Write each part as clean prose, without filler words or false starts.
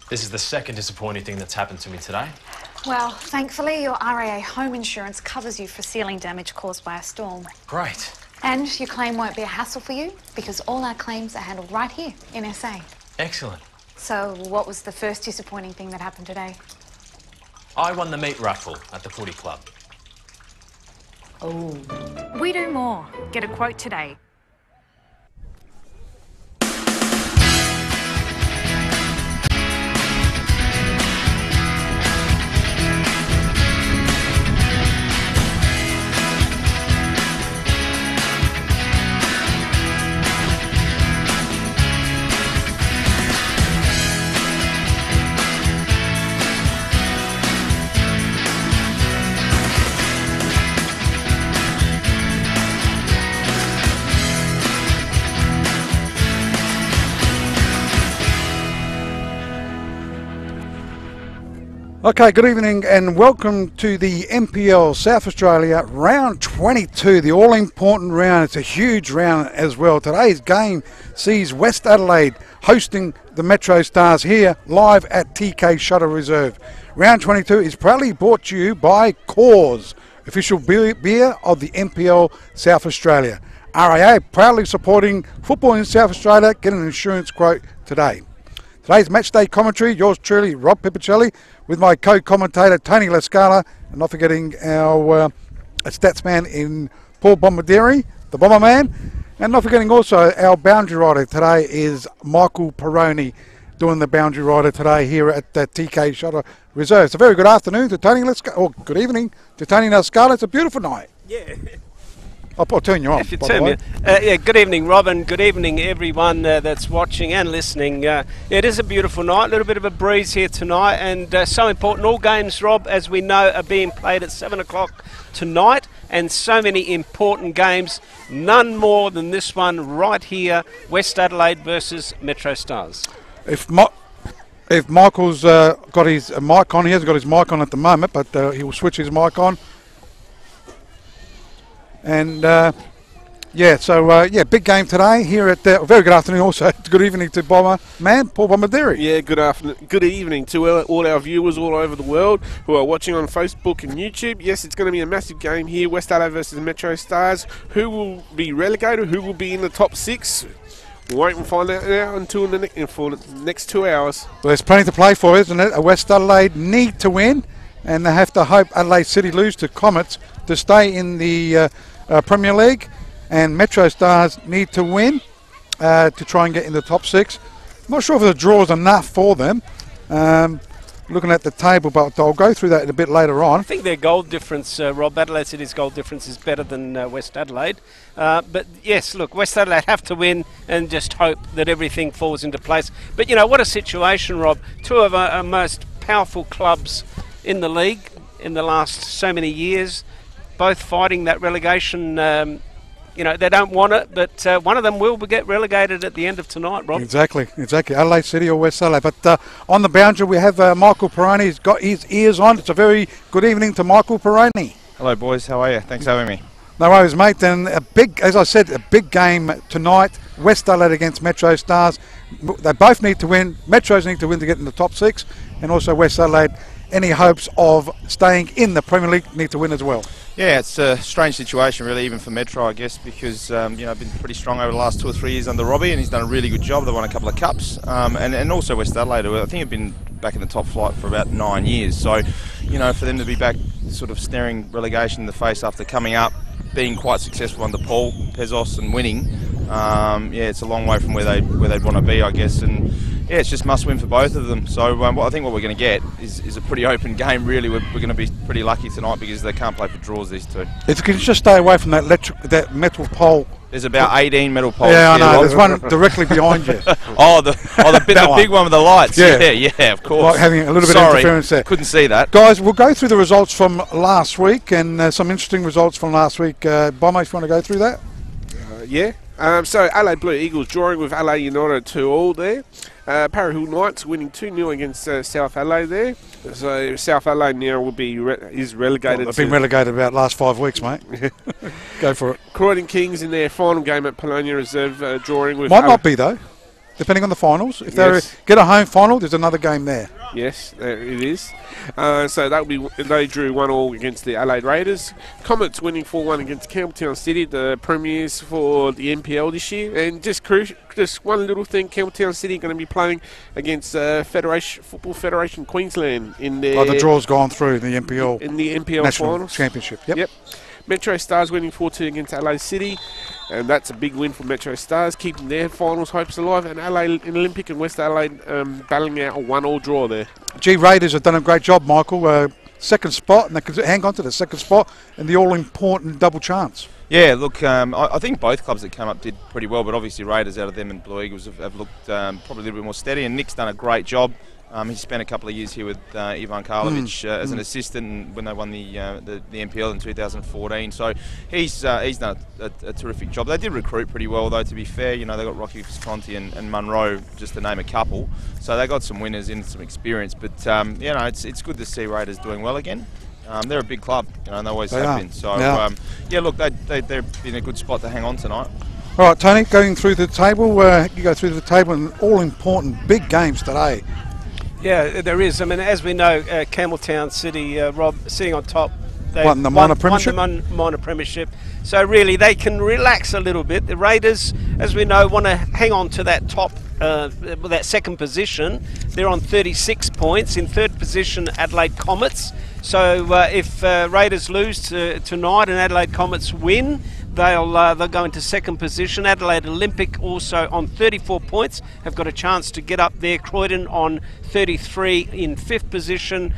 This is the second disappointing thing that's happened to me today. Well, thankfully, your RAA home insurance covers you for ceiling damage caused by a storm. Great. And your claim won't be a hassle for you because all our claims are handled right here in SA. Excellent. So, what was the first disappointing thing that happened today? I won the meat raffle at the footy club. Oh. We do more. Get a quote today. Okay, good evening and welcome to the NPL South Australia round 22, the all-important round. It's a huge round as well. Today's game sees West Adelaide hosting the MetroStars here live at TK Shuttle Reserve. Round 22 is proudly brought to you by Coors, official beer of the NPL South Australia. RAA proudly supporting football in South Australia. Get an insurance quote today. Today's matchday commentary, yours truly, Rob Pipicelli, with my co-commentator, Tony Lascala, and not forgetting our stats man in Paul Bombardieri, the Bomber Man, and not forgetting also our boundary rider today is Michael Peroni, doing the boundary rider today here at the TK Shuttle Reserve. So very good afternoon to Tony Lascala, or good evening to Tony Lascala. It's a beautiful night. Yeah. I'll turn you on. If you turn me, yeah, good evening, Rob, and good evening, everyone that's watching and listening. It is a beautiful night, a little bit of a breeze here tonight, and so important. All games, Rob, as we know, are being played at 7 o'clock tonight, and so many important games. None more than this one right here, West Adelaide versus MetroStars. If Michael's got his mic on, he hasn't got his mic on at the moment, but he will switch his mic on. And big game today here at very good afternoon also. Good evening to Bomber Man, Paul Bombardieri. Yeah, good afternoon. Good evening to all our viewers all over the world who are watching on Facebook and YouTube. Yes, it's going to be a massive game here, West Adelaide versus MetroStars. Who will be relegated? Who will be in the top 6? We won't find out now until for the next 2 hours. Well, there's plenty to play for, isn't it? West Adelaide need to win, and they have to hope Adelaide City lose to Comets to stay in the Premier League, and MetroStars need to win to try and get in the top 6. Not sure if the draw is enough for them. Looking at the table, but I'll go through that a bit later on. I think their goal difference, Rob, Adelaide City's goal difference is better than West Adelaide. But yes, look, West Adelaide have to win and just hope that everything falls into place. But you know, what a situation, Rob. Two of our most powerful clubs in the league in the last so many years, both fighting that relegation. You know, they don't want it, but one of them will get relegated at the end of tonight, Rob. Exactly. Adelaide City or West Adelaide. But on the boundary, we have Michael Peroni. He's got his ears on. It's a very good evening to Michael Peroni. Hello, boys. How are you? Thanks for having me. No worries, mate. And as I said, a big game tonight. West Adelaide against MetroStars. They both need to win. Metros need to win to get in the top 6, and also West Adelaide. Any hopes of staying in the Premier League need to win as well. Yeah, it's a strange situation really, even for Metro, I guess, because I've been pretty strong over the last 2 or 3 years under Robbie, and he's done a really good job. They won a couple of cups, and also West Adelaide, who I think have been back in the top flight for about 9 years. So, you know, for them to be back, sort of staring relegation in the face after coming up, being quite successful under Paul Pezos and winning, it's a long way from where they'd want to be, I guess, and. Yeah, it's just must win for both of them. So I think what we're going to get is a pretty open game, really. We're going to be pretty lucky tonight because they can't play for draws, these two. If you can just stay away from that metal pole. There's about 18 metal poles. Yeah, I know. There's one directly behind you. the big one with the lights. Yeah, of course. Like having a little bit of interference there. Couldn't see that. Guys, we'll go through the results from last week and some interesting results from last week. Bomber, if you want to go through that? Yeah. So Adelaide Blue Eagles drawing with Adelaide United 2-2 there. Parahill Knights winning 2-0 against South Adelaide there. So South Adelaide now will be is relegated. Well, they've been relegated about last 5 weeks, mate. Go for it. Croydon Kings in their final game at Polonia Reserve drawing with. Might not be though. depending on the finals. If Yes. they get a home final, there's another game there. Yes, it is. So that would be. They drew 1-1 against the Adelaide Raiders. Comets winning 4-1 against Campbelltown City, the premiers for the NPL this year. And just one little thing: Campbelltown City going to be playing against Football Federation Queensland in their. Oh, the draw's gone through the NPL. In the NPL National finals. Championship. Yep. MetroStars winning 4-2 against Adelaide City, and that's a big win for MetroStars, keeping their finals hopes alive. And Adelaide Olympic and West Adelaide battling out a 1-1 draw there. Raiders have done a great job, Michael. Second spot, and they can hang on to the second spot and the all-important double chance. Yeah, look, I think both clubs that came up did pretty well, but obviously Raiders out of them and Blue Eagles have looked probably a little bit more steady, and Nick's done a great job. He spent a couple of years here with Ivan Karlovic as an assistant when they won the NPL in 2014. So he's done a terrific job. They did recruit pretty well, though. To be fair, they got Rocky Visconti and Munro, just to name a couple. So they got some winners in, some experience. But it's good to see Raiders doing well again. They're a big club, and they always have been. So look, they're in a good spot to hang on tonight. All right, Tony, going through the table. You go through the table, and all-important big games today. Yeah, there is. I mean, as we know, Campbelltown City, Rob, sitting on top. They Won the minor premiership? Won the minor premiership. So really, they can relax a little bit. The Raiders, as we know, want to hang on to that top, that second position. They're on 36 points. In third position, Adelaide Comets. So if Raiders lose tonight and Adelaide Comets win, they'll go into second position. Adelaide Olympic also on 34 points have got a chance to get up there. Croydon on 33 in fifth position,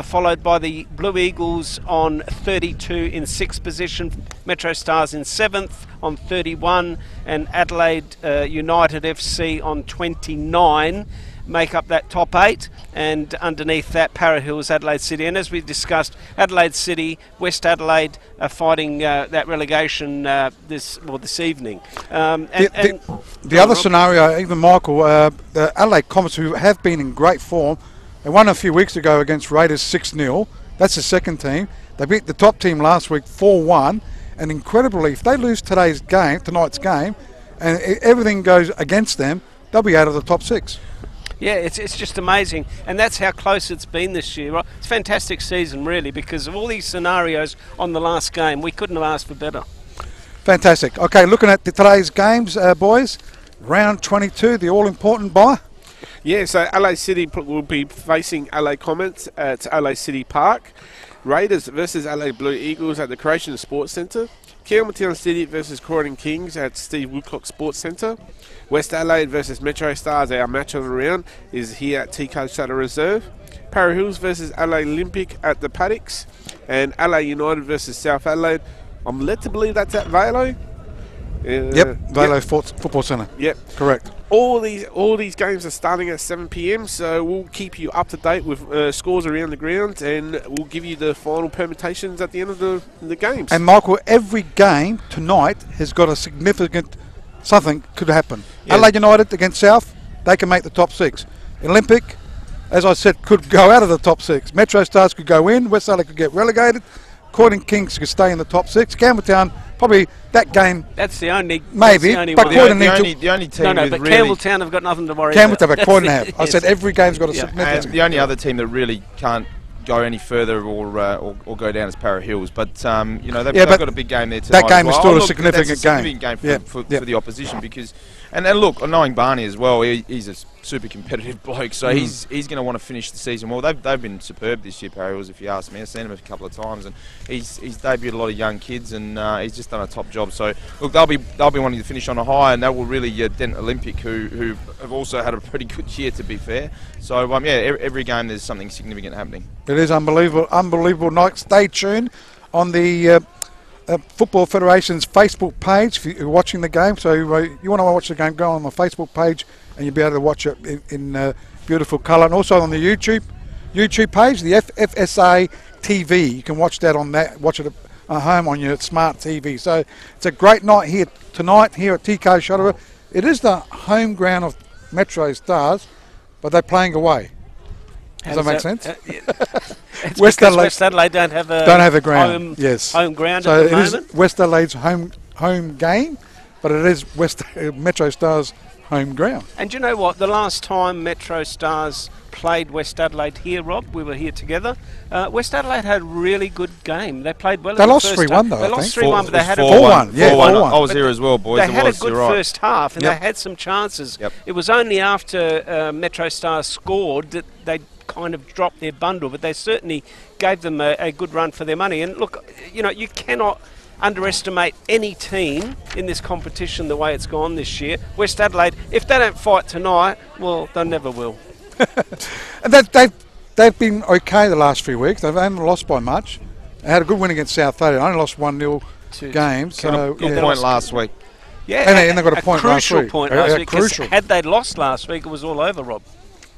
followed by the Blue Eagles on 32 in sixth position. MetroStars in seventh on 31, and Adelaide United FC on 29 make up that top 8, and underneath that Para Hills, Adelaide City, and as we discussed, Adelaide City, West Adelaide are fighting that relegation this evening. The other scenario, even Michael, the Adelaide Comets, who have been in great form, they won a few weeks ago against Raiders 6-0. That's the second team. They beat the top team last week 4-1, and incredibly, if they lose tonight's game, and everything goes against them, they'll be out of the top 6. Yeah, it's just amazing, and that's how close it's been this year. Right? It's a fantastic season, really, because of all these scenarios on the last game. We couldn't have asked for better. Fantastic. Okay, looking at today's games, boys. Round 22, the all-important bye. Yeah, so LA City will be facing LA Comets at LA City Park. Raiders versus LA Blue Eagles at the Croatian Sports Centre. Campbelltown City versus Croydon Kings at Steve Woodcock Sports Centre. West Adelaide versus MetroStars, our match of the round, is here at TCO Sutter Reserve. Para Hills versus Adelaide Olympic at the Paddocks. And LA United versus South Adelaide. I'm led to believe that's at Velo. Yep, Velo Football Centre. Yep. Correct. All these games are starting at 7 p.m, so we'll keep you up to date with scores around the ground, and we'll give you the final permutations at the end of the games. And Michael, every game tonight has got a significant something could happen. Yeah. Adelaide United against South, they can make the top 6. Olympic, as I said, could go out of the top 6. MetroStars could go in. West Adelaide could get relegated. Croydon Kings could stay in the top 6. Campbelltown, probably that game. That's the only. Maybe, that's the only but one. Croydon the only team but with really Campbelltown have got nothing to worry about. Campbelltown, but Croydon have. I said every game's got a significant. And the only other team that really can't go any further or go down as Para Hills, but they've got a big game there tonight. That game is still a significant that's a game. significant game for the opposition, because and look, knowing Barney as well, he's a super competitive bloke, so he's going to want to finish the season well. They've been superb this year, Para Hills, if you ask me. I've seen him a couple of times, and he's debuted a lot of young kids, and he's just done a top job. So look, they'll be wanting to finish on a high, and that will really dent Olympic, who have also had a pretty good year, to be fair. So every game there's something significant happening. It is unbelievable night. Stay tuned on the Football Federation's Facebook page if you're watching the game. So you want to watch the game, go on the Facebook page and you'll be able to watch it in beautiful colour. And also on the YouTube page, the FFSA TV. You can watch that on that. Watch it at home on your smart TV. So it's a great night here tonight here at TCO Sutter. It is the home ground of MetroStars, but they're playing away. Does that make sense? West Adelaide don't have a ground. Home ground so at the moment. It is West Adelaide's home game, but it is MetroStars' home ground. And you know what? The last time MetroStars played West Adelaide here, Rob, we were here together. West Adelaide had a really good game. They played well. They in the lost first 3-1 half. though, They I lost think. 3-1, but they had a 4-1. Yeah, 4-1. 4-1. I was here as well, boys. They had a You're good right. first half, and Yep. they had some chances. Yep. It was only after MetroStars scored that they kind of dropped their bundle, but they certainly gave them a good run for their money. And look, you know, you cannot underestimate any team in this competition the way it's gone this year. West Adelaide, if they don't fight tonight, well, they never will. And they've been okay the last few weeks. They've only lost by much. They had a good win against South Adelaide. Only lost 1-0 game. So Good point last week. Yeah, And they got a point last crucial week. point A last week. 'Cause crucial. had they lost last week, it was all over, Rob.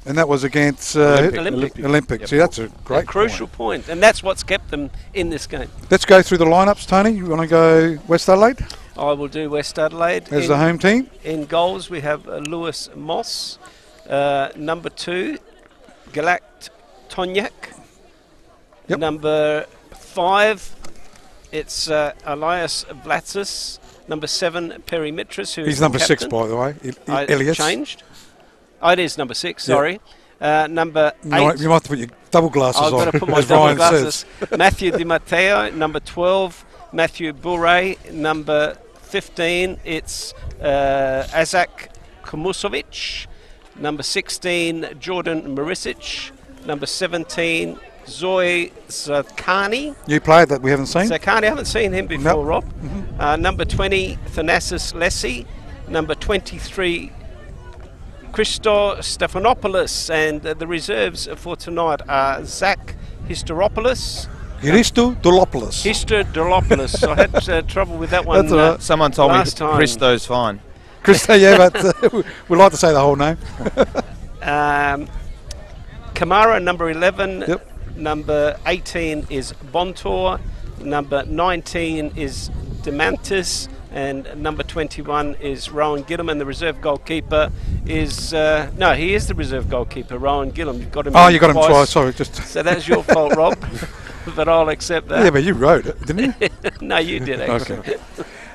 And that was against Olympic. Yep. See, that's a great A crucial point, and that's what's kept them in this game. Let's go through the lineups, Tony. You want to go West Adelaide I will do West Adelaide. as the home team? In goals, we have Lewis Moss. Number 2, Galakt Tonyak. Yep. Number 5, it's Elias Blatzis. Number 7, Perry Mitras, who is He's number the 6, captain. by the way. I Elias. changed. Oh, it is number 6, Yep. sorry. Number 8. No, you might have to put your double glasses I've on, got to put my as double Ryan glasses. says. Matthew Di Matteo, number 12. Matthew Bure, number 15. It's Azak Komusovic. Number 16, Jordan Marisic. Number 17, Zoe Zakani. New player that we haven't seen. Zakani, I haven't seen him before, Nope. Rob. Number 20, Thanasis Lessie. Number 23, Christo Stephanopoulos. And the reserves for tonight are Zach Hysteropoulos. Hristo Dolopoulos. Hysteropoulos. I had trouble with that one. That's all right. Someone told me Last time. Christo's fine. Christo, yeah, but we like to say the whole name. Kamara, number 11. Yep. Number 18 is Bontor. Number 19 is Demantis. And number 21 is Rowan Gillum. And the reserve goalkeeper is... no, he is the reserve goalkeeper, Rowan Gillum. You've got him Oh, in you got him twice. twice. Sorry, just. So that's your fault, Rob. But I'll accept that. Yeah, but you wrote it, didn't you? No, you did, actually. Okay.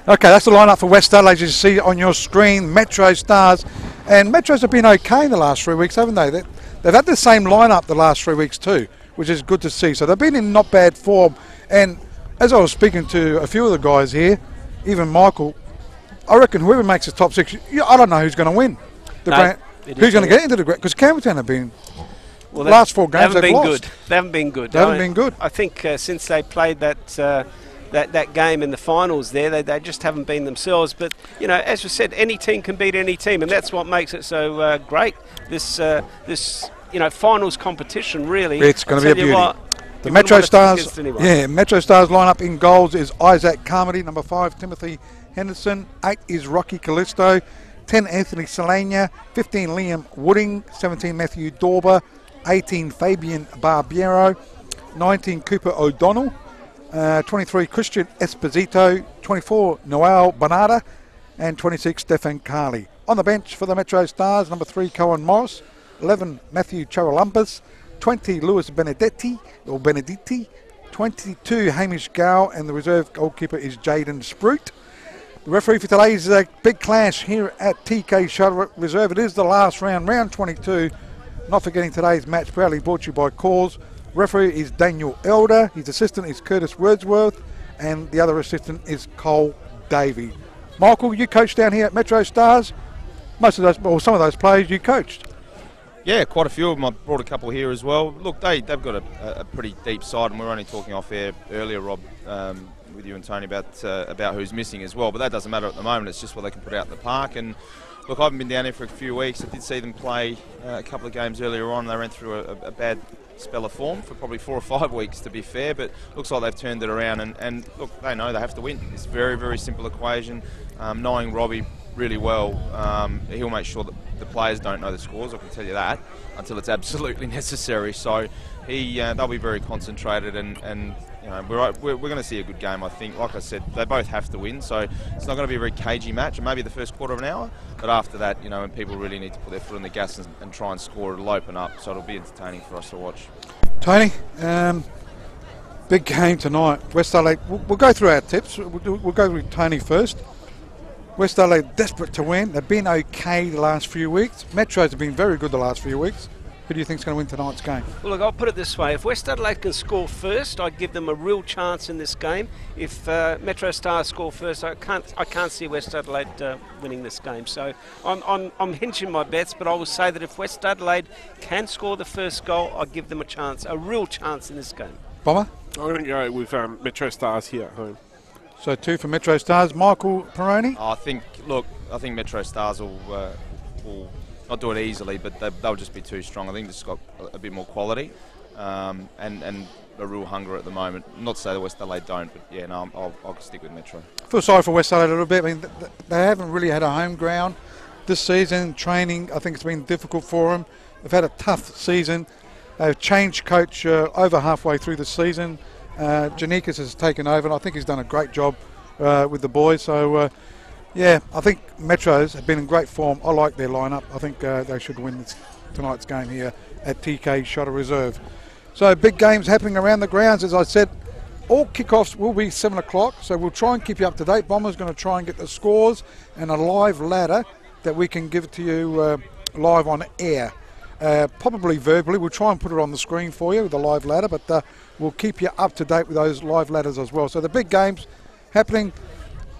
Okay, that's the lineup for West Adelaide, as you see on your screen. MetroStars. And Metros have been okay in the last 3 weeks, haven't they? They've had the same lineup the last 3 weeks too, which is good to see. So they've been in not bad form. And as I was speaking to a few of the guys here, even Michael, I reckon whoever makes the top 6, I don't know who's going to win. Who's going to get into the grand? Because Campbelltown have been... Well, last 4 games they've lost. good. They haven't been good. They haven't been good. I think since they played that game in the finals there, they just haven't been themselves. But, you know, as we said, any team can beat any team, and that's what makes it so great. This finals competition, really. It's going to be a beauty. The you wouldn't want to MetroStars, pick against anyone. MetroStars lineup in goals is Isaac Carmody, number 5, Timothy Henderson, 8 is Rocky Callisto, 10 Anthony Salania, 15 Liam Wooding, 17 Matthew Dorber, 18 Fabian Barbiero, 19 Cooper O'Donnell, 23 Christian Esposito, 24 Noel Bernarda, and 26 Stefan Carley. On the bench for the MetroStars, number 3 Cohen Morris, 11 Matthew Charalampus, 20 Lewis Benedetti, 22 Hamish Gow, and the reserve goalkeeper is Jaden Sprout. The referee for today's big clash here at TK Shuttle Reserve. It is the last round, round 22. Not forgetting today's match proudly brought to you by Cause. Referee is Daniel Elder. His assistant is Curtis Wordsworth. And the other assistant is Cole Davey. Michael, you coached down here at MetroStars. Some of those players you coached. Yeah, quite a few of them. I brought a couple here as well. Look, they've got a pretty deep side, and we were only talking off air earlier, Rob, with you and Tony about who's missing as well. But that doesn't matter at the moment. It's just what they can put out in the park. And look, I haven't been down here for a few weeks. I did see them play a couple of games earlier on. They ran through a bad spell of form for probably 4 or 5 weeks, to be fair. But looks like they've turned it around. And look, they know they have to win. It's a very, very simple equation. Knowing Robbie really well, he'll make sure that the players don't know the scores, I can tell you that, until it's absolutely necessary. So they'll be very concentrated, and you know, we're going to see a good game, I think. Like I said, they both have to win, so it's not going to be a very cagey match, and maybe the first quarter of an hour, but after that, you know, when people really need to put their foot on the gas and try and score, it'll open up, so it'll be entertaining for us to watch. Tony, big game tonight. West Adelaide, we'll go through our tips. We'll go with Tony first. West Adelaide desperate to win. They've been okay the last few weeks. Metros have been very good the last few weeks. Who do you think's going to win tonight's game? Well, look, I'll put it this way. If West Adelaide can score first, I'd give them a real chance in this game. If MetroStars score first, I can't see West Adelaide winning this game. So I'm hinging my bets, but I will say that if West Adelaide can score the first goal, I'll give them a chance, a real chance in this game. Bomber? I'm going to go with MetroStars here at home. So 2 for MetroStars. Michael Peroni? I think MetroStars will not do it easily, but they'll just be too strong. I think it's got a bit more quality and a real hunger at the moment. Not to say that West Adelaide don't, but yeah, no, I'll stick with Metro. I feel sorry for West Adelaide a little bit. I mean, they haven't really had a home ground this season. Training, I think it's been difficult for them. They've had a tough season. They've changed coach over halfway through the season. Janikas has taken over, and I think he's done a great job with the boys. So, yeah, I think Metros have been in great form. I like their lineup. I think they should win tonight's game here at TK Shuttle Reserve. So big games happening around the grounds. As I said, all kickoffs will be 7 o'clock. So we'll try and keep you up to date. Bomber's going to try and get the scores and a live ladder that we can give to you live on air. Probably verbally. We'll try and put it on the screen for you with the live ladder, but we'll keep you up to date with those live ladders as well. So the big games happening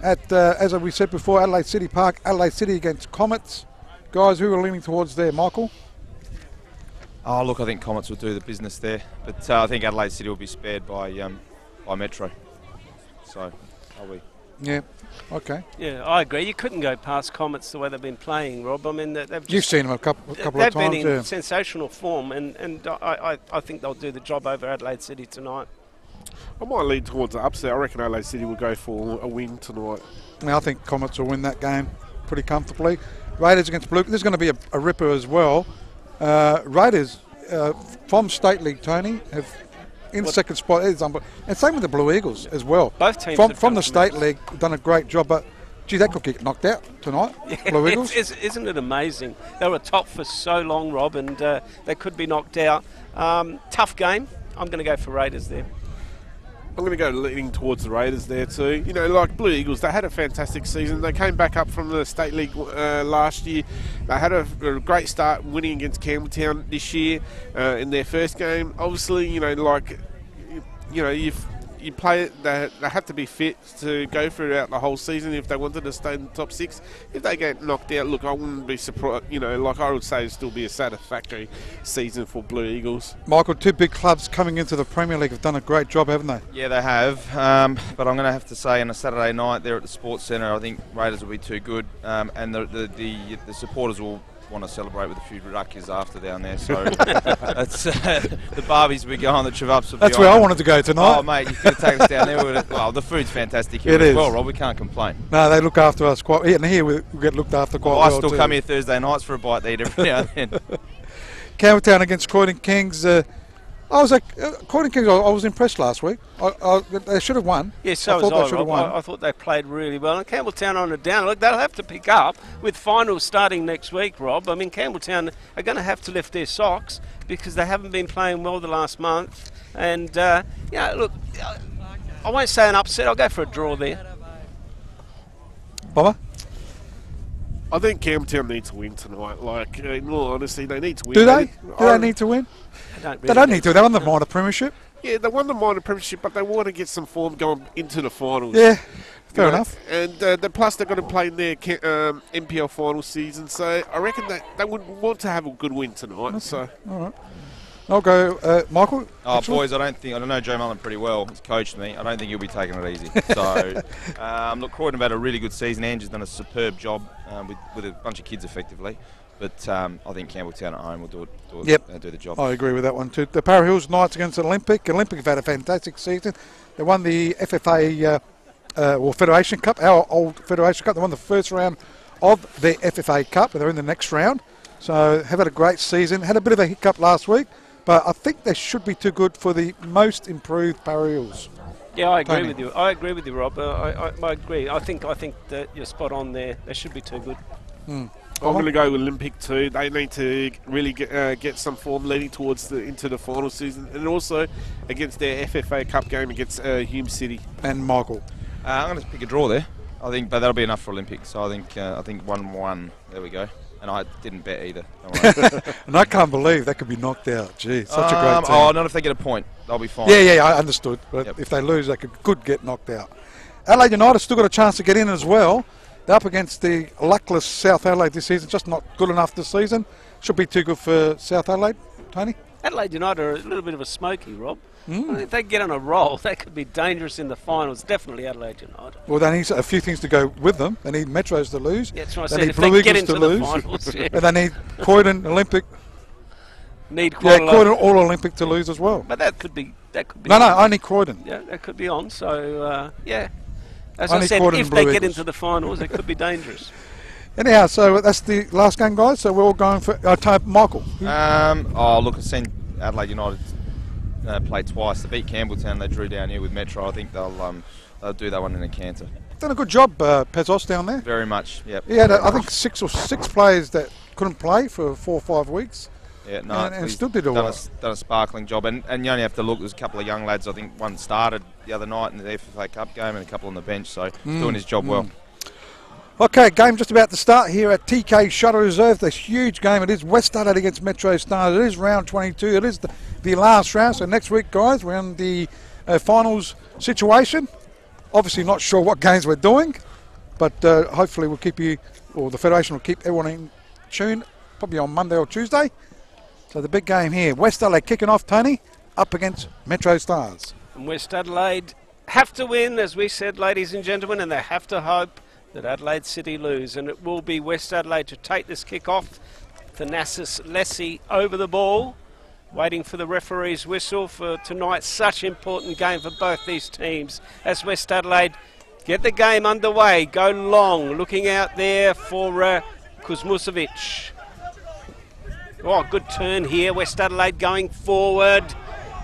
at, as we said before, Adelaide City Park. Adelaide City against Comets. Guys, who are leaning towards there? Michael? Oh, look, I think Comets will do the business there, but I think Adelaide City will be spared by Metro. So, are we? Yeah. Okay. Yeah, I agree. You couldn't go past Comets the way they've been playing, Rob. I mean, you've seen them a couple of times. They've been in sensational form, and I think they'll do the job over Adelaide City tonight. I might lean towards the upset. I reckon Adelaide City will go for a win tonight. I think Comets will win that game pretty comfortably. Raiders against Blue. There's going to be a ripper as well. Raiders from State League, Tony, have in second spot. And same with the Blue Eagles as well. Both teams from the State League done a great job, but gee, that could get knocked out tonight. Yeah, Blue Eagles. Isn't it amazing? They were top for so long, Rob, and they could be knocked out. Tough game. I'm going to go for Raiders there. I'm going to go leaning towards the Raiders there too. You know, like Blue Eagles, they had a fantastic season. They came back up from the State League last year. They had a great start winning against Campbelltown this year in their first game. Obviously, you play it. They have to be fit to go throughout the whole season if they wanted to stay in the top 6. If they get knocked out, look, I wouldn't be surprised. I would say it'd still be a satisfactory season for Blue Eagles. Michael, 2 big clubs coming into the Premier League have done a great job, haven't they? Yeah, they have. But I'm going to have to say, on a Saturday night there at the Sports Centre, I think Raiders will be too good, and the supporters will want to celebrate with a few ruckies after down there. So that's the Barbies will be going, the Chivups will be That's where I wanted to go tonight. Oh, mate, you could have taken us down there. Well, the food's fantastic here it as is. well, Rob. We can't complain. No, they look after us quite. Yeah, and here we get looked after quite well. I still come here Thursday nights for a bite to eat every now and then. Campbelltown against Croydon Kings. Croydon Kings, I was impressed last week. They should have won. Yes, so was I, Rob. I thought they played really well. And Campbelltown on a down. Look, they'll have to pick up with finals starting next week, Rob. I mean, Campbelltown are going to have to lift their socks because they haven't been playing well the last month. And, look, I won't say an upset. I'll go for a draw there. Bomber? I think Campbelltown need to win tonight. Like, in all honesty, they need to win. Do they? Do they need to win? They don't need to. They won the minor premiership. Yeah, they won the minor premiership, but they want to get some form going into the finals. Yeah, fair enough. And plus, they're going to play in their NPL final season, so I reckon that they would want to have a good win tonight. Okay. So, all right, I'll go, Michael. Oh, boys, I don't know Joe Mullen pretty well. He's coached me. I don't think he'll be taking it easy. So, look, Croydon have had a really good season. Angie's done a superb job with a bunch of kids, effectively. But I think Campbelltown at home will do the job. I agree with that one too. The Para Hills Knights against Olympic. Olympic have had a fantastic season. They won the FFA Federation Cup, our old Federation Cup. They won the first round of the FFA Cup, and they're in the next round. So have had a great season. Had a bit of a hiccup last week, but I think they should be too good for the most improved Para Hills. Yeah, I agree with you. I agree with you, Rob. I agree. I think that you're spot on there. They should be too good. I'm going to go with Olympic too. They need to really get some form leading towards into the final season, and also against their FFA Cup game against Hume City. And Michael. I'm going to pick a draw there. I think, but that'll be enough for Olympics. So I think 1-1. There we go. And I didn't bet either. Don't worry. And I can't believe that could be knocked out. Gee, such a great team. Oh, not if they get a point. They'll be fine. Yeah, I understood. But Yep. if they lose, they could get knocked out. Adelaide United still got a chance to get in as well. They're up against the luckless South Adelaide this season. Just not good enough this season. Should be too good for South Adelaide, Tony. Adelaide United are a little bit of a smoky, Rob. If they get on a roll, they could be dangerous in the finals. Definitely Adelaide United. Well, they need a few things to go with them. They need Metros to lose. Yeah, that's what I They said. need If Blue they get Eagles into to the lose. finals, yeah. And they need Croydon Olympic. Need quite a lot. Croydon All Olympic to lose as well. But that could be. No, only Croydon. Yeah, that could be on. So yeah, as Only I said, Croydon if Blue they get Eagles. into the finals, it could be dangerous. Anyhow, so that's the last game, guys. So we're all going for Michael. Look, I've seen Adelaide United play twice. They beat Campbelltown. They drew down here with Metro. I think they'll do that one in a canter. Done a good job, Pezos down there. Very much. Yep. He had, I think, six players that couldn't play for 4 or 5 weeks. Yeah, no, and he's still did all right. done a sparkling job, and you only have to look. There's a couple of young lads. I think one started the other night in the FFA Cup game, and a couple on the bench. So he's doing his job well. Okay, game just about to start here at TK Shuttle Reserve. This huge game. It is West Adelaide against MetroStars. It is round 22. It is the last round. So next week, guys, we're on the finals situation. Obviously not sure what games we're doing, but hopefully we'll keep you, or the Federation will keep everyone in tune, probably on Monday or Tuesday. So the big game here. West Adelaide kicking off, Tony, up against MetroStars. And West Adelaide have to win, as we said, ladies and gentlemen, and they have to hope that Adelaide City lose, and it will be West Adelaide to take this kick off. Thanasis Lessie over the ball, waiting for the referee's whistle for tonight's such important game for both these teams, as West Adelaide get the game underway, go long, looking out there for Kuzmusovic. Oh, good turn here, West Adelaide going forward.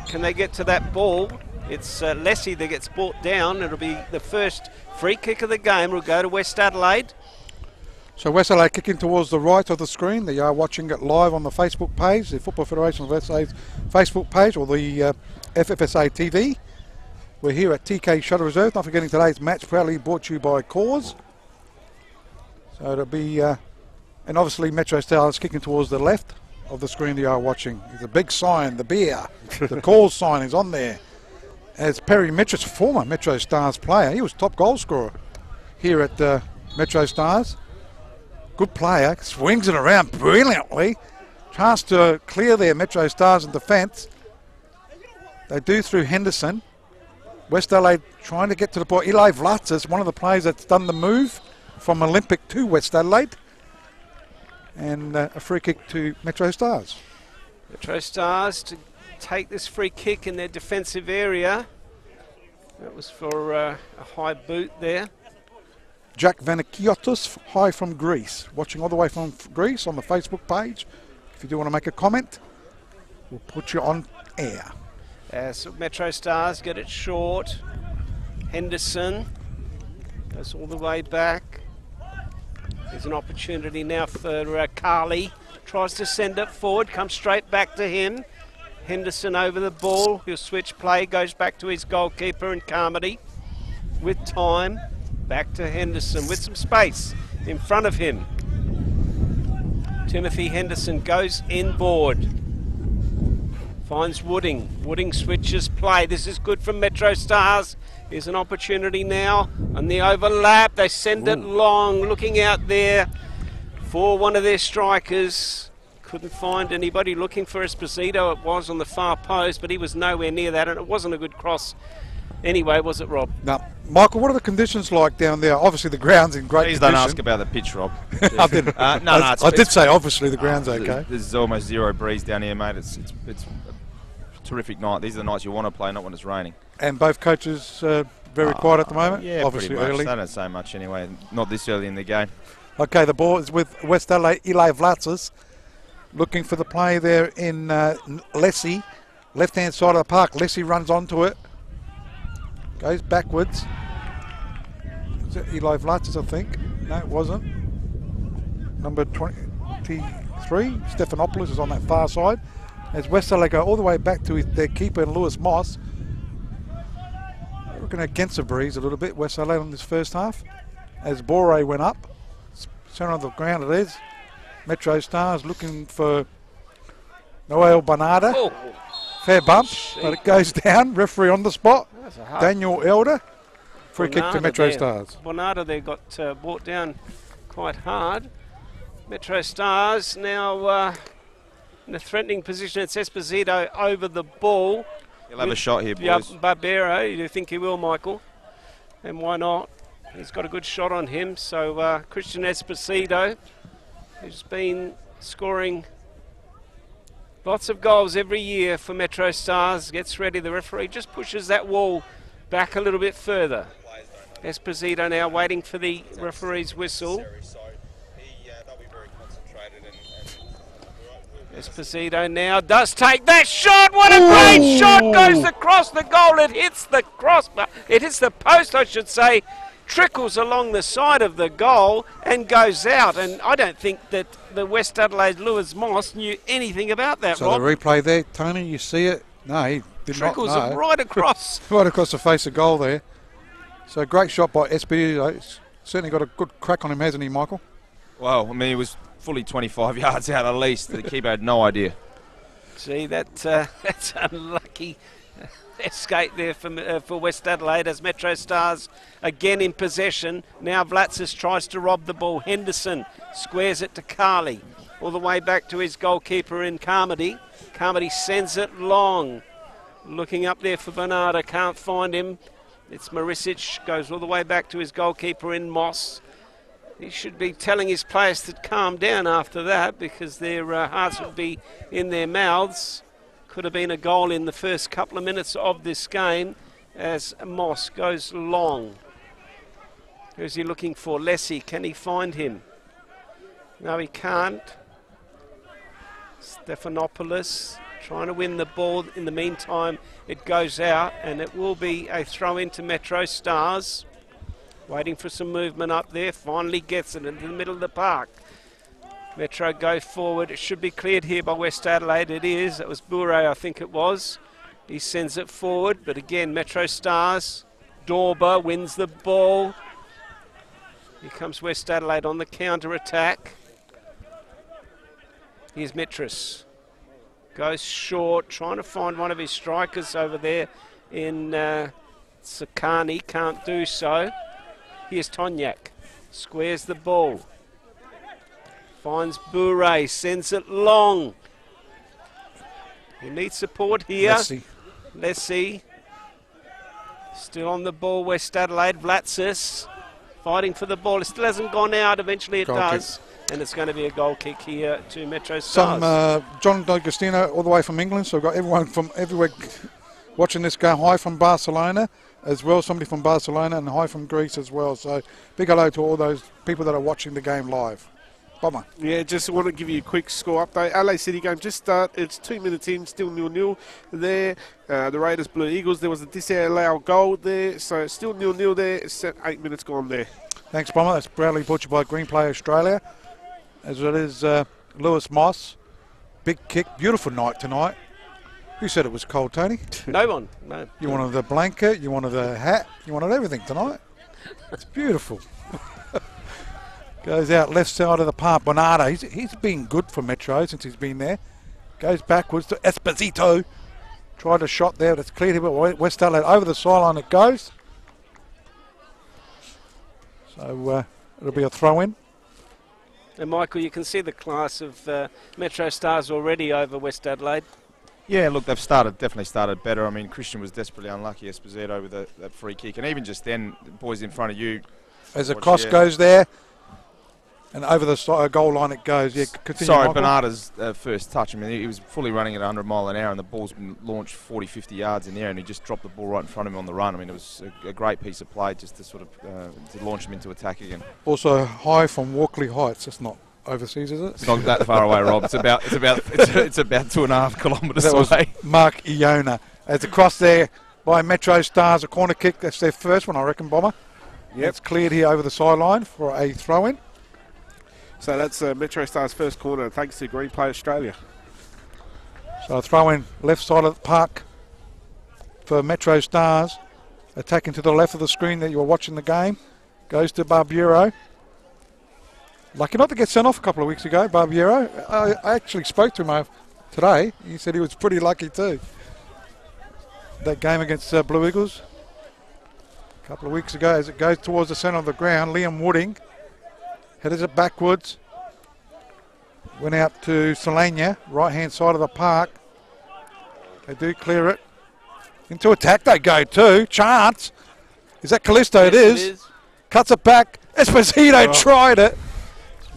Can they get to that ball? It's Lessie that gets brought down. It'll be the first free kick of the game. Will go to West Adelaide. So West Adelaide kicking towards the right of the screen. They are watching it live on the Facebook page, the Football Federation of SA's Facebook page, or the FFSA TV. We're here at TK Shuttle Reserve. Not forgetting today's match proudly brought to you by Cause. So it'll be, and obviously MetroStars kicking towards the left of the screen they are watching. There's a big sign, the beer, the Cause sign is on there. As Perry Mitchell's former MetroStars player, he was top goal scorer here at MetroStars. Good player, swings it around brilliantly. Chance to clear their MetroStars in defence. They do through Henderson. West Adelaide trying to get to the ball. Eli Vlatzis, one of the players that's done the move from Olympic to West Adelaide. And a free kick to MetroStars. MetroStars to take this free kick in their defensive area. That was for a high boot there. Jack Vanakiotis, hi from Greece. Watching all the way from Greece on the Facebook page. If you do want to make a comment, we'll put you on air. So MetroStars get it short. Henderson goes all the way back. There's an opportunity now for Carly. Tries to send it forward, comes straight back to him. Henderson over the ball. He'll switch play, goes back to his goalkeeper and Carmody. With time, back to Henderson with some space in front of him. Timothy Henderson goes inboard. Finds Wooding. Wooding switches play. This is good from MetroStars. Here's an opportunity now on the overlap. They send it long, looking out there for one of their strikers. Couldn't find anybody looking for Esposito. It was on the far post, but he was nowhere near that, and it wasn't a good cross anyway, was it, Rob? No. Michael, what are the conditions like down there? Obviously the ground's in great Please condition. don't ask about the pitch, Rob. I didn't. I did say obviously the ground's okay. There's almost zero breeze down here, mate. It's a terrific night. These are the nights you want to play, not when it's raining. And both coaches very quiet at the moment? Yeah, obviously pretty much. early. They don't say much anyway, not this early in the game. Okay, the ball is with West Adelaide. Eli Vlatzis looking for the play there in Lessie. Left-hand side of the park. Lessie runs onto it. Goes backwards. Is it Eli Vlatzis, I think? No, it wasn't. Number 23, Stephanopoulos, is on that far side. As West Adelaide go all the way back to their keeper, Lewis Moss. Looking against the breeze a little bit, West Adelaide in this first half. as Bore went up. Centre of the ground it is. MetroStars looking for Noel Bernarda. Oh, Fair bump, but it goes down. Referee on the spot. that's a hard Daniel Elder. Free kick to Bonata there. MetroStars. Bonata there got brought down quite hard. MetroStars now in a threatening position. It's Esposito over the ball. He'll have a shot here, Yeah, boys. Barbero. You think he will, Michael? And why not? He's got a good shot on him. So Christian Esposito, who's been scoring lots of goals every year for MetroStars, gets ready. The referee just pushes that wall back a little bit further. Esposito now waiting for the referee's whistle. Esposito now does take that shot. What a great shot! Goes across the goal. It hits the crossbar. It hits the post, I should say. Trickles along the side of the goal and goes out. And I don't think that the West Adelaide Lewis Moss knew anything about that, So Rob. the replay there, Tony, you see it? No, he did Trickles not it know. right across. Right across the face of goal there. So great shot by Esposito. He's certainly got a good crack on him, hasn't he, Michael? Well, I mean, he was fully 25 yards out at least. The keeper had no idea. See, that's unlucky escape there for West Adelaide as MetroStars again in possession. Now Vlatsis tries to rob the ball. Henderson squares it to Carley. All the way back to his goalkeeper in Carmody. Carmody sends it long. Looking up there for Bernarda, can't find him. It's Marisic, goes all the way back to his goalkeeper in Moss. He should be telling his players to calm down after that because their hearts would be in their mouths. Could have been a goal in the first couple of minutes of this game as Moss goes long. Who's he looking for? Lessie, can he find him? No, he can't. Stephanopoulos trying to win the ball. In the meantime, it goes out and it will be a throw into MetroStars. Waiting for some movement up there. Finally gets it into the middle of the park. Metro go forward. It should be cleared here by West Adelaide. It is. That was Bure, I think it was. He sends it forward. But again, MetroStars. Dorber wins the ball. Here comes West Adelaide on the counter-attack. Here's Metros. Goes short. Trying to find one of his strikers over there in Sakani. Can't do so. Here's Tonyak, squares the ball, finds Bure, sends it long. He needs support here. Lessie, still on the ball, West Adelaide. Vlatsis, fighting for the ball. It still hasn't gone out, eventually it does. And it's going to be a goal kick here to MetroStars. Some John D'Agostino all the way from England, so we've got everyone from everywhere watching this go. Hi from Barcelona as well, somebody from Barcelona, and hi from Greece as well. So big hello to all those people that are watching the game live. Bomber. Yeah, just want to give you a quick score update. LA City game just started. It's 2 minutes in, still 0-0 there. The Raiders Blue Eagles, there was a disallowed goal there, so it's still 0-0 there. It's 8 minutes gone there. Thanks, Bomber. That's proudly brought to you by Green Play Australia, as well as Lewis Moss. Big kick, beautiful night tonight. Who said it was cold, Tony? No one, no. You wanted the blanket, you wanted the hat, you wanted everything tonight. It's beautiful. Goes out left side of the park. Bernardo, he's been good for Metro since he's been there. Goes backwards to Esposito. Tried a shot there, but it's cleared here, but West Adelaide over the sideline it goes. So it'll be a throw-in. And Michael, you can see the class of MetroStars already over West Adelaide. Yeah, look, they've definitely started better. I mean, Christian was desperately unlucky, Esposito, with that free kick. And even just then, the boys in front of you. As the cross goes there, and over the goal line it goes. Yeah, continue, Sorry, Michael. Bernarda's first touch. I mean, he was fully running at 100 mile an hour, and the ball's been launched 40, 50 yards in the air, and he just dropped the ball right in front of him on the run. I mean, it was a great piece of play just to sort of to launch him into attack again. Also, hi from Walkley Heights. That's not overseas, is it? It's not that far away, Rob. It's about 2.5 kilometres That was away. Mark Iona. As a cross there by MetroStars, a corner kick. That's their first one, I reckon, Bomber. Yep. It's cleared here over the sideline for a throw-in. So that's MetroStars' first corner, thanks to Green Play Australia. So a throw-in left side of the park for MetroStars. Attacking to the left of the screen that you were watching the game. Goes to Barbiero. Lucky not to get sent off a couple of weeks ago, Barbiero. I actually spoke to him today. He said he was pretty lucky too. That game against Blue Eagles a couple of weeks ago, as it goes towards the centre of the ground, Liam Wooding headed it backwards. Went out to Solania, right-hand side of the park. They do clear it. Into attack they go too. Chance. Is that Callisto? Yes, it is. Cuts it back. Esposito tried it.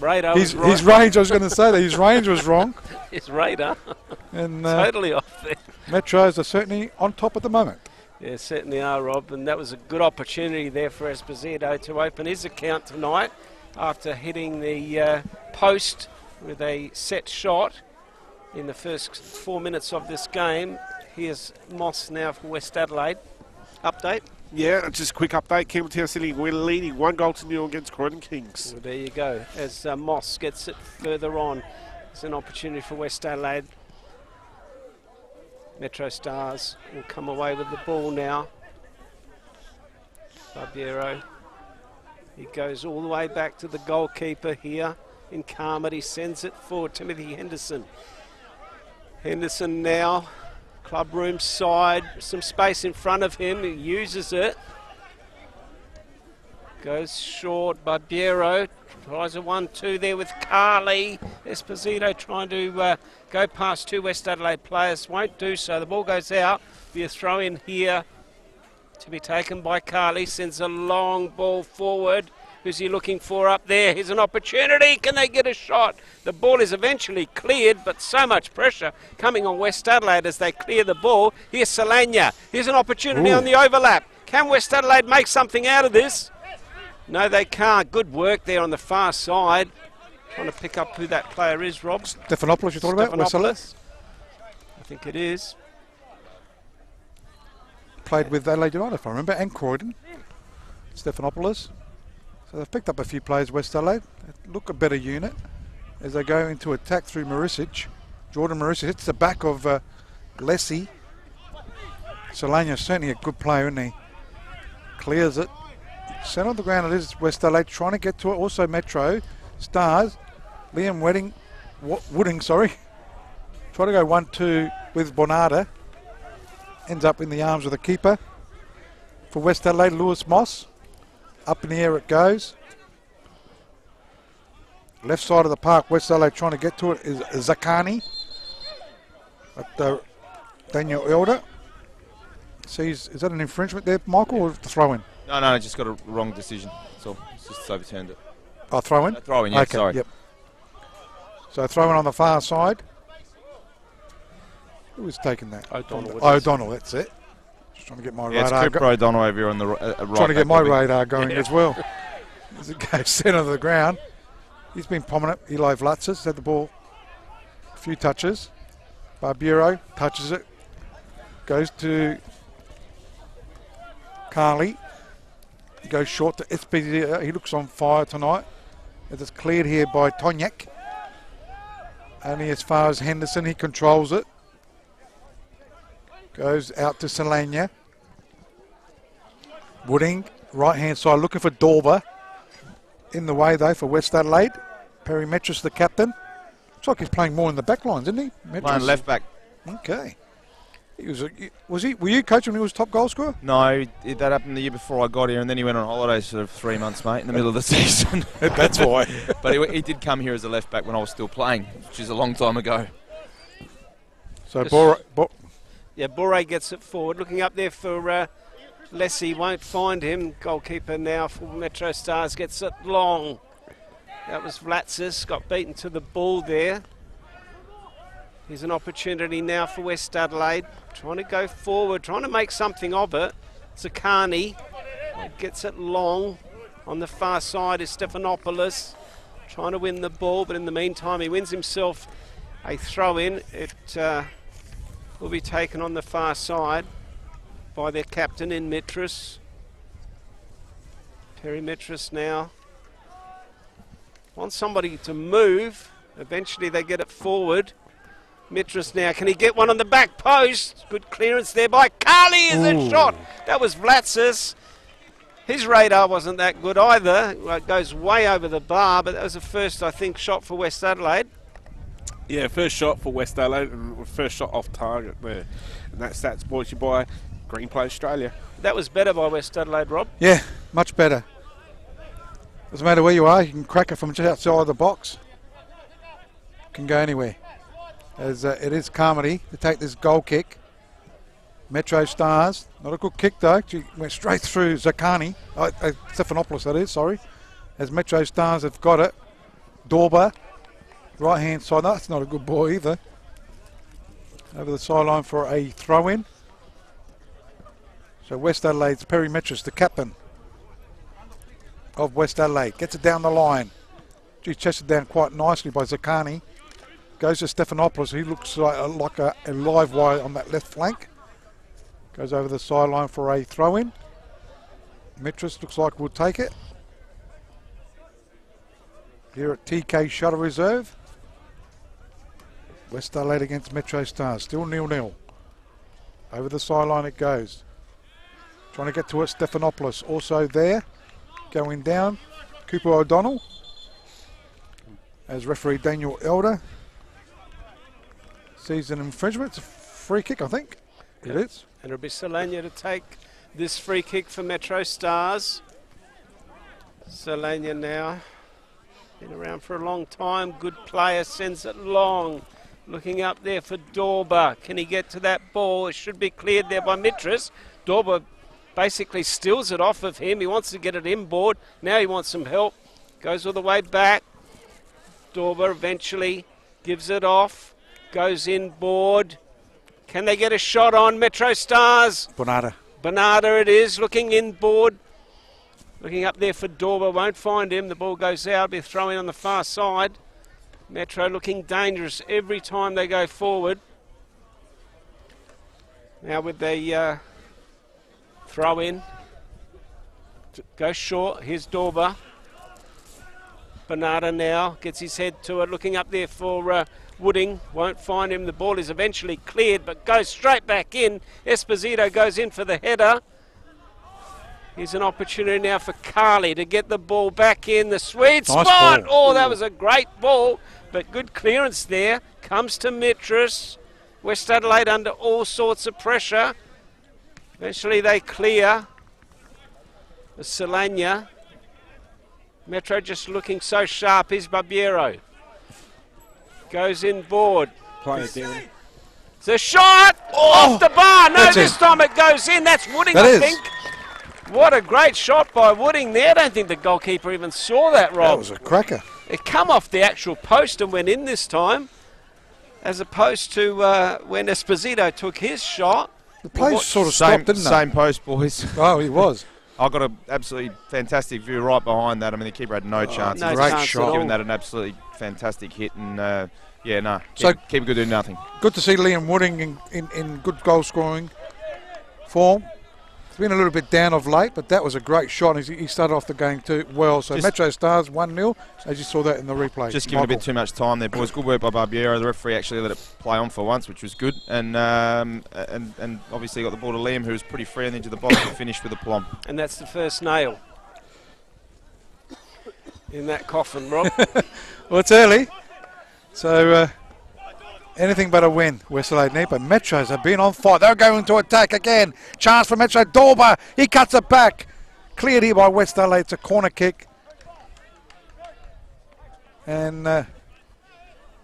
Radar His was right. range, I was going to say that his range was wrong. His radar. And Totally off there. Metros are certainly on top at the moment. Yeah, certainly are, Rob. And that was a good opportunity there for Esposito to open his account tonight after hitting the post with a set shot in the first 4 minutes of this game. Here's Moss now for West Adelaide. Update. Yeah, just a quick update. Campbelltown City, we're leading 1-0 against Croydon Kings. Well, there you go. As Moss gets it further on, it's an opportunity for West Adelaide. MetroStars will come away with the ball now. Barbiero. He goes all the way back to the goalkeeper here in Carmody. He sends it for Timothy Henderson. Henderson now. Club room side, some space in front of him, he uses it. Goes short, Barbiero tries a 1-2 there with Carly. Esposito trying to go past two West Adelaide players, won't do so. The ball goes out, be a throw in here to be taken by Carly, sends a long ball forward. Who's he looking for up there? Here's an opportunity. Can they get a shot? The ball is eventually cleared, but so much pressure coming on West Adelaide as they clear the ball. Here's Solania. Here's an opportunity on the overlap. Can West Adelaide make something out of this? No, they can't. Good work there on the far side. Trying to pick up who that player is, Rob. Stephanopoulos you're talking about? West Adelaide? I think it is. Played with Adelaide United, if I remember, and Croydon. Stephanopoulos. So they've picked up a few players, West Adelaide. They look a better unit as they go into attack through Marisic. Jordan Marisic hits the back of Lessie. Solania's certainly a good player, isn't he? Clears it. Centre of the ground it is, West Adelaide trying to get to it. Also Metro. Stars. Liam Wooding, sorry. Try to go 1-2 with Bonarda. Ends up in the arms of the keeper. For West Adelaide, Lewis Moss. Up in the air it goes. Left side of the park, West Adelaide trying to get to it is Zakani. At Daniel Elder. Sees, is that an infringement there, Michael, or throw in? No, just got a wrong decision. So it's just overturned it. Oh, throw in? Throw in, yeah, okay, sorry. Yep. So throw in on the far side. Who was taking that? O'Donnell, that's it. Just trying to get my radar. It's Cooper O'Donnell over here on the right. Trying to get my radar going as well. As it goes centre of the ground. He's been prominent. Eli Vlatzis had the ball a few touches. Barbiero touches it. Goes to Carly. He goes short to Esposito. He looks on fire tonight. As it's cleared here by Tonyak. Only as far as Henderson. He controls it. Goes out to Solania. Wooding, right-hand side, looking for Dorber. In the way, though, for West Adelaide. Perry Metris, the captain. Looks like he's playing more in the back lines, isn't he? Metris? Playing left back. Okay. Were you coaching when he was top goal scorer? No, that happened the year before I got here, and then he went on holidays for 3 months, mate, in the middle of the season. That's why. But he did come here as a left back when I was still playing, which is a long time ago. So Bore gets it forward. Looking up there for Lessie, won't find him. Goalkeeper now for MetroStars gets it long. That was Vlatzis, got beaten to the ball there. Here's an opportunity now for West Adelaide. Trying to go forward, trying to make something of it. Zakani gets it long. On the far side is Stephanopoulos. Trying to win the ball, but in the meantime he wins himself a throw-in. It will be taken on the far side by their captain in Metris. Terry Metris now wants somebody to move. Eventually they get it forward. Metris now, can he get one on the back post? Good clearance there by Carly, is a shot. That was Vlatzis. His radar wasn't that good either. Well, it goes way over the bar, but that was the first, I think, shot for West Adelaide. Yeah, first shot for West Adelaide and first shot off target there. And that stats brought to you by Green Play Australia. That was better by West Adelaide, Rob. Yeah, much better. Doesn't matter where you are, you can crack it from just outside the box. Can go anywhere. As it is Carmody to take this goal kick. MetroStars, not a good kick though. She went straight through Zakani, Stephanopoulos that is, sorry. As MetroStars have got it. Dorber, right hand side, no, that's not a good ball either. Over the sideline for a throw in. So West Adelaide's Perry Metris, the captain of West Adelaide, gets it down the line. She's chested down quite nicely by Zakani. Goes to Stephanopoulos, he looks like a live wire on that left flank. Goes over the sideline for a throw in. Metris looks like we'll take it. Here at TK Shuttle Reserve. West Adelaide against MetroStars, still 0-0. Over the sideline it goes. Trying to get to it, Stephanopoulos also there. Going down, Cooper O'Donnell. As referee Daniel Elder sees an infringement. It's a free kick, I think. It is. And it'll be Solania to take this free kick for MetroStars. Solania now, been around for a long time. Good player, sends it long. Looking up there for Dorber. Can he get to that ball? It should be cleared there by Mitris. Dorber basically steals it off of him. He wants to get it inboard. Now he wants some help. Goes all the way back. Dorber eventually gives it off. Goes inboard. Can they get a shot on MetroStars? Bernarda it is, looking inboard. Looking up there for Dorber, won't find him. The ball goes out, be thrown in on the far side. Metro looking dangerous every time they go forward. Now with the throw in. Goes short, here's Dorber. Bernarda now gets his head to it, looking up there for Wooding, won't find him. The ball is eventually cleared, but goes straight back in. Esposito goes in for the header. Here's an opportunity now for Carly to get the ball back in the sweet spot. Oh, that was a great ball, but good clearance there. Comes to Mitris. West Adelaide under all sorts of pressure. Eventually they clear. The Solania. Metro just looking so sharp is Barbiero. Goes inboard. Play it down. It's a shot off the bar. No, this time it goes in. That's Wooding, I think. What a great shot by Wooding there. I don't think the goalkeeper even saw that, Rob. That was a cracker. It come off the actual post and went in this time, as opposed to when Esposito took his shot. The play sort of stopped, didn't it? Same post, boys. Oh, he was. I got an absolutely fantastic view right behind that. I mean, the keeper had no chance. No great chance shot. Given that an absolutely fantastic hit, and So keep good doing nothing. Good to see Liam Wooding in good goal scoring form. He's been a little bit down of late, but that was a great shot. He started off the game too well. So MetroStars 1-0, as you saw that in the replay. Just giving a bit too much time there, boys. Good work by Barbiero. The referee actually let it play on for once, which was good. And obviously got the ball to Liam, who was pretty free on the edge of the box and finished with a plum. And that's the first nail in that coffin, Rob. Well, it's early, so anything but a win, West Adelaide need. But Metros have been on fire. They're going to attack again. Chance for Metro. Dorber, he cuts it back. Cleared here by West Adelaide. It's a corner kick. And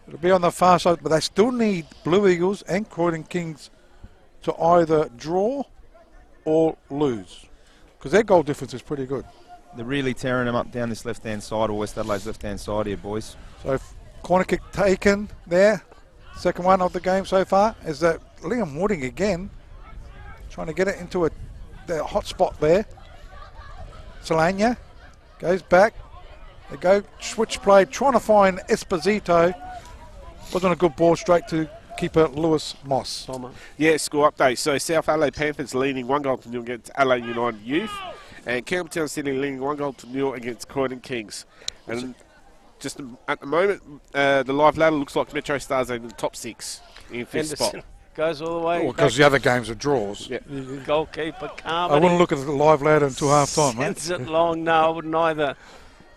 it'll be on the far side, but they still need Blue Eagles and Croydon Kings to either draw or lose, because their goal difference is pretty good. They're really tearing them up down this left-hand side, or West Adelaide's left-hand side here, boys. So corner kick taken there. Second one of the game so far is that Liam Wooding again trying to get it into the hot spot there. Solania goes back. They go switch play, trying to find Esposito. Wasn't a good ball, straight to keeper Lewis Moss. Yeah, score update. So South Adelaide Panthers leading 1-0 against Adelaide United Youth, and Campbelltown City leading 1-0 against Croydon Kings. And just at the moment, the live ladder looks like MetroStars are in the top 6 in fifth spot. goes all the way. Because the other games are draws. Yeah. Goalkeeper calm. I wouldn't look at the live ladder until half time, mate. Sends it long. No, I wouldn't either.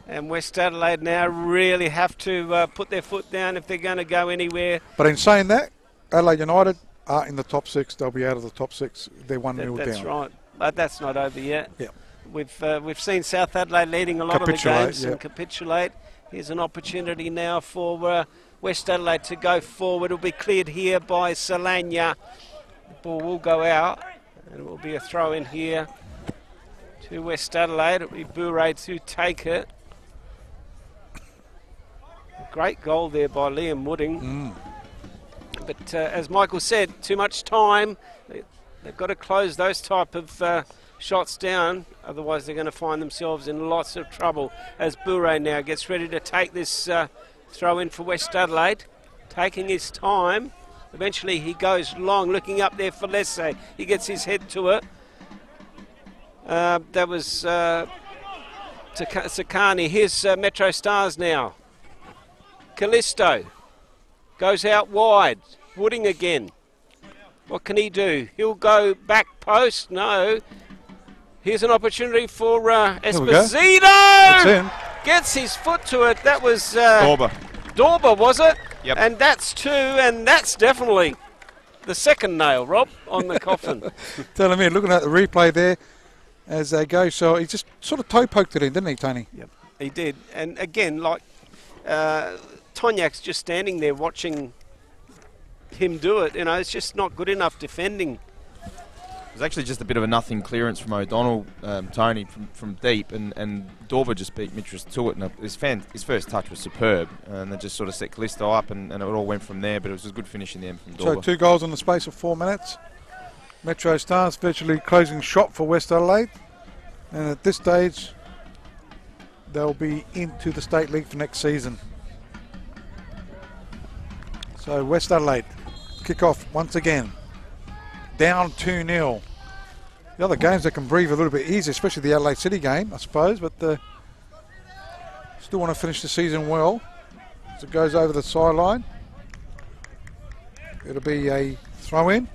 And West Adelaide now really have to put their foot down if they're going to go anywhere. But in saying that, Adelaide United are in the top 6. They'll be out of the top 6. They're 1-0 down. That's right. But that's not over yet. Yep. We've seen South Adelaide leading a lot of the games yep. and capitulate. Here's an opportunity now for West Adelaide to go forward. It'll be cleared here by Solana. The ball will go out, and it will be a throw in here to West Adelaide. It'll be Bourret to take it. A great goal there by Liam Wooding. But as Michael said, too much time. They've got to close those type of shots down, otherwise they're going to find themselves in lots of trouble as Bourret now gets ready to take this throw in for West Adelaide, taking his time. Eventually he goes long, looking up there for Lesse. He gets his head to it. That was Sakani. Here's MetroStars now. Callisto goes out wide. Wooding again. What can he do? He'll go back post. No. Here's an opportunity for Esposito. It's in. Gets his foot to it. That was Dorber, was it? Yep. And that's 2, and that's definitely the second nail, Rob, on the coffin. Telling me, looking at the replay there as they go. So he just sort of toe poked it in, didn't he, Tony? Yep, he did. And again, like Tonyak's just standing there watching him do it. You know, it's just not good enough defending. It was actually just a bit of a nothing clearance from O'Donnell, Tony, from deep, and Dorber just beat Mitras to it. And his first touch was superb, and they just sort of set Callisto up, and it all went from there. But it was a good finish in the end from Dorber. So 2 goals in the space of 4 minutes. MetroStars virtually closing shop for West Adelaide, and at this stage they'll be into the State League for next season. So West Adelaide kick off once again, down 2-0. The other games they can breathe a little bit easier, especially the Adelaide City game, I suppose, but still want to finish the season well. As it goes over the sideline, it'll be a throw-in.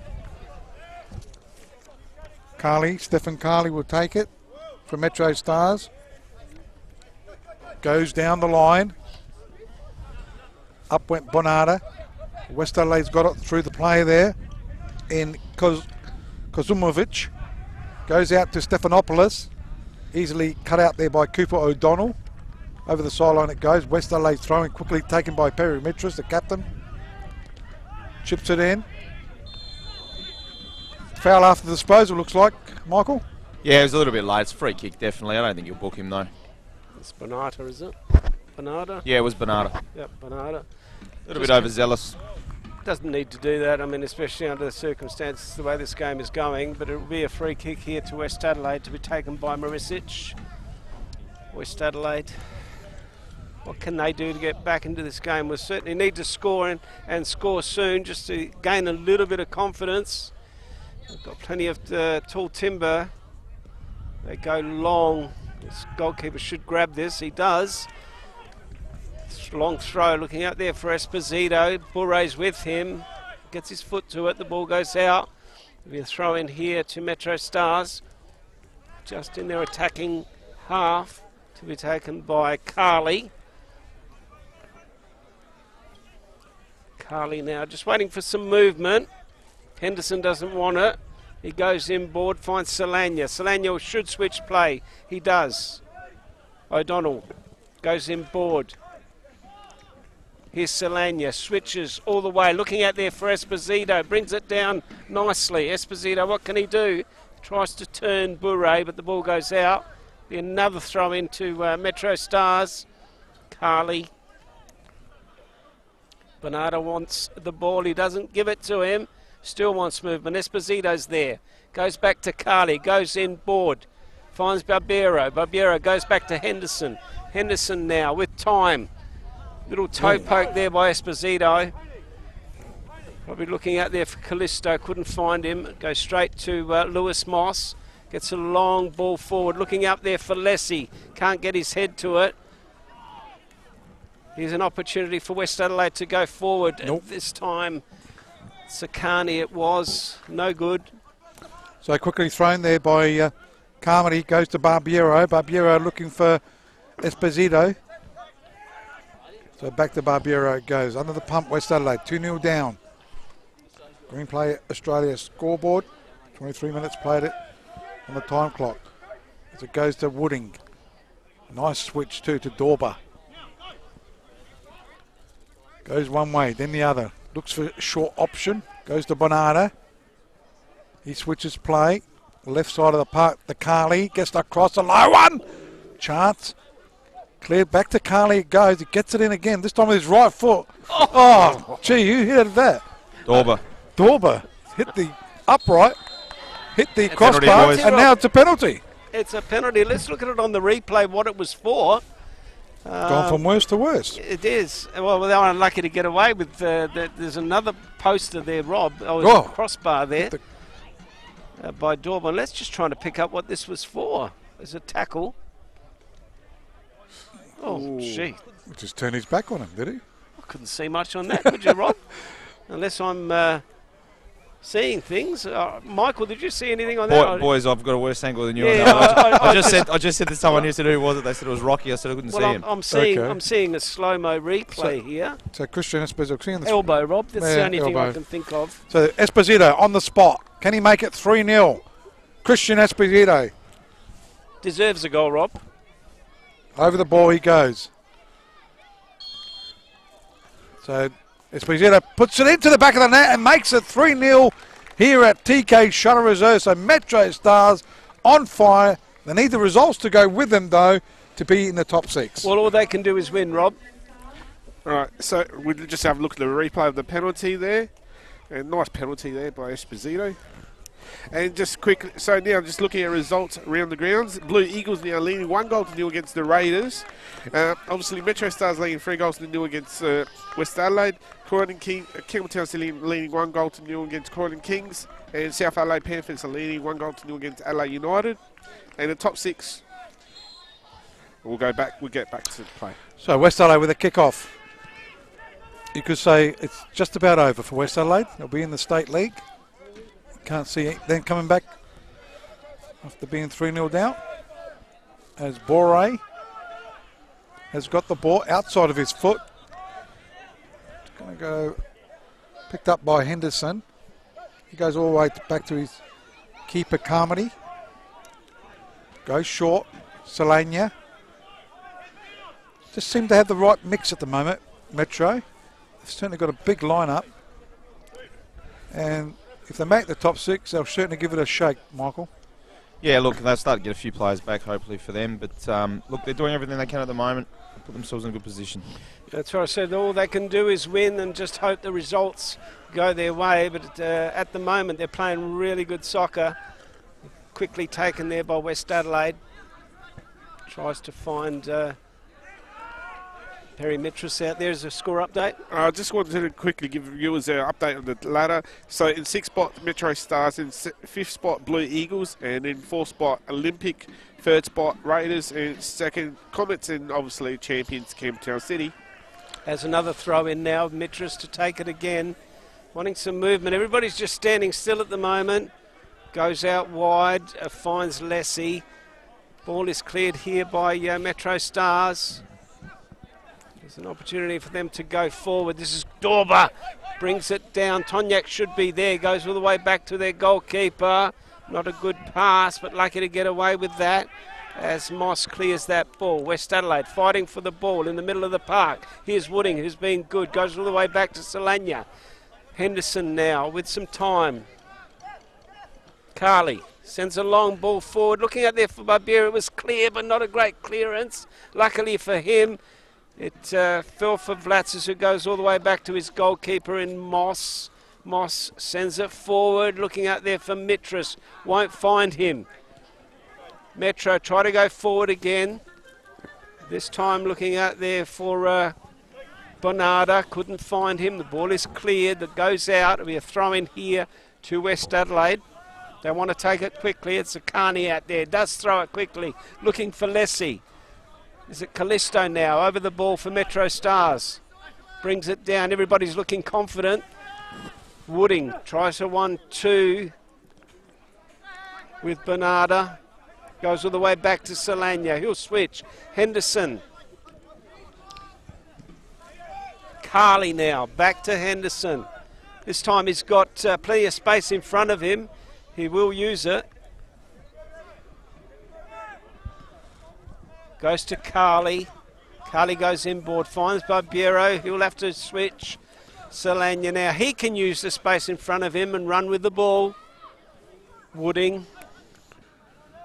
Stephen Carley will take it from MetroStars. Goes down the line. Up went Bonata. West Adelaide's got it through the play there in Kozumovic. Goes out to Stephanopoulos. Easily cut out there by Cooper O'Donnell. Over the sideline it goes. West Adelaide throwing quickly, taken by Perry Mitras, the captain. Chips it in. Foul after the disposal, looks like, Michael. Yeah, it was a little bit late. It's a free kick, definitely. I don't think you'll book him, though. It's Bonata, is it? Bonata? Yeah, it was Bonata. Yep, Bonata. A little bit overzealous. Doesn't need to do that, I mean, especially under the circumstances, the way this game is going, but it will be a free kick here to West Adelaide to be taken by Marisic. West Adelaide, what can they do to get back into this game? We certainly need to score and score soon just to gain a little bit of confidence. They've got plenty of tall timber. They go long. This goalkeeper should grab this. He does. Long throw, looking out there for Esposito. Bourret's with him. Gets his foot to it. The ball goes out. There'll be a throw in here to MetroStars. Just in their attacking half to be taken by Carley. Carley now just waiting for some movement. Henderson doesn't want it. He goes inboard, finds Solana. Solana should switch play. He does. O'Donnell goes inboard. Here's Solana, switches all the way, looking out there for Esposito, brings it down nicely. Esposito, what can he do? Tries to turn Bourret, but the ball goes out. Be another throw into MetroStars. Carley. Bernardo wants the ball, he doesn't give it to him. Still wants movement. Esposito's there. Goes back to Carley, goes inboard. Finds Barbiero. Barbiero goes back to Henderson. Henderson now with time. Little toe poke there by Esposito. Probably looking out there for Callisto. Couldn't find him. Goes straight to Lewis Moss. Gets a long ball forward. Looking up there for Lesse. Can't get his head to it. Here's an opportunity for West Adelaide to go forward. Nope. This time Sakani it was. No good. So quickly thrown there by Carmody. Goes to Barbiero. Barbiero looking for Esposito. So back to Barbiero it goes. Under the pump, West Adelaide. 2-0 down. Green Play Australia scoreboard. 23 minutes played it on the time clock. As it goes to Wooding. Nice switch too to Dorber. Goes one way, then the other. Looks for a short option. Goes to Bonarda. He switches play. Left side of the park, the Carly. Gets across a low one. Chance. Cleared back to Carly it goes. He gets it in again. This time with his right foot. Oh, gee, who hit that? Dorber. Dorber hit the upright. Hit the Penalty, crossbar. boys. And now it's a penalty. It's a penalty. Let's look at it on the replay, what it was for. Gone from worse to worse. It is. Well, they were unlucky to get away with there's another poster there, Rob. Oh. A crossbar there by Dorban. Let's just try to pick up what this was for. There's a tackle. Oh, gee. Just turned his back on him, did he? I couldn't see much on that, could you, Rob? Unless I'm seeing things. Michael, did you see anything on that? Boys, I've got a worse angle than you. Yeah, on that. I just said to someone who said who was it. They said it was Rocky. I said I couldn't see him. I'm seeing a slow-mo replay here. So Christian Esposito. Elbow, Rob. That's the only thing I can think of. So Esposito on the spot. Can he make it 3-0? Christian Esposito. Deserves a goal, Rob. Over the ball he goes. So Esposito puts it into the back of the net and makes it 3-0 here at TK Shuttle Reserve. So Metro Stars on fire. They need the results to go with them, though, to be in the top 6. Well, all they can do is win, Rob. All right, so we'll just have a look at the replay of the penalty there. And nice penalty there by Esposito. And just quickly, so now just looking at results around the grounds. Blue Eagles now leading 1-0 against the Raiders. Obviously, Metro Stars leading 3-0 against West Adelaide. Campbelltown still leading 1-0 against Croydon Kings. And South Adelaide Panthers are leading 1-0 against Adelaide United. And the top 6, we'll get back to the play. So West Adelaide with a kick-off. You could say it's just about over for West Adelaide. They'll be in the State League. Can't see it. Then coming back after being 3-0 down as Bore has got the ball outside of his foot. It's going to go picked up by Henderson. He goes all the way back to his keeper Carmody. Goes short. Solania. Just seem to have the right mix at the moment, Metro. They've certainly got a big lineup. And if they make the top 6, they'll certainly give it a shake, Michael. Yeah, look, they'll start to get a few players back, hopefully, for them. But, look, they're doing everything they can at the moment to put themselves in a good position. That's what I said. All they can do is win and just hope the results go their way. But at the moment, they're playing really good soccer. Quickly taken there by West Adelaide. Tries to find Perry Mitras out there as a score update. I just wanted to quickly give viewers an update on the ladder. So in 6th spot, Metro Stars. In 5th spot, Blue Eagles. And in 4th spot, Olympic. 3rd spot, Raiders. And 2nd, Comets. And obviously champions, Campbelltown City. Has another throw in now. Mitras to take it again. Wanting some movement. Everybody's just standing still at the moment. Goes out wide. Finds Lessie. Ball is cleared here by Metro Stars. There's an opportunity for them to go forward. This is Dorber. Brings it down. Tonyak should be there. Goes all the way back to their goalkeeper. Not a good pass, but lucky to get away with that as Moss clears that ball. West Adelaide fighting for the ball in the middle of the park. Here's Wooding, who's been good. Goes all the way back to Solania. Henderson now with some time. Carly sends a long ball forward. Looking out there for Barbier. It was clear, but not a great clearance. Luckily for him, it fell for Vlatzis, who goes all the way back to his goalkeeper in Moss. Moss sends it forward, looking out there for Mitras. Won't find him. Metro try to go forward again. This time looking out there for Bonarda. Couldn't find him. The ball is cleared. That goes out. It'll be a throw in here to West Adelaide. They want to take it quickly. It's Akani out there. Does throw it quickly. Looking for Lessie. Is it Callisto now? Over the ball for Metro Stars. Brings it down. Everybody's looking confident. Wooding tries a 1-2 with Bernarda. Goes all the way back to Solana. He'll switch. Henderson. Carley now. Back to Henderson. This time he's got plenty of space in front of him. He will use it. Goes to Carley. Carley goes inboard. Finds Barbiero. He'll have to switch. Solana now. He can use the space in front of him and run with the ball. Wooding.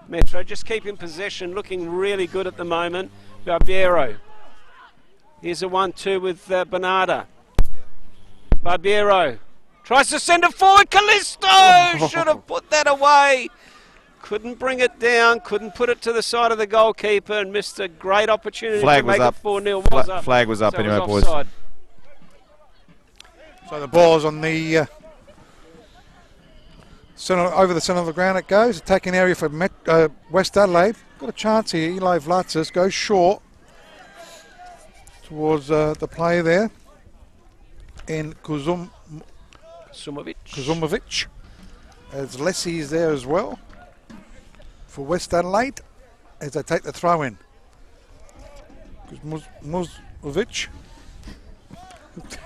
Metro just keeping possession, looking really good at the moment. Barbiero. Here's a 1-2 with Bernarda. Barbiero tries to send it forward. Callisto should have put that away. Couldn't bring it down, couldn't put it to the side of the goalkeeper, and missed a great opportunity to make it 4-0. Flag was up so anyway, boys. Offside. So the ball's on the center, over the centre of the ground it goes. Attacking area for West Adelaide. Got a chance here. Eli Vlatsis goes short towards the play there. And Kuzumovic. As Lessie is there as well for West Adelaide as they take the throw in. Kuzumovic.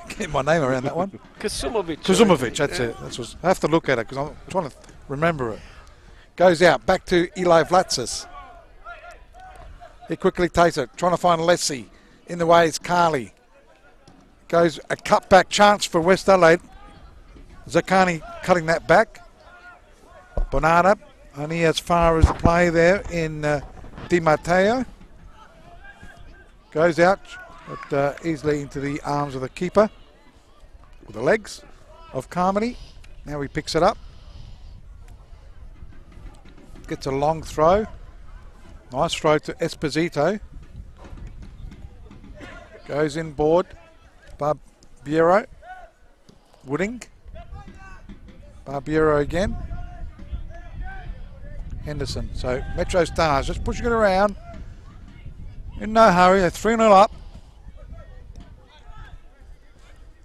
Get my name around that one. Kuzumovic, that's it. I have to look at it because I'm trying to remember it. Goes out, back to Eli Vlatsis. He quickly takes it, trying to find Lessie. In the way is Carley. Goes a cutback chance for West Adelaide. Zakani cutting that back. Bernarda only as far as the play there in Di Matteo. Goes out. But easily into the arms of the keeper with the legs of Carmody. Now he picks it up. Gets a long throw. Nice throw to Esposito. Goes inboard. Barbiero. Wooding. Barbiero again. Henderson. So MetroStars just pushing it around. In no hurry. They're 3-0 up.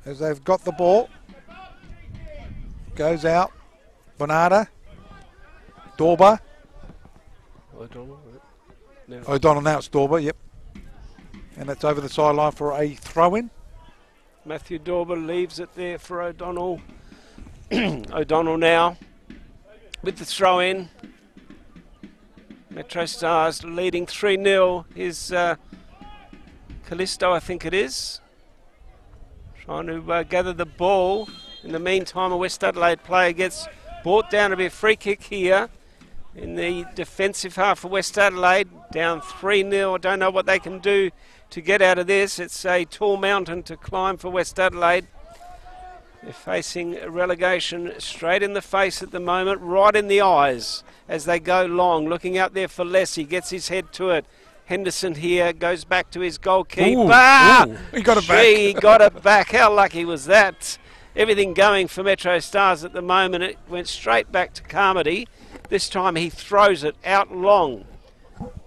As they've got the ball. Goes out. Bernarda. Dorber. O'Donnell now it's Dorber, yep. And that's over the sideline for a throw-in. Matthew Dorber leaves it there for O'Donnell. O'Donnell now with the throw-in. MetroStars leading 3-0. Here's Callisto, I think it is. Trying to gather the ball. In the meantime, a West Adelaide player gets brought down to be a free kick here in the defensive half of West Adelaide. Down 3-0. I don't know what they can do to get out of this. It's a tall mountain to climb for West Adelaide. They're facing relegation straight in the face at the moment, right in the eyes as they go long. Looking out there for Lessie, gets his head to it. Henderson here goes back to his goalkeeper. He got it back. He got it back. How lucky was that? Everything going for MetroStars at the moment. It went straight back to Carmody. This time he throws it out long.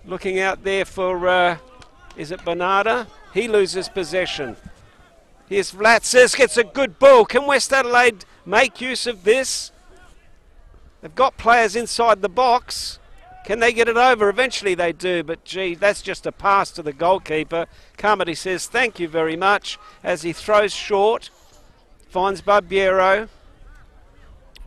Looking out there for, is it Bernarda? He loses possession. Here's Vlatsis, gets a good ball. Can West Adelaide make use of this? They've got players inside the box. Can they get it over? Eventually they do, but gee, that's just a pass to the goalkeeper. Carmody says thank you very much as he throws short. Finds Barbiero.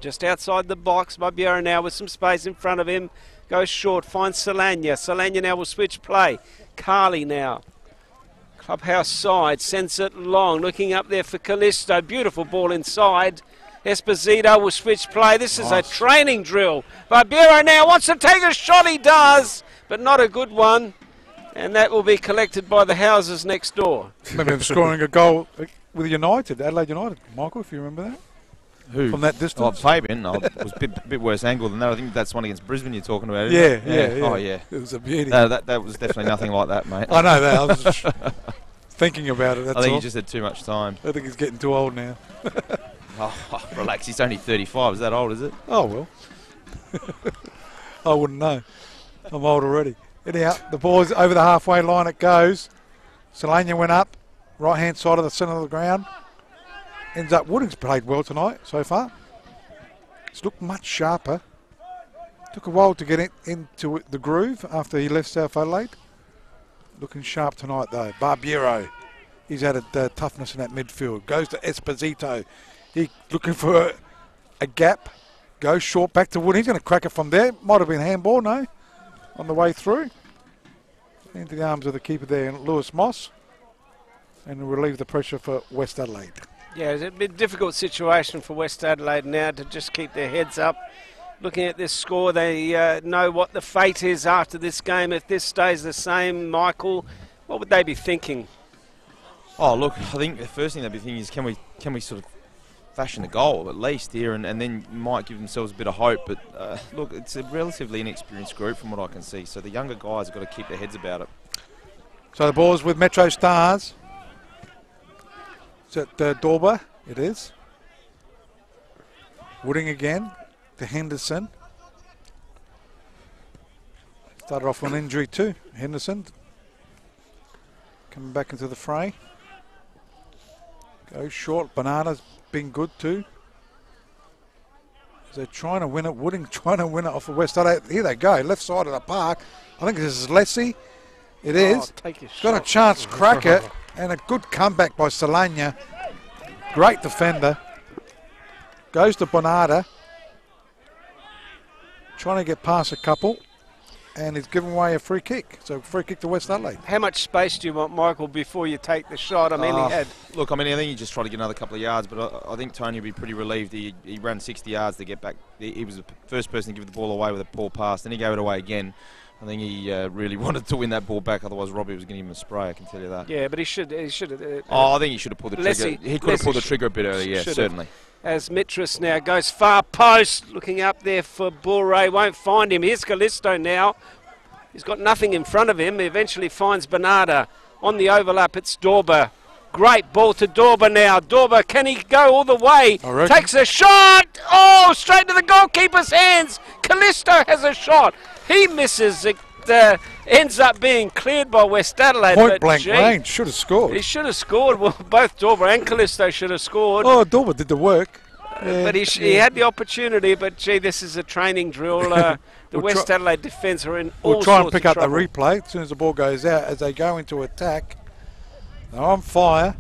Just outside the box. Barbiero now with some space in front of him. Goes short, finds Solana. Solana now will switch play. Carley now. Clubhouse side, sends it long. Looking up there for Callisto. Beautiful ball inside. Esposito will switch play. This is a training drill. Barbiero now wants to take a shot. He does, but not a good one. And that will be collected by the houses next door. Maybe them scoring a goal with United, Adelaide United. Michael, if you remember that. Who? From that distance? Oh, Fabian. It was a bit worse angle than that. I think that's one against Brisbane you're talking about, isn't Yeah, it? yeah. Oh, yeah. It was a beauty. No, that was definitely nothing like that, mate. I know that. I was just thinking about it, that's I think all. he just had too much time. I think he's getting too old now. Oh, relax. He's only 35. Is that old, is it? Oh, well. I wouldn't know. I'm old already. Anyhow, the ball's over the halfway line it goes. Solana went up. Right-hand side of the centre of the ground. ends up Wooding's played well tonight so far. It's looked much sharper. Took a while to get into the groove after he left South Adelaide. Looking sharp tonight though. Barbiero, he's added toughness in that midfield. Goes to Esposito. He looking for a gap. Goes short back to Wooding. He's going to crack it from there. Might have been handball, no? On the way through. Into the arms of the keeper there, Lewis Moss. And relieve the pressure for West Adelaide. Yeah, it's a bit difficult situation for West Adelaide now to just keep their heads up. Looking at this score, they know what the fate is after this game. If this stays the same, Michael, what would they be thinking? Oh, look, I think the first thing they'd be thinking is can we sort of fashion a goal at least here, and then might give themselves a bit of hope. But look, it's a relatively inexperienced group from what I can see, so the younger guys have got to keep their heads about it. So the ball's with MetroStars. Is it Dorber? It is. Wooding again to Henderson. Started off with an injury too. Henderson coming back into the fray. Goes short. Banana's been good too. They're trying to win it. Wooding trying to win it off of West Adelaide. Here they go. Left side of the park. I think this is Lessie. It is. Got a chance to crack it. And a good comeback by Solana. Great defender. Goes to Bonada. Trying to get past a couple. And he's given away a free kick. So free kick to West Adelaide. How much space do you want, Michael, before you take the shot? I mean, he had... Look, I think he just tried to get another couple of yards, but I think Tony will be pretty relieved. He ran 60 yards to get back. He was the first person to give the ball away with a poor pass. Then he gave it away again. I think he really wanted to win that ball back, otherwise Robbie was going to give him a spray, I can tell you that. Yeah, but he should have... I think he should have pulled the trigger. He could have pulled the trigger a bit earlier, yeah, certainly. As Mitras now goes far post, looking up there for Bure, won't find him. Here's Callisto now. He's got nothing in front of him. He eventually finds Bernarda. On the overlap, it's Dorber. Great ball to Dorber now. Dorber, can he go all the way? Takes a shot. Oh, straight to the goalkeeper's hands. Callisto has a shot. He misses. It ends up being cleared by West Adelaide. Point blank range. Should have scored. He should have scored. Well, both Dorber and Callisto should have scored. Oh, Dorber did the work. But he had the opportunity, but gee, this is a training drill. The West Adelaide defence are in all sorts of trouble. We'll try and pick up the replay as soon as the ball goes out as they go into attack. They're on fire.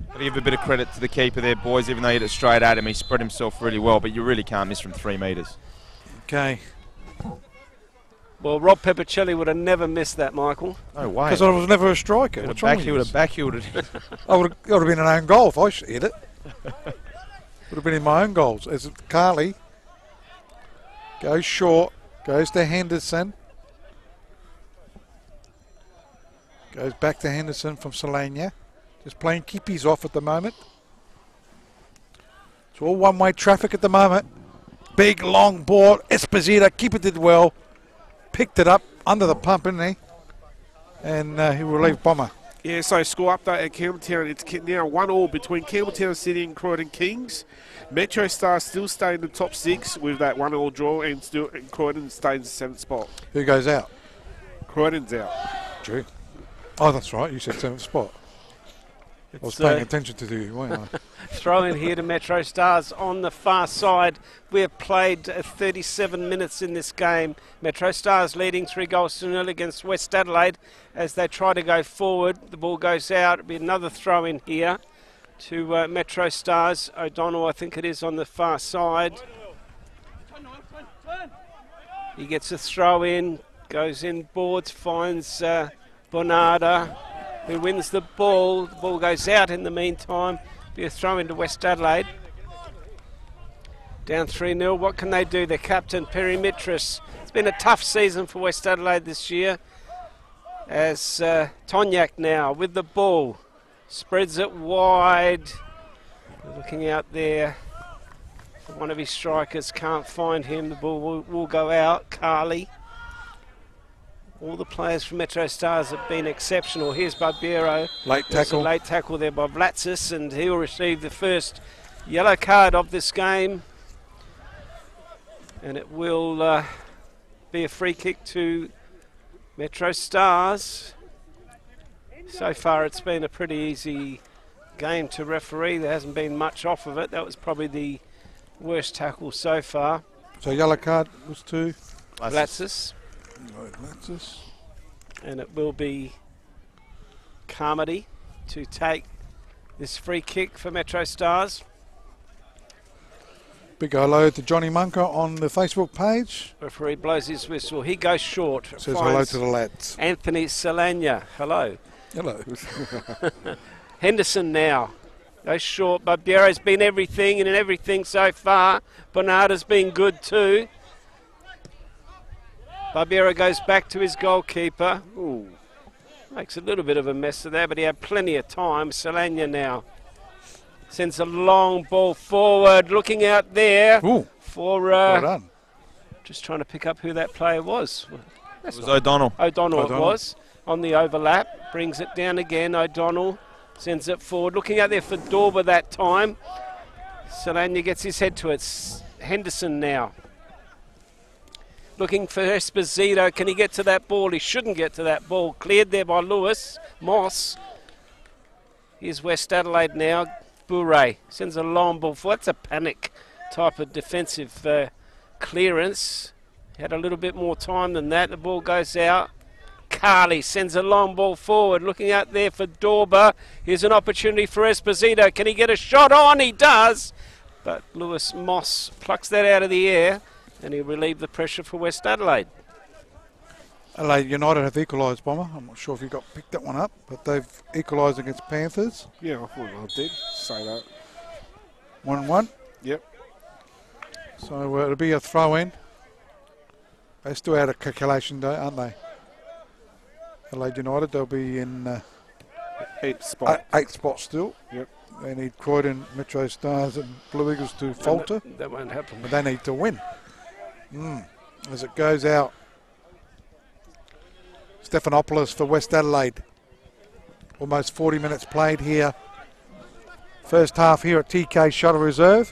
Got to give a bit of credit to the keeper there, boys. Even though he hit it straight at him, he spread himself really well, but you really can't miss from 3 metres. Okay. Well, Rob Peppercelli would have never missed that, Michael. No way. Because I was never a striker. He would have backheeled it. I would have been an own goal if I hit it. Would have been in my own goals. As Carly goes short, goes to Henderson. Goes back to Henderson from Solana. Just playing keepies off at the moment. It's all one-way traffic at the moment. Big, long ball. Esposito, keeper did well. Picked it up under the pump, didn't he? And he relieved Bomber. Yeah, so score update at Campbelltown. It's now 1-1 between Campbelltown City and Croydon Kings. MetroStars still stay in the top 6 with that 1-1 draw, and Croydon stays in the 7th spot. Who goes out? Croydon's out. True. Oh, that's right. You said 7th spot. I was paying attention to you, weren't I? Throw in here to MetroStars on the far side. We have played 37 minutes in this game. MetroStars leading 3-0 against West Adelaide as they try to go forward. The ball goes out. It'll be another throw in here to MetroStars. O'Donnell, I think it is, on the far side. He gets a throw in, goes in boards, finds Bonarda, who wins the ball. The ball goes out in the meantime. Be a throw into West Adelaide. Down 3-0. What can they do? Their captain, Perry Mitras. It's been a tough season for West Adelaide this year. As Tonyak now with the ball. Spreads it wide. Looking out there. One of his strikers can't find him. The ball will go out. Carly. All the players from MetroStars have been exceptional. Here's Barbiero. Late tackle. Late tackle there by Vlatsis, and he'll receive the first yellow card of this game. And it will be a free kick to MetroStars. So far it's been a pretty easy game to referee. There hasn't been much off of it. That was probably the worst tackle so far. So yellow card was to Latsis. Latsis. And it will be Carmody to take this free kick for MetroStars. Big hello to Johnny Munker on the Facebook page. Referee blows his whistle. He goes short. Says hello to the lads. Anthony Salanya. Hello. Hello. Henderson now. Goes short. Barbiero's been everything and in everything so far. Bernarda's been good too. Barbiero goes back to his goalkeeper. Ooh. Makes a little bit of a mess of there, but he had plenty of time. Salanya now sends a long ball forward, looking out there. Ooh. For well done. Just trying to pick up who that player was. It was O'Donnell. O'Donnell it was on the overlap. Brings it down again. O'Donnell sends it forward, looking out there for Dorber that time. Salanya gets his head to it. Henderson now. Looking for Esposito. Can he get to that ball? He shouldn't get to that ball. Cleared there by Lewis. Moss. Here's West Adelaide now. Bure sends a long ball forward. That's a panic type of defensive clearance. Had a little bit more time than that. The ball goes out. Carley sends a long ball forward. Looking out there for Dorber. Here's an opportunity for Esposito. Can he get a shot on? He does. But Lewis Moss plucks that out of the air. And he relieved the pressure for West Adelaide. Adelaide United have equalised, Bomber. I'm not sure if you picked that one up, but they've equalised against Panthers. Yeah, I thought I did say that. 1-1. Yep. So it'll be a throw-in. They're still out of calculation, aren't they? Adelaide United, they'll be in 8th spot. 8th spot still. Yep. They need Croydon, MetroStars and Blue Eagles to falter. That won't happen. But they need to win. As it goes out, Stephanopoulos for West Adelaide. Almost 40 minutes played here. First half here at TK Shuttle Reserve.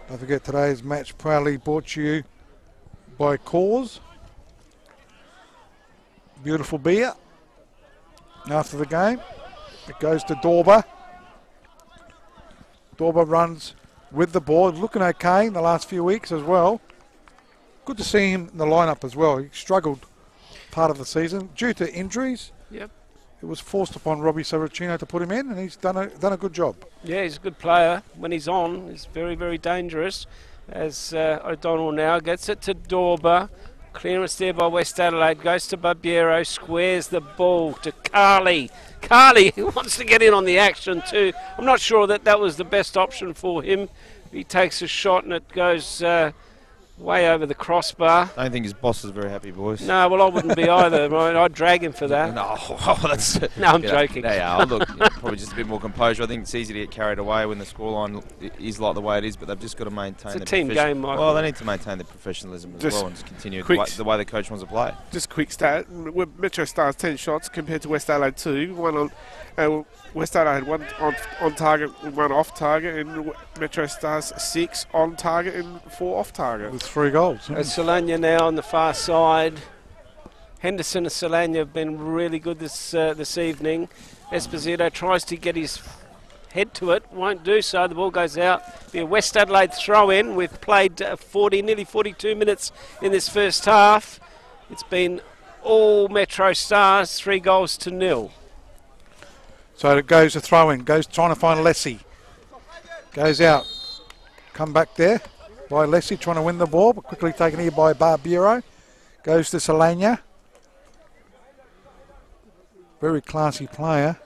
Don't forget today's match proudly brought to you by Cause. Beautiful beer. After the game, it goes to Dorber. Dorber runs with the ball, looking okay in the last few weeks as well. Good to see him in the lineup as well. He struggled part of the season due to injuries. Yep. It was forced upon Robbie Saracino to put him in, and he's done a good job. Yeah, he's a good player. When he's on, he's very, very dangerous. As O'Donnell now gets it to Dorber. Clearance there by West Adelaide. Goes to Barbiero. Squares the ball to Carley. Carley wants to get in on the action too. I'm not sure that was the best option for him. He takes a shot and it goes way over the crossbar. I don't think his boss is very happy, boys. No, well, I wouldn't be either. Right? I'd drag him for that. No, that's... No, I'm joking. Yeah, look, probably just a bit more composure. I think it's easy to get carried away when the scoreline is like the way it is, but they've just got to maintain it's a team game, Michael. Well, they need to maintain the professionalism as well and just continue the way the coach wants to play. Just a quick stat. MetroStars 10 shots compared to West Adelaide 2. One on West Adelaide had 1 on target, 1 off target, and MetroStars 6 on target and 4 off target. With 3 goals. Solana now on the far side. Henderson and Solana have been really good this evening. Esposito tries to get his head to it, won't do so. The ball goes out. Be a West Adelaide throw-in. We've played nearly 42 minutes in this first half. It's been all MetroStars, 3-0. So it goes to throw-in. Goes trying to find Lessie. Goes out. Come back there by Lessie trying to win the ball, but quickly taken here by Barbiero. Goes to Solana. Very classy player.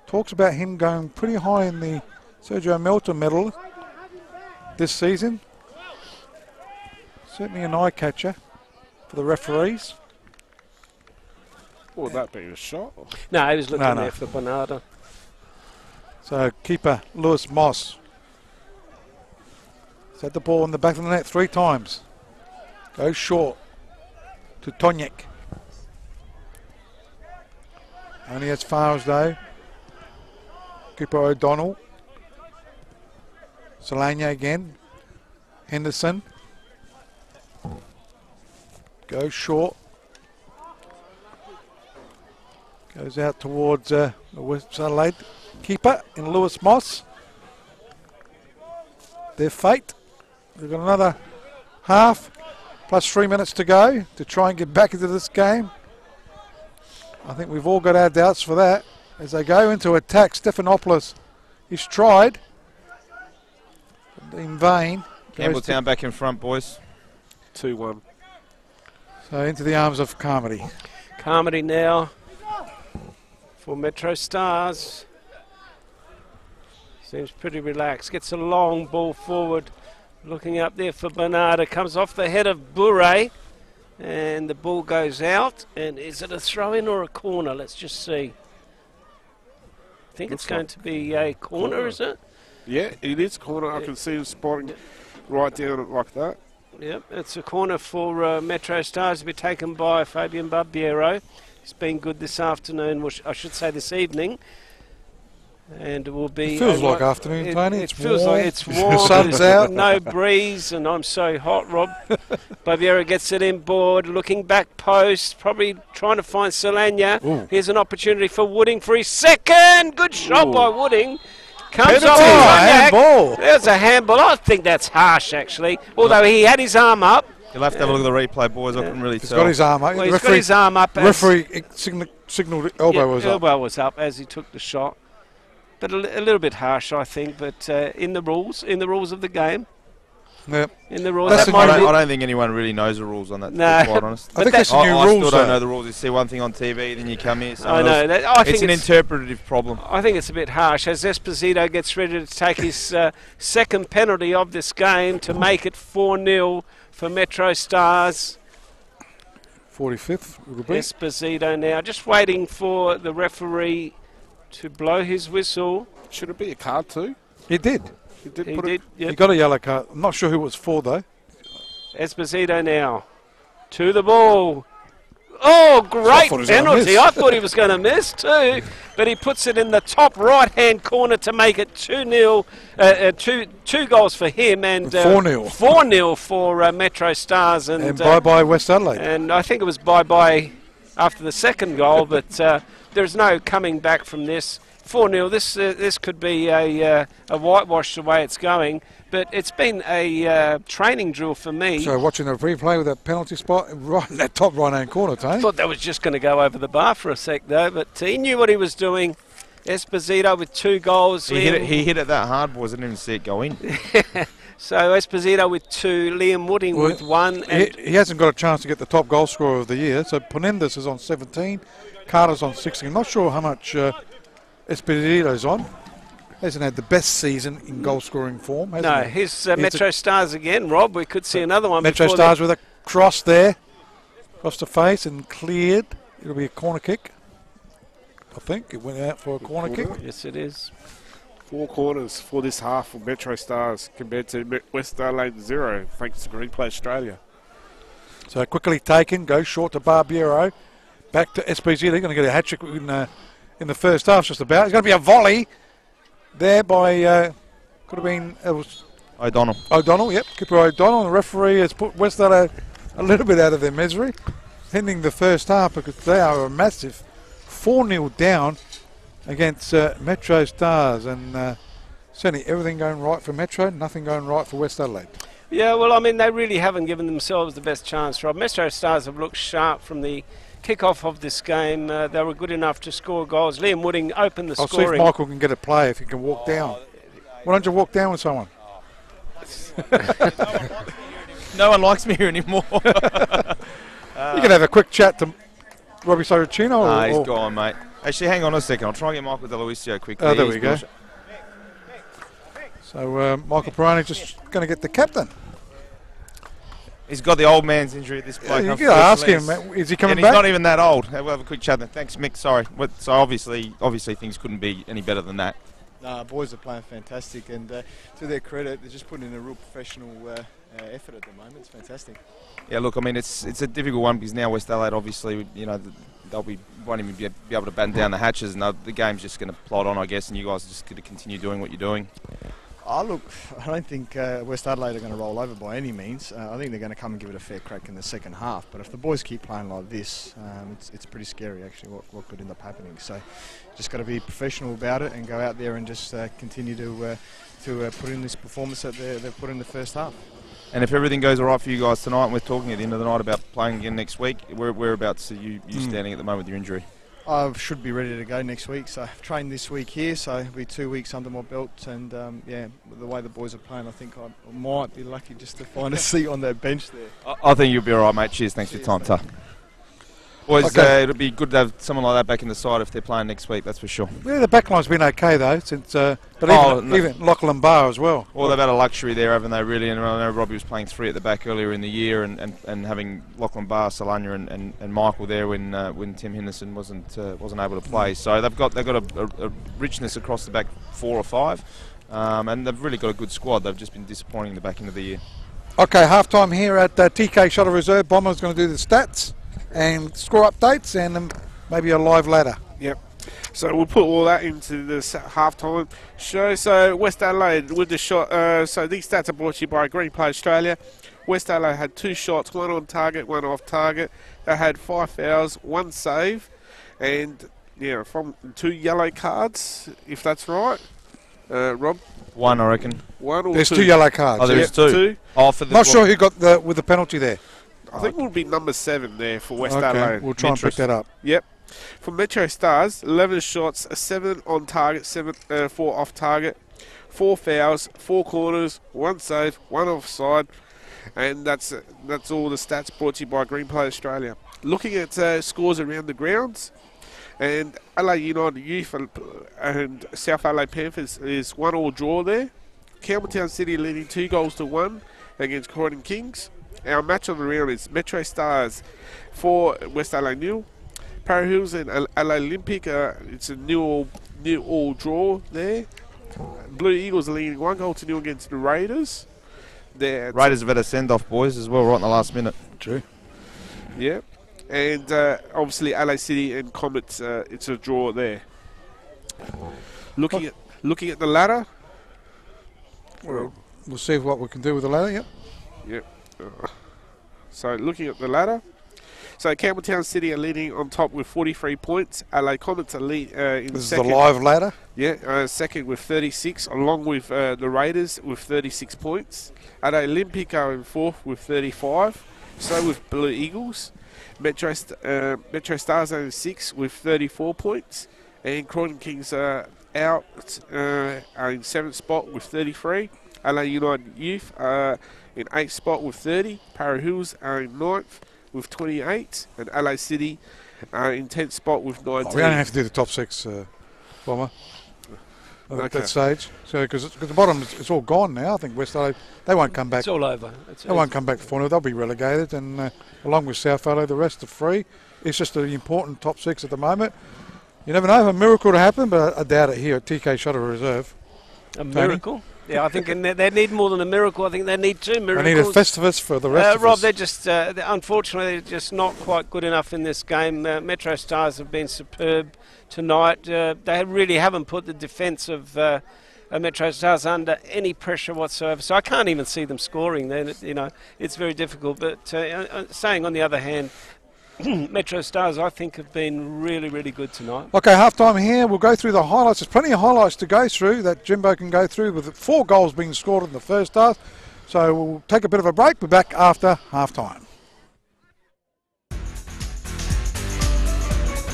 Talks about him going pretty high in the Sergio Melton medal this season. Certainly an eye catcher for the referees. Would that be a shot? No, he was looking there for Bernarda. So keeper Lewis Moss set the ball in the back of the net 3 times. Goes short to Tonyek. Only as far as though. Keeper O'Donnell. Solana again. Henderson. Goes short. Goes out towards the West Adelaide keeper in Lewis Moss. Their fate. We've got another half plus 3 minutes to go to try and get back into this game. I think we've all got our doubts for that. As they go into attack, Stephanopoulos is tried in vain. Campbelltown back in front, boys. 2-1. So into the arms of Carmody. Carmody now for MetroStars. Seems pretty relaxed. Gets a long ball forward. Looking up there for Bernarda. Comes off the head of Bure. And the ball goes out. And is it a throw-in or a corner? Let's just see. I think it's going to be a corner, is it? Yeah, it is corner. I can see him spotting right down it like that. Yep, it's a corner for MetroStars to be taken by Fabian Barbiero. He's been good this afternoon, I should say this evening. And it will be... It feels like afternoon, Tony. It feels like it's warm. The sun's out. No breeze, and I'm so hot, Rob. Barbiero gets it inboard, looking back post, probably trying to find Solana. Ooh. Here's an opportunity for Wooding for his second. Good shot by Wooding. Comes off handball. There's a handball. I think that's harsh, actually. Although he had his arm up. You'll have to have a look at the replay, boys. I couldn't really He's tell. got his arm up. Well, he's got his arm up. Referee signalled elbow was up. Elbow was up as he took the shot. But a little bit harsh, I think. But in the rules of the game. Yep. In the rules, That's that the might I be- don't think anyone really knows the rules on that, No. to be quite honest. I think that's the new I rules. still don't though. know the rules. You see one thing on TV, then you come here. I know. I think It's an interpretative problem. I think it's a bit harsh as Esposito gets ready to take his second penalty of this game to make it 4-0 for MetroStars. 45th would be. Esposito now just waiting for the referee to blow his whistle. Should it be a card too? He did. He did He put did. it. He Yep. got a yellow card. I'm not sure who it was for though. Esposito now to the ball. Oh, great thought he was gonna penalty. miss. I thought he was going to miss too, but he puts it in the top right-hand corner to make it 2-0, two goals for him and 4-0. 4-0 for MetroStars. And bye-bye West Adelaide. And I think it was bye-bye after the second goal, but there's no coming back from this. 4-0, this could be a whitewash the way it's going, but it's been a training drill for me. So watching the replay with that penalty spot right in that top right-hand corner, I Tony. thought that was just going to go over the bar for a sec, though, but he knew what he was doing. Esposito with 2 goals. He hit it that hard, boys. I didn't even see it go in. So Esposito with 2, Liam Wooding Well, with 1. And He hasn't got a chance to get the top goal scorer of the year. So Penendez is on 17, Carter's on 16. I'm not sure how much Esposito's on. Hasn't had the best season in goal-scoring form, hasn't no, he? he's MetroStars again, Rob. We could see another one. before MetroStars with a cross there. Across the face and cleared. It'll be a corner kick. I think it went out for a corner kick. Yes, it is. 4 corners for this half for MetroStars compared to West Adelaide 0, thanks to Replay Australia. So quickly taken, goes short to Barbiero. Back to Esposito. They're going to get a hat-trick in the first half just about. It's going to be a volley there by, could have been, it was O'Donnell. Yep, Kipper O'Donnell. The referee has put West Adelaide a little bit out of their misery, ending the first half because they are a massive 4-0 down against MetroStars, and certainly everything going right for Metro, nothing going right for West Adelaide. Yeah, well, I mean, they really haven't given themselves the best chance, Rob. MetroStars have looked sharp from the kick-off of this game. They were good enough to score goals. Liam Wooding opened the I'll see scoring. if Michael can get a play if he can walk down. Why don't you walk down with someone? No one likes me here anymore. You can have a quick chat to Robbie Sorrentino. He's gone, mate. Actually, hang on a second. I'll try and get Michael Deluisio quickly. Oh, there we go. So Michael Perrone just going to get the captain. He's got the old man's injury at this point. You got to ask him, is he coming and back? he's not even that old. We'll have a quick chat then. Thanks, Mick. Sorry. So obviously things couldn't be any better than that. Boys are playing fantastic, and to their credit, they're just putting in a real professional effort at the moment. It's fantastic. Yeah, look, I mean, it's a difficult one because now West Adelaide, obviously, you know, they'll won't even be able to batten down the hatches, and the game's just going to plod on, I guess, and you guys are just going to continue doing what you're doing. Oh, look, I don't think West Adelaide are going to roll over by any means. I think they're going to come and give it a fair crack in the second half. But if the boys keep playing like this, it's pretty scary, actually, what could end up happening. So just got to be professional about it and go out there and just continue to put in this performance that they've put in the first half. And if everything goes all right for you guys tonight, and we're talking at the end of the night about playing again next week, whereabouts are you standing at the moment with your injury? I should be ready to go next week, so I've trained this week here, so it'll be 2 weeks under my belt, and yeah, the way the boys are playing, I think I might be lucky just to find a seat on that bench there. I think you'll be all right, mate. Cheers, thanks for your time, Tuck. Boys, it'll be good to have someone like that back in the side if they're playing next week, that's for sure. Yeah, the backline's been okay though, since but even Lachlan Barr as well. Well, they've had a luxury there, haven't they, really? And I know Robbie was playing 3 at the back earlier in the year, and having Lachlan Barr, Solana and Michael there when Tim Henderson wasn't able to play. So they've got a richness across the back 4 or 5, and they've really got a good squad. They've just been disappointing in the back end of the year. Okay, half-time here at TK Shuttle Reserve. Bomber's going to do the stats and score updates and maybe a live ladder. Yep. So we'll put all that into the half-time show. So West Adelaide with the shot. So these stats are brought to you by Green Play Australia. West Adelaide had 2 shots, 1 on target, 1 off target. They had 5 fouls, 1 save, and yeah, from 2 yellow cards, if that's right. Rob? 1, I reckon. 1 or There's 2? 2 yellow cards. Oh, there's 2. Oh, for the Not sure who got with the penalty there. I think it will be number 7 there for West Okay, Adelaide. we'll try and pick that up. Yep. For MetroStars, 11 shots, 7 on target, 4 off target, 4 fouls, 4 corners, 1 save, 1 offside, and that's all the stats brought to you by Green Play Australia. Looking at scores around the grounds, and Adelaide United Youth and South Adelaide Panthers is 1-1 draw there. Campbelltown City leading 2-1 against Croydon Kings. Our match of the round is MetroStars for West Adelaide nil. Para Hills and Adelaide Olympic, it's a nil all draw there. Blue Eagles are leading 1-0 against the Raiders. Raiders have had a send-off, boys, as well, right in the last minute. True. Yeah. And obviously Adelaide City and Comets, it's a draw there. Looking at the ladder. We'll see what we can do with the ladder, yep. Yep. So looking at the ladder, so Campbelltown City are leading on top with 43 points. LA Comets are lead in this second. Is the live ladder? Yeah, second with 36, along with the Raiders with 36 points. Adelaide Olympic are in 4th with 35. So with Blue Eagles. MetroStars are in 6th with 34 points. And Croydon Kings are out are in 7th spot with 33. LA United Youth are in 8th spot with 30. Para Hills are in 9th with 28. And LA City are in 10th spot with 19. We only have to do the top 6, Bomber. At that stage. So, because the bottom, it's all gone now. I think West Adelaide, they won't come back. It's all over. They won't come back to 4-0. They'll be relegated. And along with South Adelaide, the rest are free. It's just the important top 6 at the moment. You never know, a miracle to happen, but I doubt it here at TK Shuttle Reserve. A miracle? Yeah, I think they need more than a miracle. I think they need 2 miracles. They need a Festivus for the rest of Rob, us. they're just, unfortunately, they're just not quite good enough in this game. MetroStars have been superb tonight. They really haven't put the defence of MetroStars under any pressure whatsoever. So I can't even see them scoring. Then, it's very difficult. But saying on the other hand, MetroStars, I think, have been really, really good tonight. Okay, half-time here. We'll go through the highlights. There's plenty of highlights to go through that Jimbo can go through with 4 goals being scored in the first half. So we'll take a bit of a break. We're back after half-time.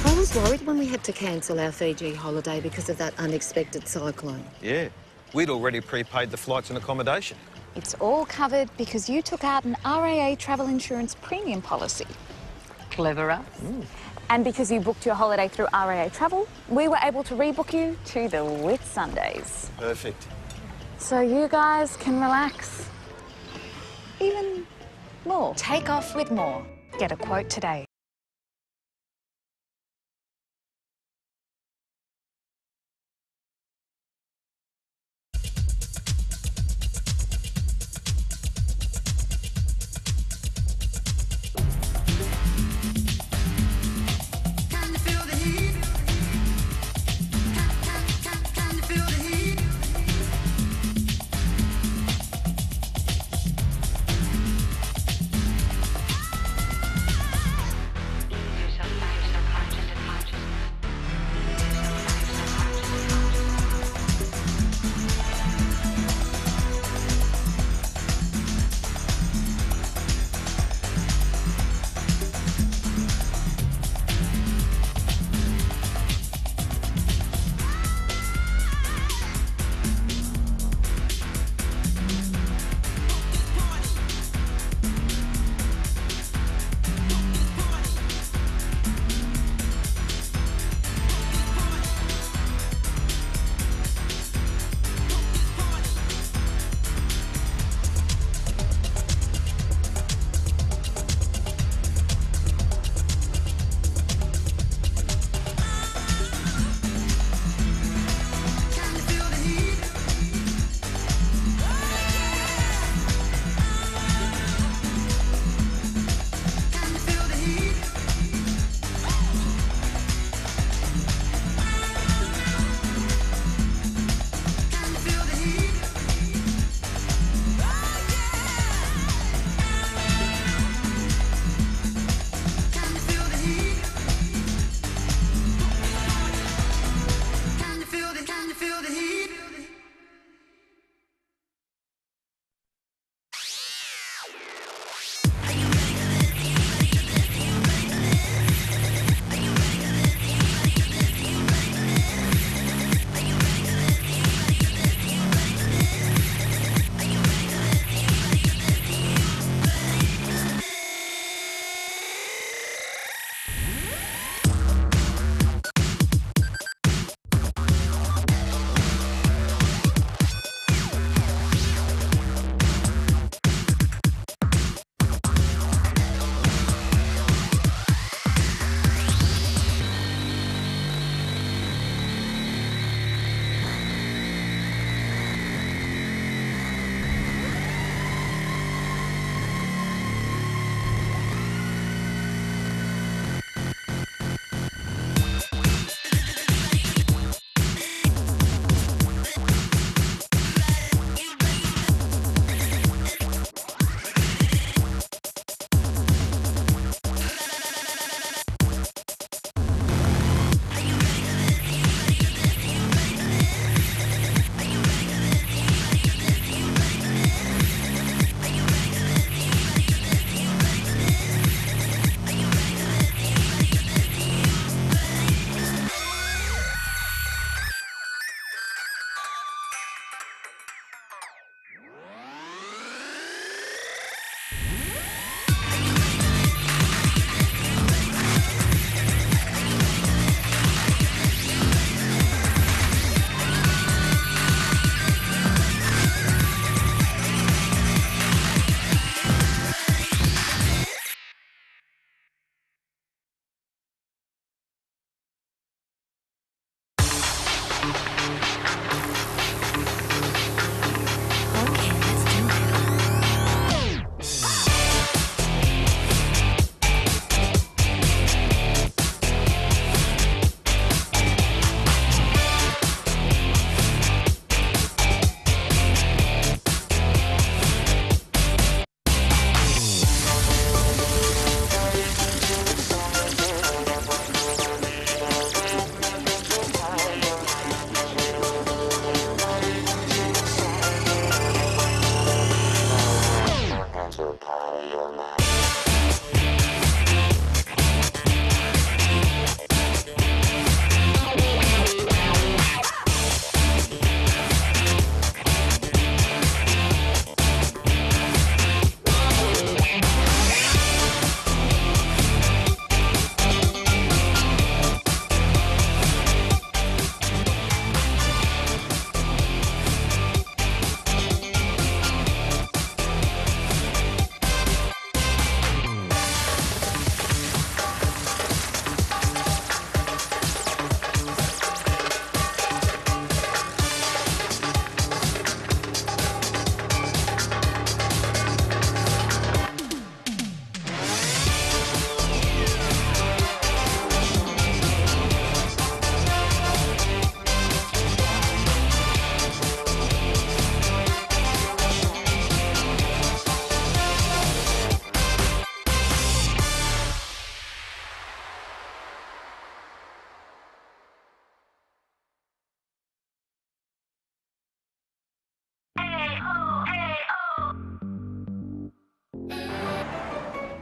I was worried when we had to cancel our Fiji holiday because of that unexpected cyclone. Yeah, we'd already prepaid the flights and accommodation. It's all covered because you took out an RAA travel insurance premium policy. Cleverer. And because you booked your holiday through RAA Travel, we were able to rebook you to the Whitsundays. Perfect. So you guys can relax even more. Take off with more. Get a quote today.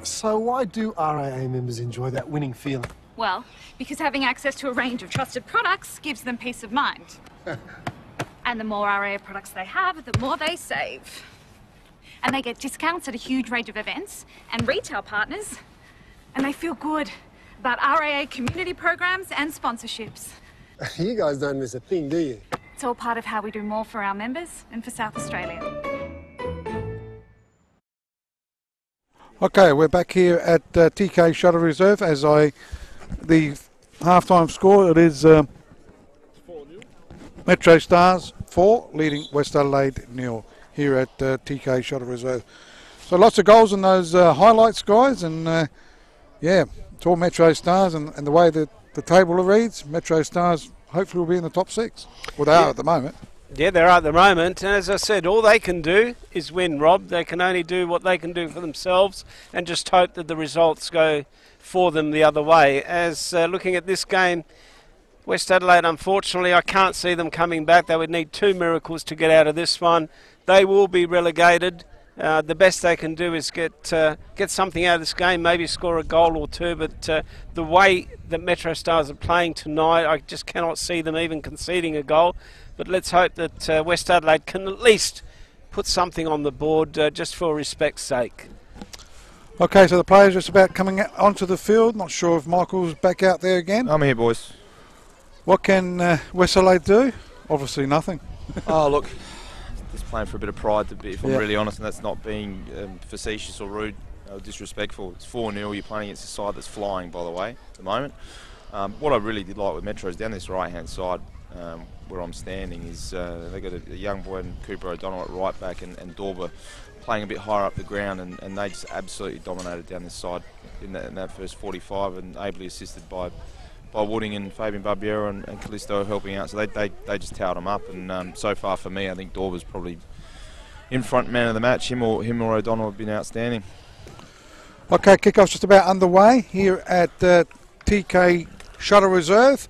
So why do RAA members enjoy that winning feeling? Well, because having access to a range of trusted products gives them peace of mind. And the more RAA products they have, the more they save. And they get discounts at a huge range of events and retail partners. And they feel good about RAA community programs and sponsorships. You guys don't miss a thing, do you? It's all part of how we do more for our members and for South Australia. Okay, we're back here at TK Shuttle Reserve the half-time score. It is MetroStars 4 leading West Adelaide 0 here at TK Shuttle Reserve. So lots of goals in those highlights, guys, and yeah, it's all MetroStars, and the way that the table reads, MetroStars hopefully will be in the top 6. Well, they are at the moment. Yeah, they're at the moment, and as I said, all they can do is win, Rob. They can only do what they can do for themselves and just hope that the results go for them the other way. As looking at this game, West Adelaide, unfortunately, I can't see them coming back. They would need 2 miracles to get out of this one. They will be relegated. The best they can do is get something out of this game, maybe score a goal or 2, but the way that MetroStars are playing tonight, I just cannot see them even conceding a goal. But let's hope that West Adelaide can at least put something on the board just for respect's sake. Okay, so the players just about coming onto the field. Not sure if Michael's back out there again. I'm here, boys. What can West Adelaide do? Obviously nothing. Oh, look, just playing for a bit of pride, to be, if I'm really honest, and that's not being facetious or rude or disrespectful. It's 4-0. You're playing against a side that's flying, by the way, at the moment. What I really did like with Metro is down this right-hand side, where I'm standing, is they got a young boy in Cooper O'Donnell at right back, and Dorber playing a bit higher up the ground, and they just absolutely dominated down this side in that first 45, and ably assisted by Wooding and Fabian Barbiero and Callisto helping out. So they just towed them up, and so far for me, I think Dorber's probably in front man of the match. Him or O'Donnell have been outstanding. Okay, kickoff's just about underway here at TK Shuttle Reserve.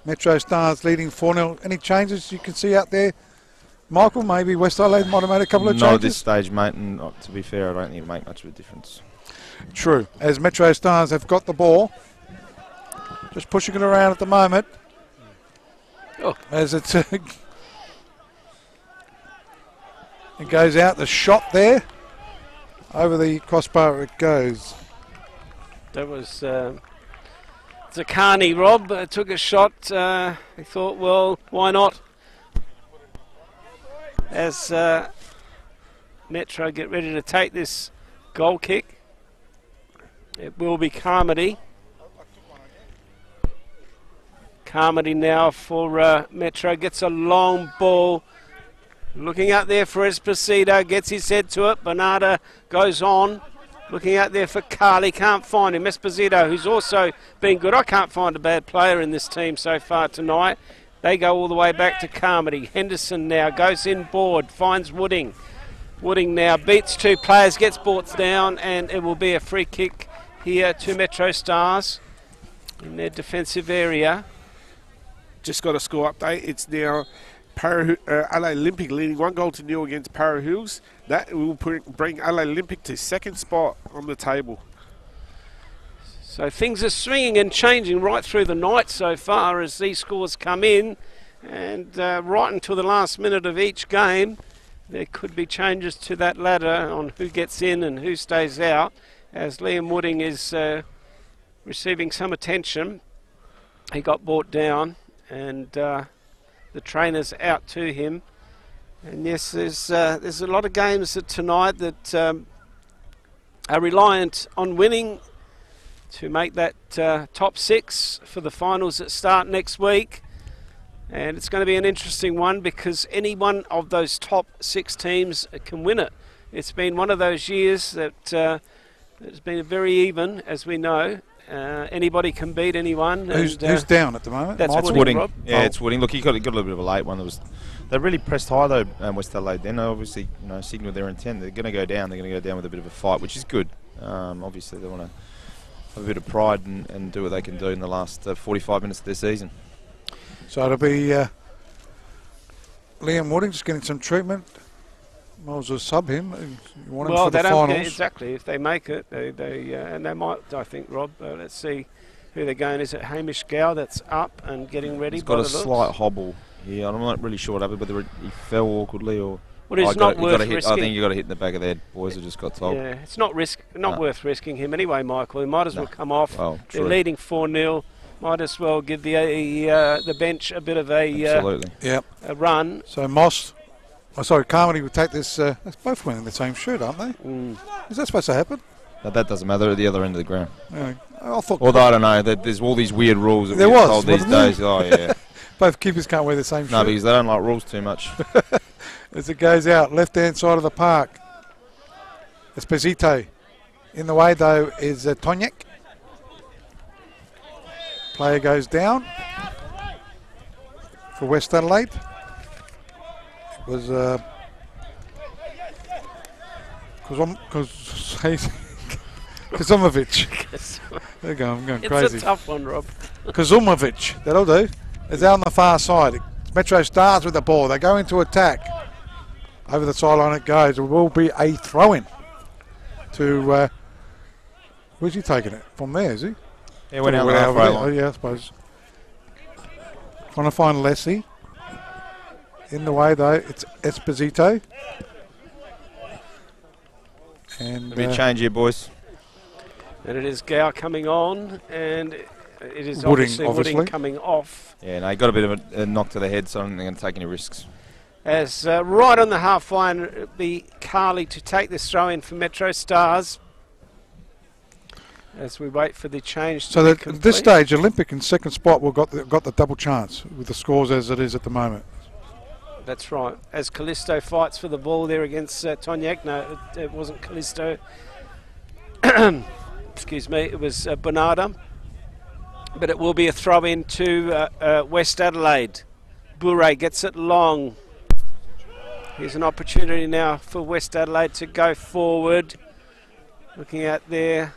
MetroStars leading 4-0. Any changes you can see out there, Michael? Maybe West Adelaide might have made a couple of changes? Not at this stage, mate, and to be fair, I don't think it'll make much of a difference. True, as MetroStars have got the ball. Just pushing it around at the moment. Oh. As it goes out, the shot there. Over the crossbar it goes. That was Zakani, Rob. Took a shot. He thought, well, why not? As Metro get ready to take this goal kick. It will be Carmody. Carmody now for Metro. Gets a long ball. Looking out there for Esposito. Gets his head to it. Bernardo goes on. Looking out there for Carly. Can't find him. Esposito, who's also been good. I can't find a bad player in this team so far tonight. They go all the way back to Carmody. Henderson now goes in board. Finds Wooding. Wooding now beats 2 players. Gets brought down. And it will be a free kick here to MetroStars in their defensive area. Just got a score update. It's now Adelaide Olympic leading 1-0 against Para Hills. That will bring Adelaide Olympic to 2nd spot on the table. So things are swinging and changing right through the night so far as these scores come in, and right until the last minute of each game there could be changes to that ladder on who gets in and who stays out, as Liam Wooding is receiving some attention. He got brought down, and the trainer's out to him. And yes, there's a lot of games tonight that are reliant on winning to make that top 6 for the finals that start next week. And it's going to be an interesting one because any one of those top 6 teams can win it. It's been one of those years that it's been very even, as we know. Anybody can beat anyone. Who's down at the moment? That's Wooding. Rob. Yeah, it's Wooding. Look, he got a little bit of a late one. They really pressed high though, West Adelaide. Then obviously, signalled their intent. They're going to go down. They're going to go down with a bit of a fight, which is good. Obviously, they want to have a bit of pride and do what they can do in the last 45 minutes of their season. So it'll be Liam Wooding just getting some treatment. Might as well sub him. You want him Well, for the they don't finals. exactly. If they make it, and they might. I think, Rob. Let's see who they're going. Is it Hamish Gow that's up and getting ready? He's got by a the looks? slight hobble. Yeah, I'm not really sure what happened, whether he fell awkwardly or. Well, it's not worth risking. I think you got to hit in the back of the head, boys. I just got told. Yeah, it's not worth risking him anyway, Michael. He might as well come off. Well, They're true. leading 4-0. Might as well give the bench a bit of a run. So Moss, Carmody would take this. They're both wearing the same shirt, aren't they? Is that supposed to happen? No, that doesn't matter. They're at the other end of the ground. Yeah. I thought. Although I don't know, there's all these weird rules that There we get was, told these wasn't there? days. Oh yeah. Both keepers can't wear the same shirt. No, because they don't like rules too much. As it goes out, left-hand side of the park. Esposito. In the way, though, is Tonyak. Player goes down for West Adelaide. It was Kazumovic. There you go, I'm going crazy. It's a tough one, Rob. Kazumovic, that'll do. It's out on the far side. MetroStars with the ball. They go into attack. Over the sideline it goes. It will be a throw-in to... where's he taking it? From there, is he? Yeah, went out the halfway line. Oh, yeah, I suppose. Trying to find Lessie. In the way, though, it's Esposito. And Maybe a change here, boys. And it is Gow coming on, and it is Wooding, Wooding coming off. Yeah, no, he got a bit of a knock to the head, so I don't think they're going to take any risks. As right on the half line, it'll be Carly to take this throw in for MetroStars. As we wait for the change to be complete. At this stage, Olympic in second spot will got the double chance with the scores as it is at the moment. That's right. As Callisto fights for the ball there against Tonyak. No, it wasn't Callisto. Excuse me, it was Bernardo. But it will be a throw in to West Adelaide. Bure gets it long. Here's an opportunity now for West Adelaide to go forward. Looking out there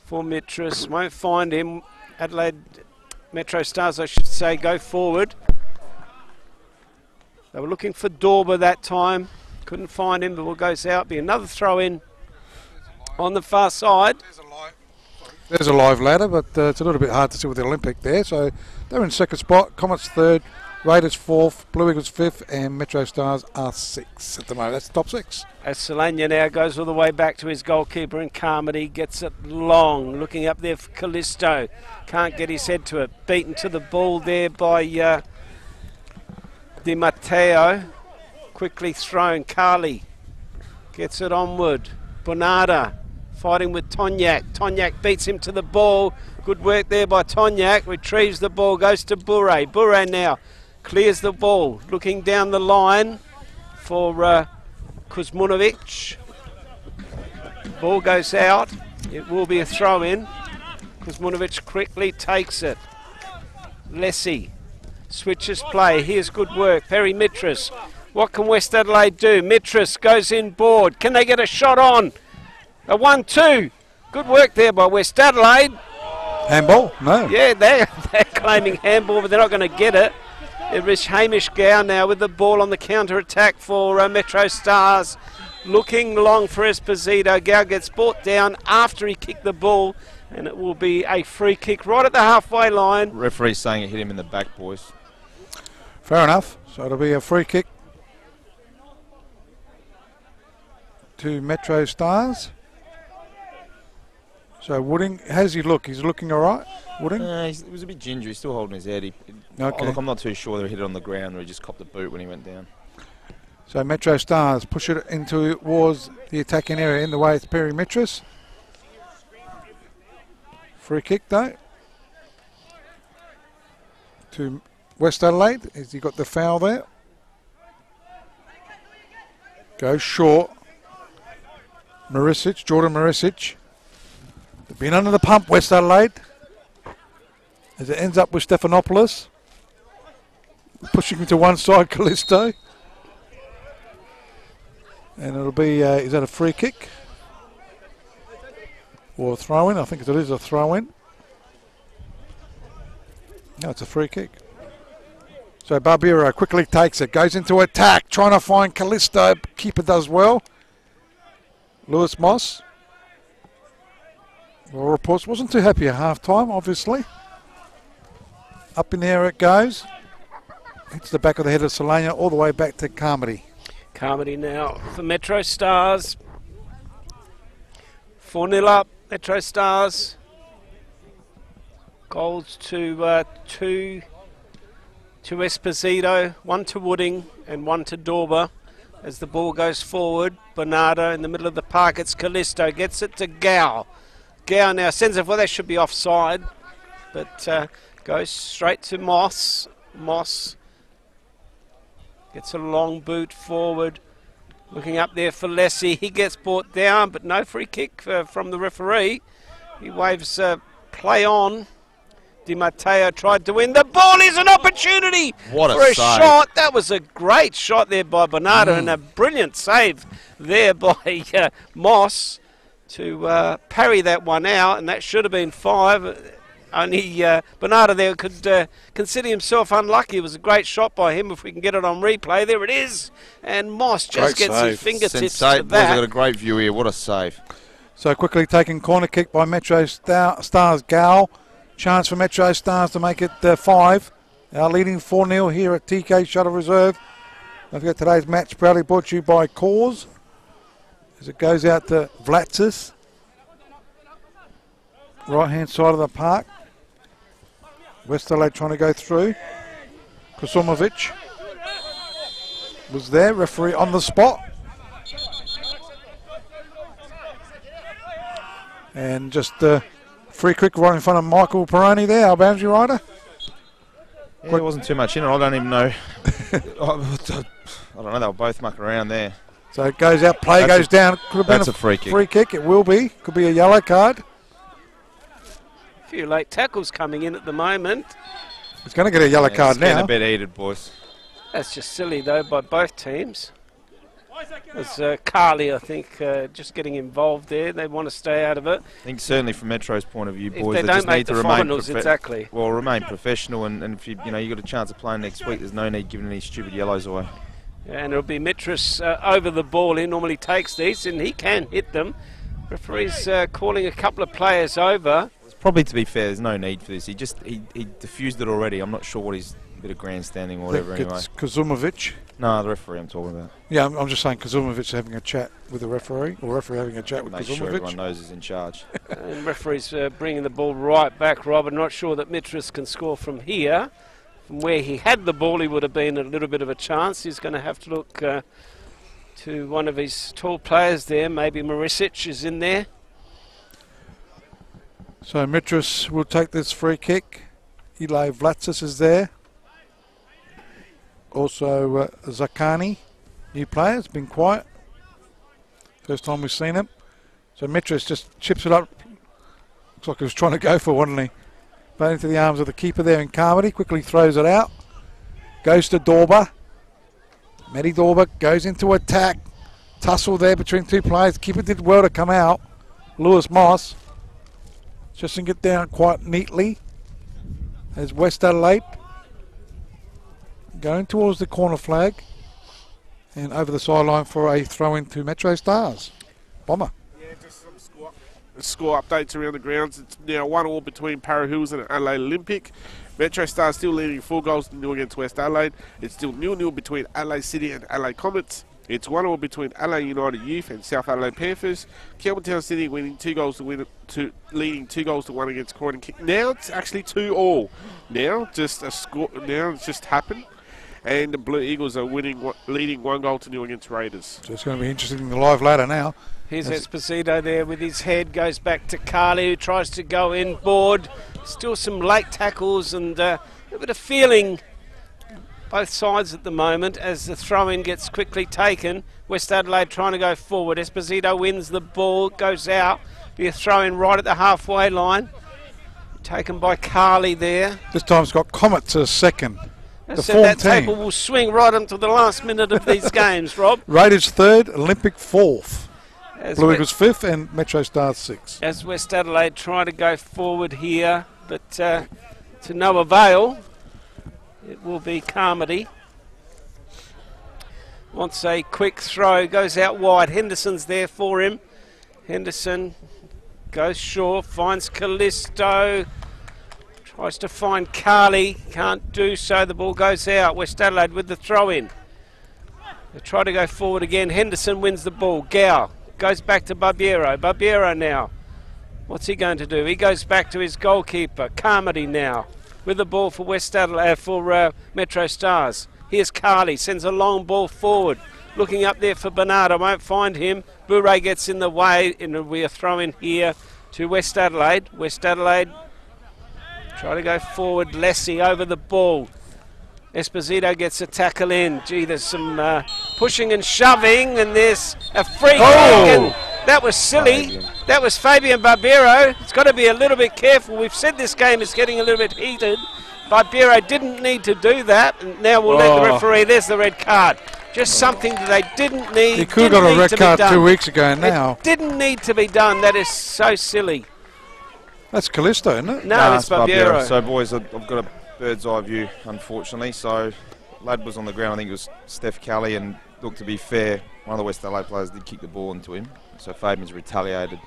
for Mitras. Won't find him. Adelaide MetroStars, I should say, go forward. They were looking for Dorber that time. Couldn't find him. The ball goes out. Be another throw in on the far side. There's a live ladder, but it's a little bit hard to see with the Olympic there. So they're in second spot. Comets third. Raiders fourth. Blue Eagles fifth. And MetroStars are sixth at the moment. That's the top six. As Solania now goes all the way back to his goalkeeper, and Carmody gets it long. Looking up there for Callisto. Can't get his head to it. Beaten to the ball there by Di Matteo. Quickly thrown. Carly gets it onward. Bonada fighting with Tonyak. Tonyak beats him to the ball. Good work there by Tonyak. Retrieves the ball. Goes to Bure. Bure now clears the ball. Looking down the line for Kuzmunovic. Ball goes out. It will be a throw in. Kuzmunovic quickly takes it. Lessie switches play. Here's good work. Perry Mitras. What can West Adelaide do? Mitras goes in board. Can they get a shot on? A 1-2. Good work there by West Adelaide. Handball? No. Yeah, they're claiming handball, but they're not going to get it. It is Hamish Gow now with the ball on the counter-attack for MetroStars. Looking long for Esposito. Gow gets brought down after he kicked the ball, and it will be a free kick right at the halfway line. Referee's saying it hit him in the back, boys. Fair enough. So it'll be a free kick to MetroStars. So Wooding, how does he look? He's looking all right, Wooding? He was a bit gingery. He's still holding his head. Okay. Look, I'm not too sure they hit it on the ground or he just copped a boot when he went down. So MetroStars push it into towards the attacking area. In the way, it's Perry Mitras. Free kick though to West Adelaide. Has he got the foul there? Goes short. Marisic, Jordan Marisic. They've been under the pump, West Adelaide. As it ends up with Stephanopoulos. Pushing him to one side, Callisto. And it'll be, is that a free kick? Or a throw-in? I think it is a throw-in. No, it's a free kick. So Barbero quickly takes it, goes into attack, trying to find Callisto. Keeper does well. Lewis Moss. Well, reports wasn't too happy at half-time, obviously. Up in the air it goes. Hits the back of the head of Solana all the way back to Carmody. Carmody now for MetroStars. 4-0 up, MetroStars. Goals to 2 to Esposito, 1 to Wooding and 1 to Dorber. As the ball goes forward, Bernardo in the middle of the park, it's Callisto, gets it to Gow. Gow now sends it, well that should be offside, but goes straight to Moss. Moss gets a long boot forward, looking up there for Lessie. He gets brought down, but no free kick from the referee. He waves play on. Di Matteo tried to win. The ball is an opportunity What a for a save. shot. That was a great shot there by Bernardo and a brilliant save there by Moss to parry that one out, and that should have been 5. Only Bernardo there could consider himself unlucky. It was a great shot by him. If we can get it on replay, there it is. And Moss just gets his fingertips to Boys, that. I've got a great view here. What a save. So quickly taking corner kick by Metro Stars Gal. Chance for Metro Stars to make it 5. Our leading 4-0 here at TK Shuttle Reserve. Don't forget today's match proudly brought to you by Cause. As it goes out to Vlatsis. Right hand side of the park. West Adelaide trying to go through. Kosumovic was there, referee on the spot. And just free kick right in front of Michael Peroni there, our boundary rider. Yeah, there wasn't too much in it. I don't even know. I don't know. They were both mucking around there. So it goes out, play goes down. Could have been That's a free kick. Free kick, it will be. Could be a yellow card. A few late tackles coming in at the moment. He's going to get a yellow card it's now. getting a bit heated, boys. That's just silly, though, by both teams. It's Carly, I think, just getting involved there. They want to stay out of it. I think certainly from Metro's point of view, If boys, they they don't just make need to the remain finals, exactly. Well, remain professional, and if you got a chance of playing next week, there's no need giving any stupid yellows away. And it'll be Mitras over the ball. He normally takes these, and he can hit them. Referee's calling a couple of players over. Probably, to be fair, there's no need for this. He diffused it already. I'm not sure what his bit of grandstanding or whatever. Anyway, it's Kosumovic. No, the referee I'm talking about. Yeah, I'm just saying Kosumovic having a chat with the referee, or referee having a chat with Make Kosumovic. sure everyone knows he's in charge. And referee's bringing the ball right back, Rob. I'm not sure that Mitras can score from here. From where he had the ball, he would have been a little bit of a chance. He's going to have to look to one of his tall players there. Maybe Marisic is in there. So Mitras will take this free kick. Eli Vlatsis is there. Also Zakani, new player, has been quiet. First time we've seen him. So Mitras just chips it up. Looks like he was trying to go for one, wasn't he? But into the arms of the keeper there in Carmody. Quickly throws it out. Goes to Dorber. Matty Dorber goes into attack. Tussle there between two players. Keeper did well to come out. Lewis Moss just didn't get down quite neatly. As West Adelaide going towards the corner flag and over the sideline for a throw into Metro Stars. Bomber. Yeah, just some score updates around the grounds. It's now 1-1 between Para Hills and Adelaide Olympic. Metro Stars still leading 4 goals to 0 against West Adelaide. It's still 0-0 between Adelaide City and Adelaide Comets. It's 1-1 between Adelaide United Youth and South Adelaide Panthers. Campbelltown City winning 2 goals to win leading 2 goals to 1 against Croydon. Now it's actually 2-2. Now just a score. Now it's just happened. And the Blue Eagles are leading 1 goal to 0 against Raiders. So it's going to be interesting in the live ladder now. Here's Esposito there with his head, goes back to Carly, who tries to go in board. Still some late tackles and a bit of feeling both sides at the moment as the throw-in gets quickly taken. West Adelaide trying to go forward. Esposito wins the ball, goes out. Be a throw-in right at the halfway line. Taken by Carly there. This time it's got Comet to second. I said that table will swing right until the last minute of these games, Rob. Raiders 3rd, Olympic 4th. As Blue Eagles 5th and Metro Stars 6th. As West Adelaide trying to go forward here, but to no avail. It will be Carmody. Wants a quick throw, goes out wide. Henderson's there for him. Henderson goes short, finds Callisto. Tries to find Carley, can't do so. The ball goes out. West Adelaide with the throw in. They try to go forward again. Henderson wins the ball. Gow goes back to Barbiero. Barbiero now. What's he going to do? He goes back to his goalkeeper. Carmody now with the ball for West Adelaide, for Metro Stars. Here's Carley, sends a long ball forward. Looking up there for Bernardo, won't find him. Bourret gets in the way, and we are throwing here to West Adelaide. West Adelaide try to go forward. Lessie over the ball. Esposito gets a tackle in. Gee, there's some pushing and shoving, and there's a free kick, and that was silly. That was Fabian Barbiero. It's got to be a little bit careful. We've said this game is getting a little bit heated. Barbiero didn't need to do that, and now we'll let the referee. There's the red card. Just something that they didn't need. He could have got a red card 2 weeks ago now. It didn't need to be done. That is so silly. That's Callisto, isn't it? No, it's Barbiero. So, boys, I've got a bird's eye view, unfortunately. So, lad was on the ground. I think it was Steph Kelly, and look, to be fair, one of the West Adelaide players did kick the ball into him. So Fabian's retaliated,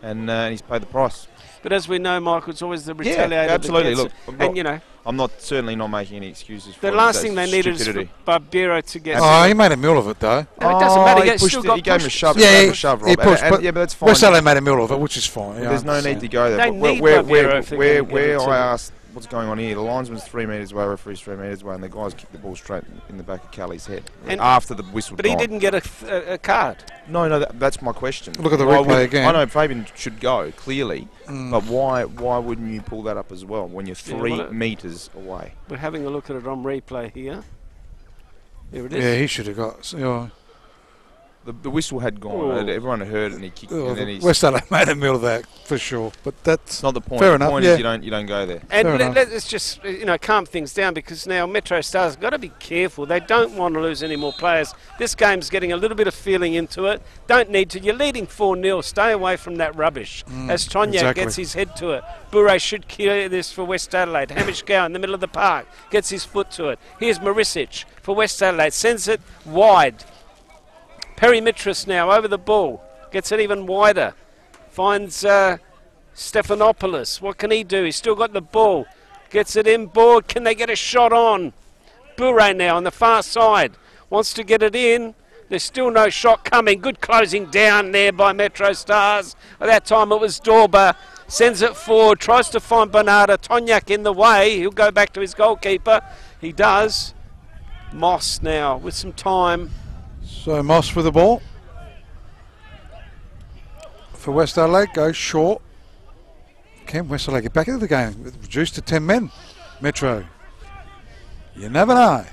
and he's paid the price. But as we know, Michael, it's always the retaliator. Yeah, absolutely. Look, and you know, I'm certainly not making any excuses for the last thing they needed is for Barbiero to get. Oh, he made a meal of it, though. No, it doesn't matter. He gave him a shove. Yeah, Rob. He pushed, but that's fine. West Adelaide made a meal of it, which is fine. Well, there's no need to go there. They need Barbiero if they're going to where get it I asked what's going on here, the linesman's 3 metres away, referee's 3 metres away, and the guys kicked the ball straight in the back of Kelly's head after the whistle. But he didn't get a card. No, that's my question. Look at the replay again. I know Fabian should go, clearly, but why wouldn't you pull that up as well when you're 3 metres away? We're having a look at it on replay here. Here it is. Yeah, he should have got. The whistle had gone. Everyone had heard it, and he kicked. And then West Adelaide made a meal of that for sure. But that's not the point. Fair the enough. point is you don't go there. And let's just calm things down, because now Metro Stars have got to be careful. They don't want to lose any more players. This game's getting a little bit of feeling into it. Don't need to. You're leading 4-0. Stay away from that rubbish. As Tonyak gets his head to it. Bourret should clear this for West Adelaide. Hamish Gow in the middle of the park gets his foot to it. Here's Marisic for West Adelaide. Sends it wide. Perry Mitras now over the ball. Gets it even wider. Finds Stephanopoulos. What can he do? He's still got the ball. Gets it inboard. Can they get a shot on? Bourret now on the far side. Wants to get it in. There's still no shot coming. Good closing down there by Metro Stars. At that time it was Dorber. Sends it forward. Tries to find Bernardo. Tonyak in the way. He'll go back to his goalkeeper. He does. Moss now with some time. So Moss with the ball for West Adelaide, goes short. Can West Adelaide get back into the game? Reduced to 10 men. Metro. You never know.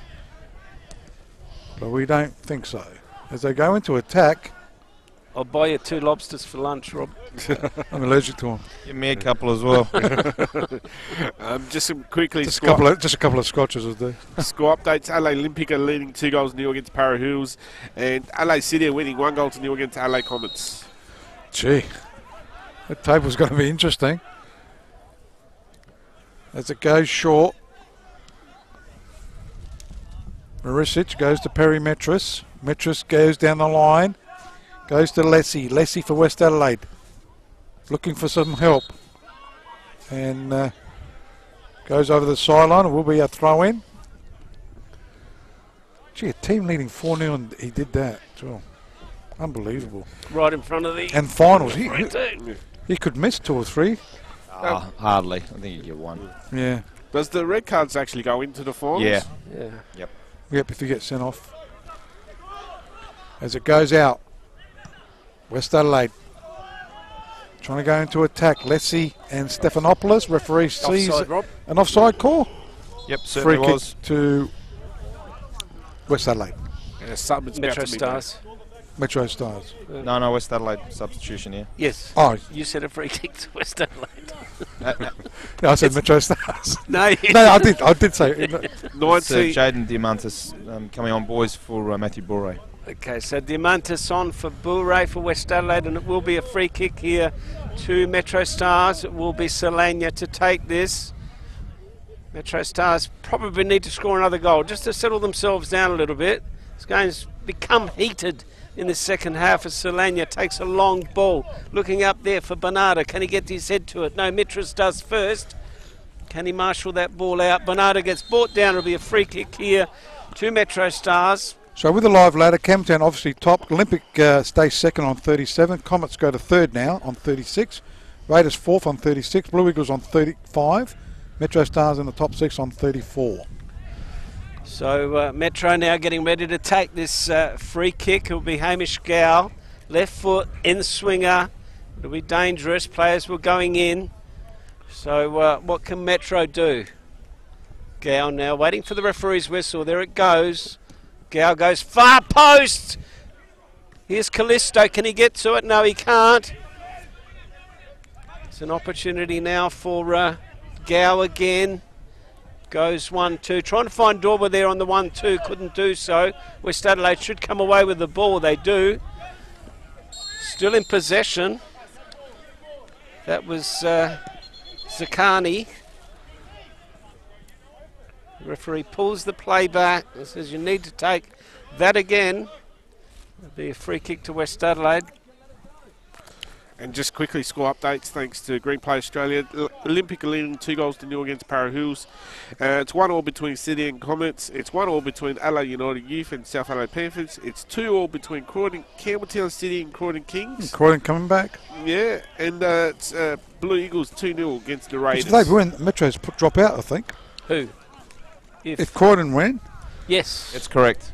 But we don't think so. As they go into attack. I'll buy you 2 lobsters for lunch, Rob. I'm allergic to them. Give me a couple as well. Just quickly, just a couple of scotches will do. Score updates: Adelaide Olympic are leading 2-0 against Para Hills, and Adelaide City are winning 1-0 against Adelaide Comets. Gee, that table's going to be interesting. As it goes short, Marisic goes to Perry Metras. Metras goes down the line. Goes to Lessie. Lessie for West Adelaide. Looking for some help. And goes over the sideline. It will be a throw in. Gee, a team leading 4-0 and he did that. Well, unbelievable. Right in front of the... And finals. He could miss 2 or 3. Hardly. I think you get 1. Yeah. Does the red cards actually go into the finals? Yeah. Yep, if you get sent off. As it goes out. West Adelaide trying to go into attack. Lessie and Stephanopoulos. Referee sees an offside call. Yep, certainly Free was. Kick to West Adelaide. Metro Stars. Metro Stars. No, West Adelaide substitution here. Yes. Oh, you said a free kick to West Adelaide. No, I said Metro Stars. No, I did say it. Jaden Diamantis coming on, boys, for Matthew Bourret. Okay, so Diamantis on for Bourret for West Adelaide, and it will be a free kick here to Metro Stars. It will be Solania to take this. MetroStars probably need to score another goal just to settle themselves down a little bit. This game's become heated in the second half as Solana takes a long ball. Looking up there for Bernardo. Can he get his head to it? No, Mitras first. Can he marshal that ball out? Bernardo gets brought down. It'll be a free kick here to MetroStars. So with the live ladder, Campbelltown obviously top. Olympic stays second on 37. Comets go to third now on 36. Raiders fourth on 36. Blue Eagles on 35. MetroStars in the top 6 on 34. So Metro now getting ready to take this free kick. It'll be Hamish Gow. Left foot, in swinger. It'll be dangerous. Players were going in. So what can Metro do? Gow now waiting for the referee's whistle. There it goes. Gow goes far post. Here's Callisto. Can he get to it? No, he can't. It's an opportunity now for Gow again. Goes 1-2. Trying to find Dorber there on the 1-2. Couldn't do so. West Adelaide should come away with the ball. They do. Still in possession. That was Zakani. The referee pulls the play back and says you need to take that again. It'll be a free kick to West Adelaide. And just quickly, score updates thanks to Green Play Australia. Olympic leading 2-0 against Para Hills. It's 1-1 between City and Comets. It's 1-1 between Adelaide United Youth and South Adelaide Panthers. It's 2-2 between Campbelltown City and Croydon Kings. Croydon coming back. Yeah, and it's Blue Eagles 2-0 against the Raiders. If they win, Metro's drop out, I think. Who? If Croydon win. Yes. That's correct.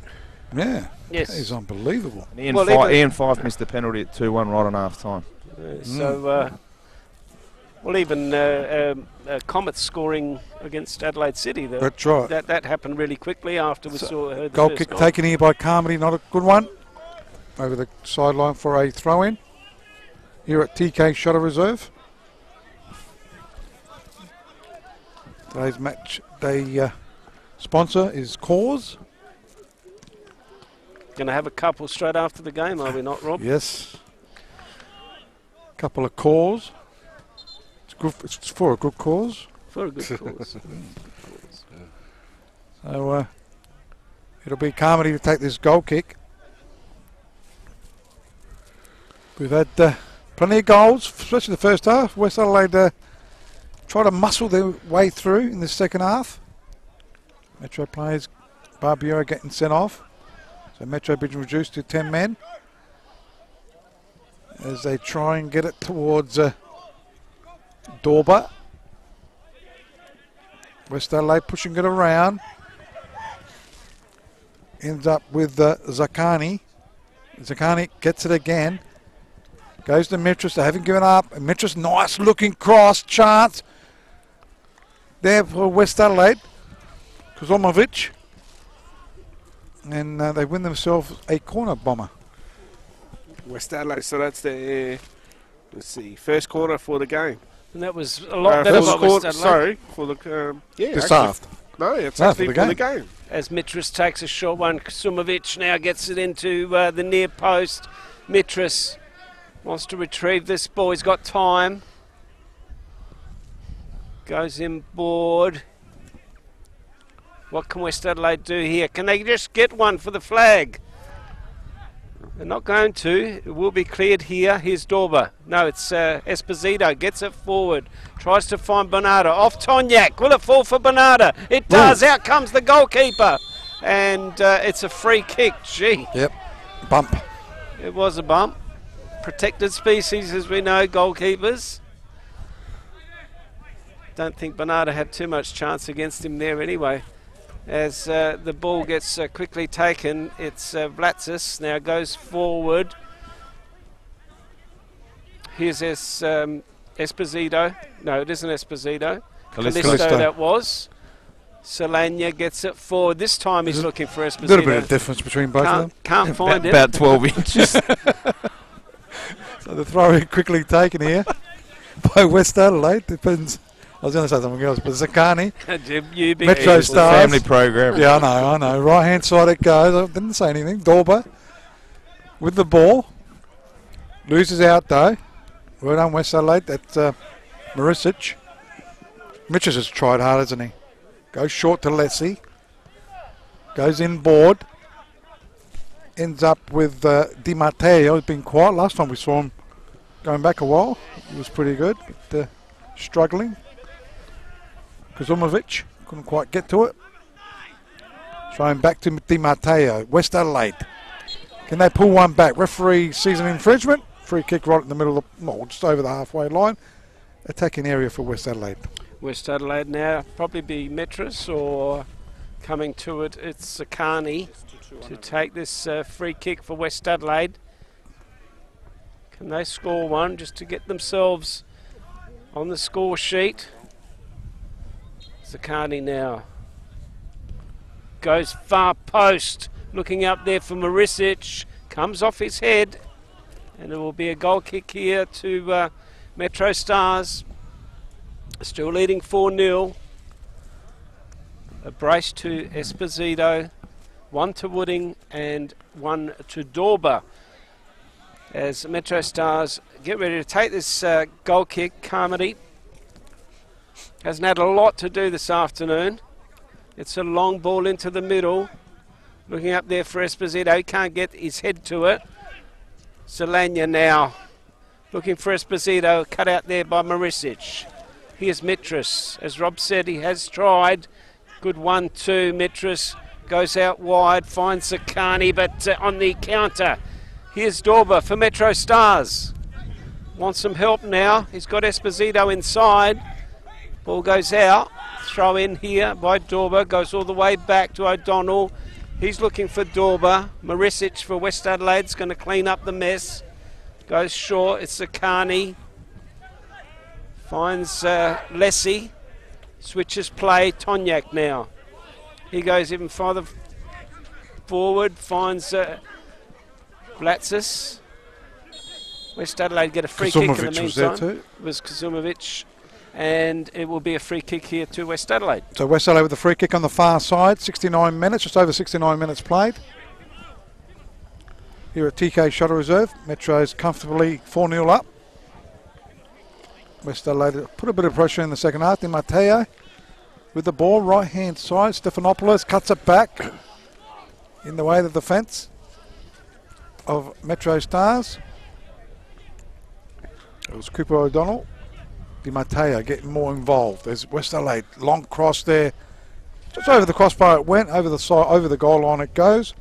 Yeah. Yes. That is unbelievable. And Ian Fife missed the penalty at 2-1 right on half time. So, well, even Comets scoring against Adelaide City. That's right. That happened really quickly after we heard the goal first kick goal. taken here by Carmody, not a good one. Over the sideline for a throw-in. Here at TK Shuttle Reserve. Today's match day sponsor is Cause. Going to have a couple straight after the game, are we not, Rob? Yes. Couple of calls. It's good. It's for a good cause. For a good cause. So it'll be Carmody to take this goal kick. We've had plenty of goals, especially the first half. West Adelaide try to muscle their way through in the second half. Metro players, Barbiero getting sent off. So Metro being reduced to 10 men. As they try and get it towards Dorber. West Adelaide pushing it around. Ends up with Zakani. Zakani gets it again. Goes to Mitras. They haven't given up. And Mitras, nice looking cross chance. There for West Adelaide. Kozomovic. And they win themselves a corner bomber. West Adelaide, so that's their, let's see, first corner for the game. And that was a lot better for West Adelaide. Sorry, for the, This half. No, it's actually for the game. As Mitras takes a short one, Kozomovic now gets it into the near post. Mitras wants to retrieve this ball. He's got time. Goes in board. What can West Adelaide do here? Can they just get one for the flag? They're not going to. It will be cleared here. Here's Dorber. No, it's Esposito. Gets it forward. Tries to find Bernardo. Off Tonyak. Will it fall for Bernardo? It does. Out comes the goalkeeper. And it's a free kick. Gee. Yep. Bump. It was a bump. Protected species, as we know, goalkeepers. Don't think Bernardo had too much chance against him there anyway. As the ball gets quickly taken, it's Vlatsis now goes forward. Here's Esposito. No, it isn't Esposito. Callisto that was. Solana gets it forward. This time he's looking for Esposito. A little bit of difference between both of them. Can't find it. About 12 inches. So the throw in quickly taken here by West Adelaide. Depends. I was going to say something else, but Zakani, MetroStars. Family program. Yeah, I know. Right hand side it goes. I didn't say anything. Dorber with the ball. Loses out though. Well done, West Adelaide. That's Marisic. Mitchell has tried hard, hasn't he? Goes short to Lessie. Goes inboard. Ends up with Di Matteo. He's been quiet. Last time we saw him going back a while, he was pretty good, but struggling. Kazumovic couldn't quite get to it. Throwing back to Di Matteo. West Adelaide. Can they pull one back? Referee sees an infringement. Free kick right in the middle of just over the halfway line. Attacking area for West Adelaide. West Adelaide now probably be Metros, or coming to it, it's Sakani to take this free kick for West Adelaide. Can they score one just to get themselves on the score sheet? Sakani now goes far post, looking up there for Marisic, comes off his head, and it will be a goal kick here to MetroStars. Still leading 4-0. A brace to Esposito, one to Wooding and one to Dorber. As MetroStars get ready to take this goal kick, Carmody hasn't had a lot to do this afternoon. It's a long ball into the middle. Looking up there for Esposito, he can't get his head to it. Solania now looking for Esposito, cut out there by Marisic. Here's Metros. As Rob said, he has tried. Good 1-2. Metros goes out wide, finds Sakani, but on the counter. Here's Dorber for MetroStars. Wants some help now. He's got Esposito inside. Ball goes out. Throw in here by Dorber. Goes all the way back to O'Donnell. He's looking for Dorber. Marisic for West Adelaide's going to clean up the mess. Goes short. It's Sakani. Finds Lessie, switches play, Tonyak now. He goes even farther forward, finds Blatsis. West Adelaide get a free kick in the meantime. Was there too. It was Kazumovic, and it will be a free kick here to West Adelaide. So West Adelaide with a free kick on the far side, 69 minutes, just over 69 minutes played. Here at TK Shuttle Reserve, Metro's comfortably 4-0 up. West Adelaide put a bit of pressure in the second half. Di Matteo with the ball, right hand side. Stephanopoulos cuts it back in the way of the defence of MetroStars. It was Cooper O'Donnell. Di Matteo getting more involved. There's West Adelaide, long cross there. Just over the crossbar it went, over the side, over the goal line it goes.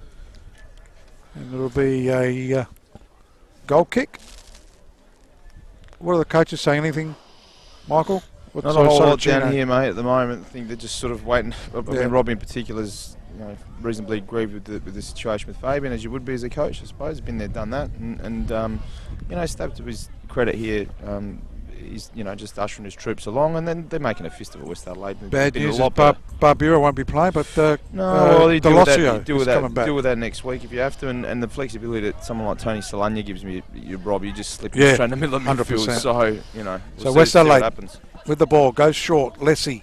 And it'll be a goal kick. What are the coaches saying? Anything, Michael? Not a whole lot down here, mate, at the moment. I think they're just sort of waiting. I mean, Rob in particular is reasonably aggrieved with the situation with Fabian, as you would be as a coach, I suppose. He's been there, done that. And Stab, to his credit here, he's just ushering his troops along, and then they're making a fist of it, West Adelaide. Bad news is Barbera won't be playing, but you deal with that next week if you have to, and the flexibility that someone like Tony Solana gives me, Rob, you just slip straight in the middle of midfield. 100%. So, so West Adelaide with the ball goes short. Lessie.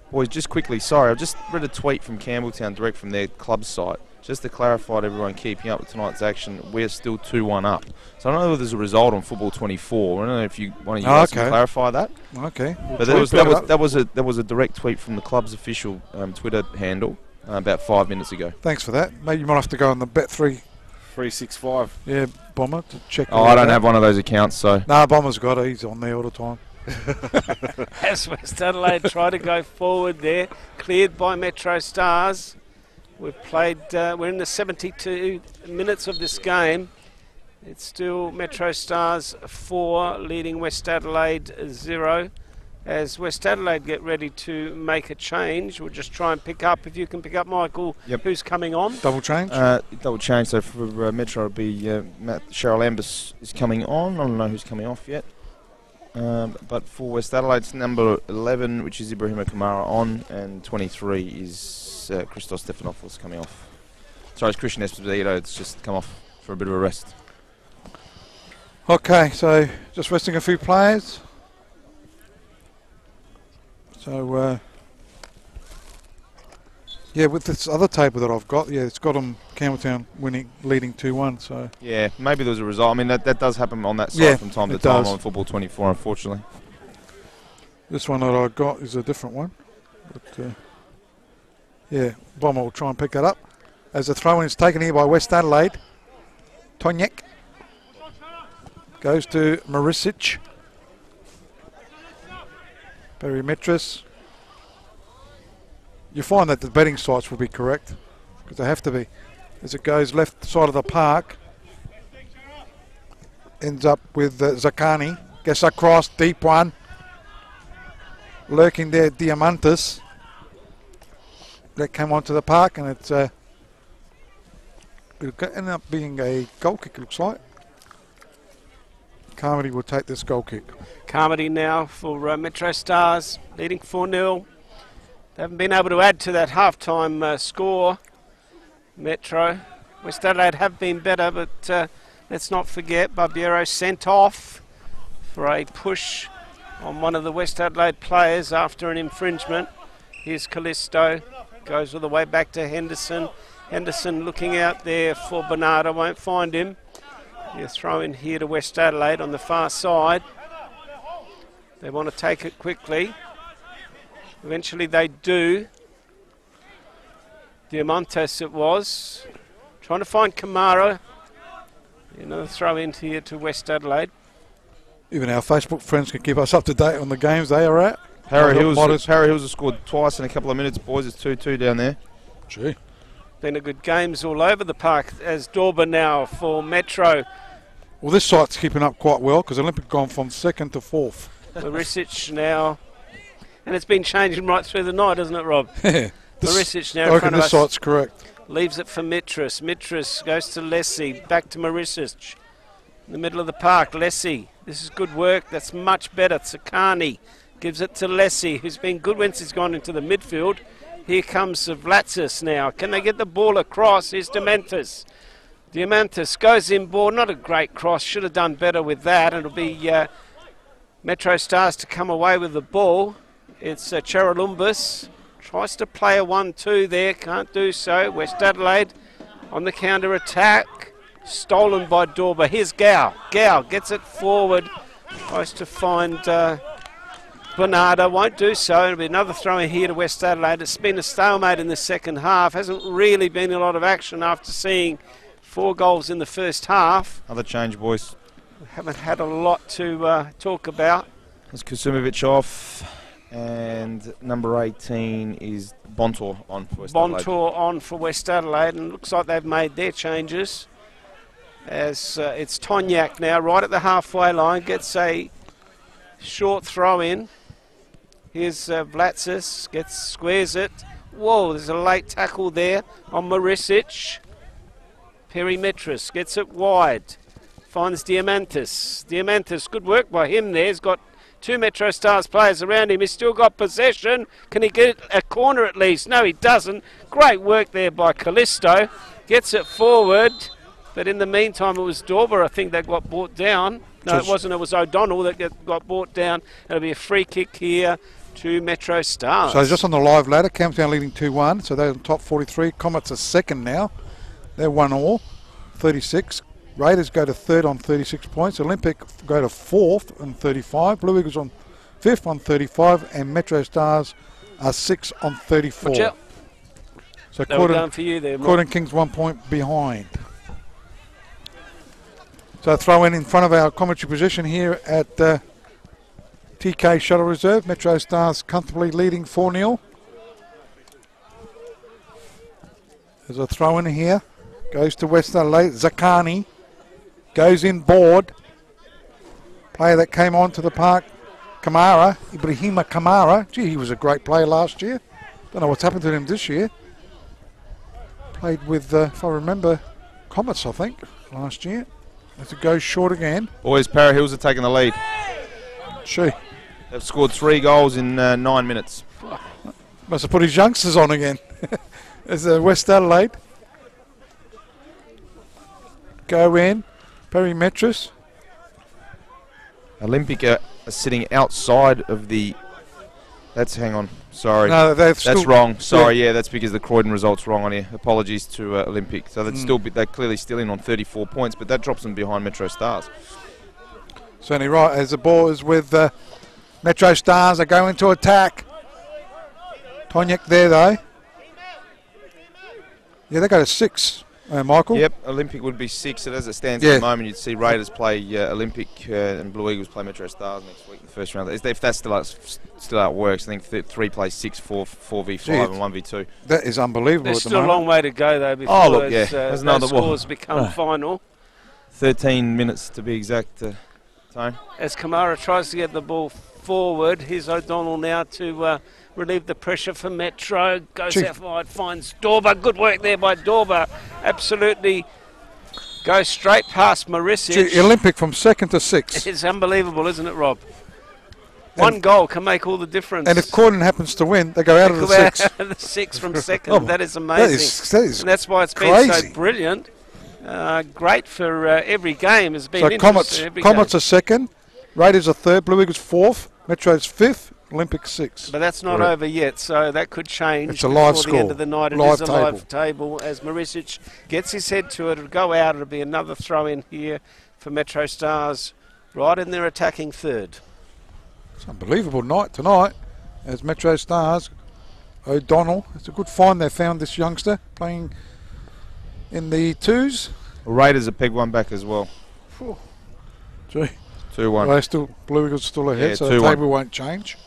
Boys, just quickly, sorry, I've just read a tweet from Campbelltown direct from their club site. Just to clarify to everyone keeping up with tonight's action, we're still 2-1 up. So I don't know if there's a result on Football 24. I don't know if one of you guys can clarify that. Okay. But that was a direct tweet from the club's official Twitter handle about 5 minutes ago. Thanks for that. Maybe you might have to go on the Bet365. Yeah, Bomber to check. Oh, I don't have one of those accounts, so. No, Bomber's got it. He's on there all the time. As West Adelaide try to go forward there, cleared by MetroStars. We've played, we're in the 72 minutes of this game. It's still MetroStars 4, leading West Adelaide 0. As West Adelaide get ready to make a change, we'll just try and pick up, if you can pick up, Michael, who's coming on. Double change? Double change, so for Metro it'll be Cheryl Ambus is coming on. I don't know who's coming off yet. But for West Adelaide, it's number 11, which is Ibrahima Kamara on, and 23 is Christos Stephanopoulos coming off. Sorry, it's Christian Esposito. It's just come off for a bit of a rest. Okay, so just resting a few players. So, with this other table that I've got, it's got them Campbelltown leading 2-1. So yeah, maybe there's a result. I mean, that does happen on that side from time to time on Football 24, unfortunately. This one that I got is a different one. But, Yeah, Bomber will try and pick that up. As the throw-in is taken here by West Adelaide. Tonjek goes to Marisic. Perimetris. You find that the betting sites will be correct, because they have to be. As it goes left side of the park. Ends up with Zakani. Gets across, deep one. Lurking there, Diamantis. That came onto the park, and it's it'll end up being a goal kick, it looks like. Carmody will take this goal kick. Carmody now for MetroStars, leading 4-0. They haven't been able to add to that half-time score. Metro. West Adelaide have been better, but let's not forget Barbiero sent off for a push on one of the West Adelaide players after an infringement. Here's Callisto. Goes all the way back to Henderson. Henderson looking out there for Bernardo, won't find him. You throw in here to West Adelaide on the far side. They want to take it quickly. Eventually they do. Diamantes it was. Trying to find Kamara. Another throw in here to West Adelaide. Even our Facebook friends can keep us up to date on the games they are at. Harry Hills has scored twice in a couple of minutes, boys. It's 2-2 down there. Gee. Been a good games all over the park as Dorber now for Metro. Well, this site's keeping up quite well because Olympic gone from 2nd to 4th. Marisic now. And it's been changing right through the night, hasn't it, Rob? Marisic now in front of us. This site's correct. Leaves it for Mitras. Mitras goes to Lessie. Back to Marisic. In the middle of the park, Lessie. This is good work. That's much better. Tsakani gives it to Lessie, who's been good once he's gone into the midfield. Here comes Vlatsis now. Can they get the ball across? Here's Diamantis. Diamantis goes in ball. Not a great cross. Should have done better with that. It'll be MetroStars to come away with the ball. It's Cheralumbus. Tries to play a 1-2 there. Can't do so. West Adelaide on the counter-attack. Stolen by Dorber. Here's Gow. Gow gets it forward. Tries to find Bernardo. Won't do so. It'll be another throw in here to West Adelaide. It's been a stalemate in the second half. Hasn't really been a lot of action after seeing 4 goals in the first half. Another change, boys. We haven't had a lot to talk about. There's Kusumovic off. And number 18 is Bontor on for West Adelaide. Bontor on for West Adelaide, and looks like they've made their changes. As it's Tonjak now, right at the halfway line, gets a short throw in. Here's Vlatsis, squares it. Whoa, there's a late tackle there on Marisic. Perimetris gets it wide. Finds Diamantis. Diamantis, good work by him there. He's got 2 MetroStars players around him. He's still got possession. Can he get a corner at least? No, he doesn't. Great work there by Callisto. Gets it forward. But in the meantime, it was Dorber, I think, that got brought down. No, it wasn't. It was O'Donnell that got brought down. It'll be a free kick here to MetroStars. So just on the live ladder, Camptown leading 2-1. So they're in top 43. Comets are second now. They're 1-all, 36. Raiders go to 3rd on 36 points. Olympic go to 4th on 35. Blue Eagles on 5th on 35. And MetroStars are 6th on 34. Watch out. So Corden for you there, Corden Kings 1 point behind. So throw in front of our commentary position here at TK Shuttle Reserve. MetroStars comfortably leading 4-0. There's a throw in here. Goes to West Adelaide. Zakani goes in board. Player that came onto the park, Kamara, Ibrahima Kamara. Gee, he was a great player last year. Don't know what's happened to him this year. Played with, if I remember, Comets, I think, last year. As it goes short again. Boys, Para Hills are taking the lead. Gee. They've scored 3 goals in 9 minutes. Must have put his youngsters on again. As West Adelaide go in. Perimetris. Olympic are sitting outside of the... hang on. Sorry. No, that's wrong. Sorry, yeah, that's because the Croydon result's wrong on here. Apologies to Olympic. So they're clearly still in on 34 points, but that drops them behind MetroStars. Certainly right. As the ball is with MetroStars, they go into attack. Tonjak there though. Yeah, they go to 6, Michael. Yep, Olympic would be 6. And as it stands at the moment, you'd see Raiders play Olympic and Blue Eagles play MetroStars next week in the first round. If that's still how it works, I think 3 plays 6, 4v5 and 1v2. That is unbelievable. There's at the still a moment. long way to go, though, before There's those scores become final. 13 minutes to be exact, Tone. As Kamara tries to get the ball forward, here's O'Donnell now to relieve the pressure for Metro. Goes out wide, finds Dorber. Good work there by Dorber. Absolutely goes straight past Marisic. Olympic from 2nd to 6. It's unbelievable, isn't it, Rob? One goal can make all the difference. And if Corden happens to win, they go out of the 6. Out of the 6 from 2nd. That is amazing. That is and that's why it's been so brilliant. Great for every game. Has been interesting. Comets are 2nd, Raiders are 3rd, Blue Eagles 4th, Metro's 5th, Olympic 6th. But that's not over yet, so that could change. It's a live before score. The end of the night. It live is a live table as Marisic gets his head to it. It'll go out. It'll be another throw in here for MetroStars, right in their attacking 3rd. It's an unbelievable night tonight as MetroStars. O'Donnell, it's a good find they found this youngster playing in the 2s. Raiders have pegged one back as well. Gee. 2-1. Well, Blue Eagles still ahead, so the table won't change.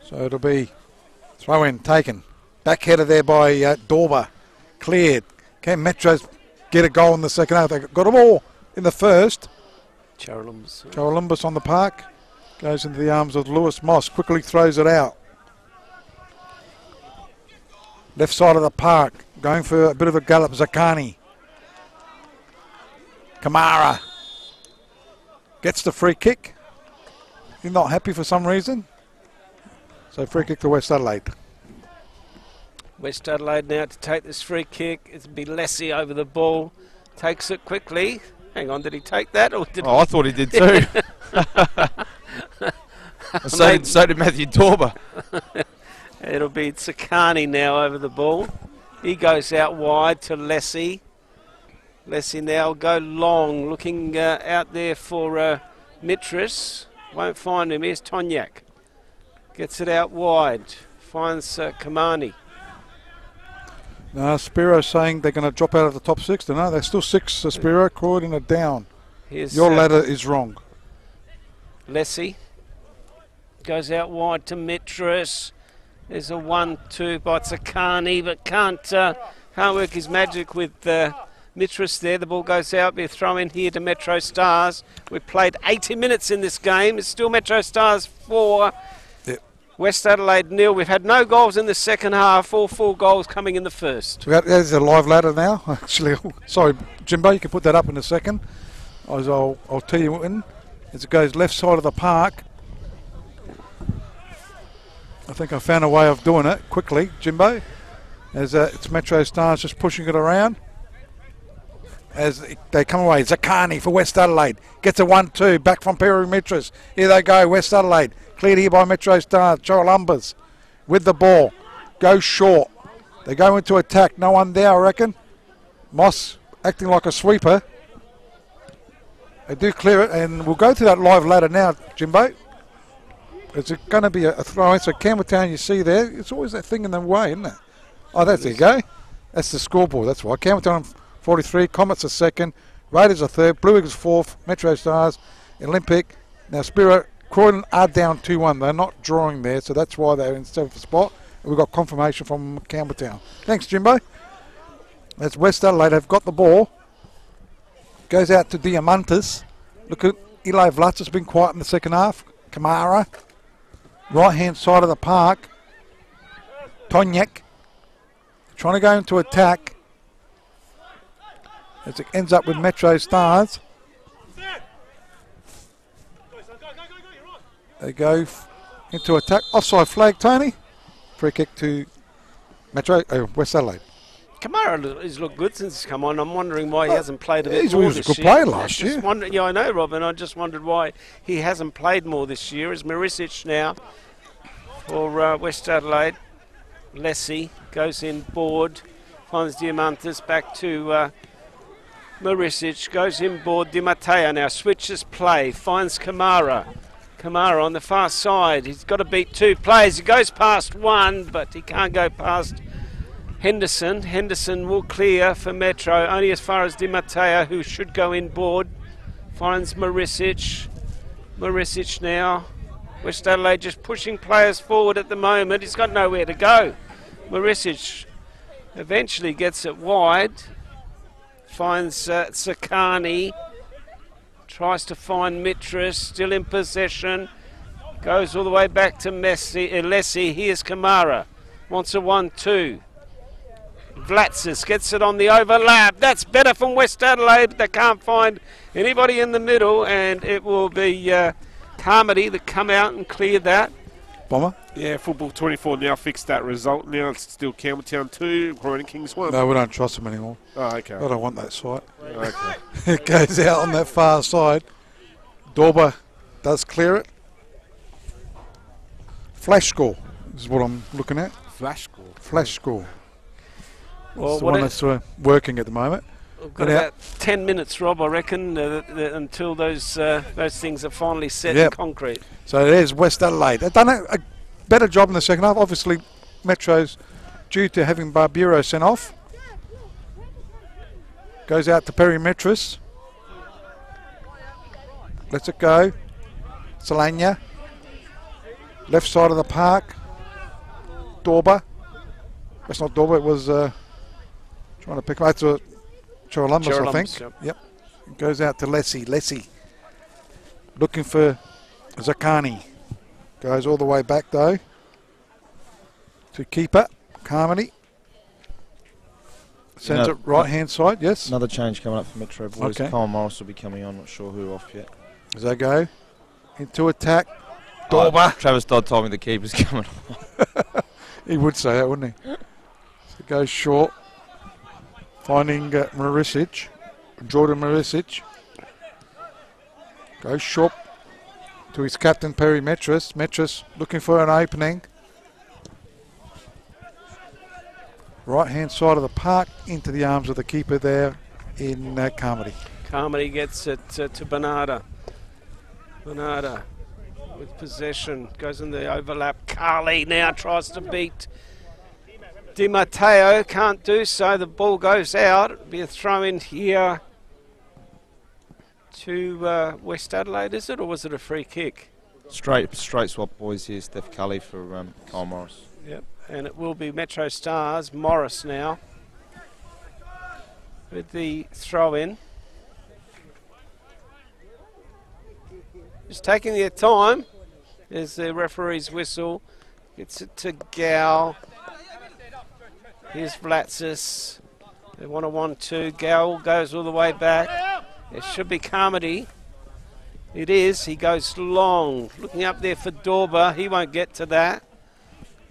So it'll be throw in taken. Back header there by Dorber. Cleared. Can Metros get a goal in the second half? They got them all in the first. Charolumbus on the park. Goes into the arms of Lewis Moss. Quickly throws it out. Left side of the park. Going for a bit of a gallop. Zakani. Kamara. Gets the free kick. He's not happy for some reason. So free kick to West Adelaide. West Adelaide now to take this free kick. It'll be Lessie over the ball. Takes it quickly. Hang on, did he take that? Or did I thought he did too. so did Matthew Dorber. It'll be Tsakani now over the ball. He goes out wide to Lessie. Lessie now go long, looking out there for Mitris. Won't find him. Here's Tonyak. Gets it out wide. Finds Kamani. No, Spiro saying they're going to drop out of the top 6. No, they're still 6. Spiro, Croydon are down. Your ladder is wrong. Lessie goes out wide to Mitris. There's a 1-2 by Tsakani, but can't work his magic with Mitris there. The ball goes out. Be a throw in here to MetroStars. We've played 80 minutes in this game. It's still MetroStars 4. Yep. West Adelaide 0. We've had no goals in the second half. All 4 goals coming in the first. There's a live ladder now. Actually, sorry, Jimbo, you can put that up in a second. I'll tell you when. As it goes left side of the park. I think I found a way of doing it quickly, Jimbo. As it's MetroStars just pushing it around. As they come away, Zakani for West Adelaide. Gets a 1-2, back from Perimetris. Here they go, West Adelaide. Cleared here by MetroStars. Charolumbus with the ball. Goes short. They go into attack. No one there, I reckon. Moss acting like a sweeper. They do clear it, and we'll go to that live ladder now, Jimbo. It's going to be a throw-in. So Campbelltown, you see there, it's always that thing in the way, isn't it? Oh, there you go. That's the scoreboard, that's why. Campbelltown 43, Comets are 2nd, Raiders are 3rd, Blue Eagles 4th, MetroStars, Olympic. Now Spirit, Croydon are down 2-1. They're not drawing there, so that's why they're in 7th spot. And we've got confirmation from Campbelltown. Thanks, Jimbo. That's West Adelaide. They've got the ball. Goes out to Diamantis. Look at Eli Vlatz has been quiet in the second half. Kamara. Right-hand side of the park. Tonyak. Trying to go into attack. As it ends up with MetroStars. They go into attack. Offside flag, Tony. Free kick to West Adelaide. Kamara has looked good since he's come on. I'm wondering why he hasn't played a bit more this year. He was a good player last year. Yeah, I know, Robin. I just wondered why he hasn't played more this year. As Marisic now for West Adelaide. Lessie goes in board. Finds Diamantis back to Marisic. Goes in board. Di Matteo now switches play. Finds Kamara. Kamara on the far side. He's got to beat 2 players. He goes past one, but he can't go past Henderson will clear for Metro, only as far as Di Matteo, who should go inboard. Finds Marisic. Marisic now. West Adelaide just pushing players forward at the moment. He's got nowhere to go. Marisic eventually gets it wide. Finds Sakani. Tries to find Mitras, still in possession. Goes all the way back to Lessie. Here's Kamara. Wants a 1-2. Vlatsis gets it on the overlap. That's better from West Adelaide, but they can't find anybody in the middle, and it will be Carmody that come out and clear that. Bomber? Yeah, Football 24 now fixed that result. Now it's still Campbelltown 2, Croydon Kings 1. No, we don't trust them anymore. Oh, okay. I don't want that site. Okay. It goes out on that far side. Dorba does clear it. Flash score is what I'm looking at. Flash score? Flash score. Well, It's the one that's working at the moment. We've got about 10 minutes, Rob, I reckon, until those things are finally set in concrete. So it is West Adelaide. They've done a better job in the second half. Obviously, Metro's due to having Barbero sent off. Goes out to Perry Metris. Lets it go. Solana. Left side of the park. Dorba. That's not Dorba, it was trying to pick up. That's a Chorolumbus, I think. Yep. Goes out to Lessie. Lessie looking for Zakani. Goes all the way back though to keeper Carmody. Sends it right hand side, yes. Another change coming up for Metro boys. Okay. Kyle Morris will be coming on, not sure who off yet. As they go into attack. Dorba. Travis Dodd told me the keeper's coming on. He would say that, wouldn't he? So it goes short. Finding Marisic. Jordan Marisic. Goes short to his captain Perry Metris. Metris looking for an opening. Right hand side of the park into the arms of the keeper there in Carmody. Carmody gets it to Bernarda. Bernarda with possession, goes in the overlap. Carly now tries to beat Di Matteo, can't do so. The ball goes out. It'll be a throw in here to West Adelaide, is it, or was it a free kick? Straight swap boys here. Steph Cully for Kyle Morris. Yep, and it will be MetroStars. Morris now with the throw in. Just taking their time. There's the referee's whistle. Gets it to Gal. Here's Vlatsis. They want a 1-2. Gal goes all the way back. It should be Carmody. It is. He goes long. Looking up there for Dorba. He won't get to that.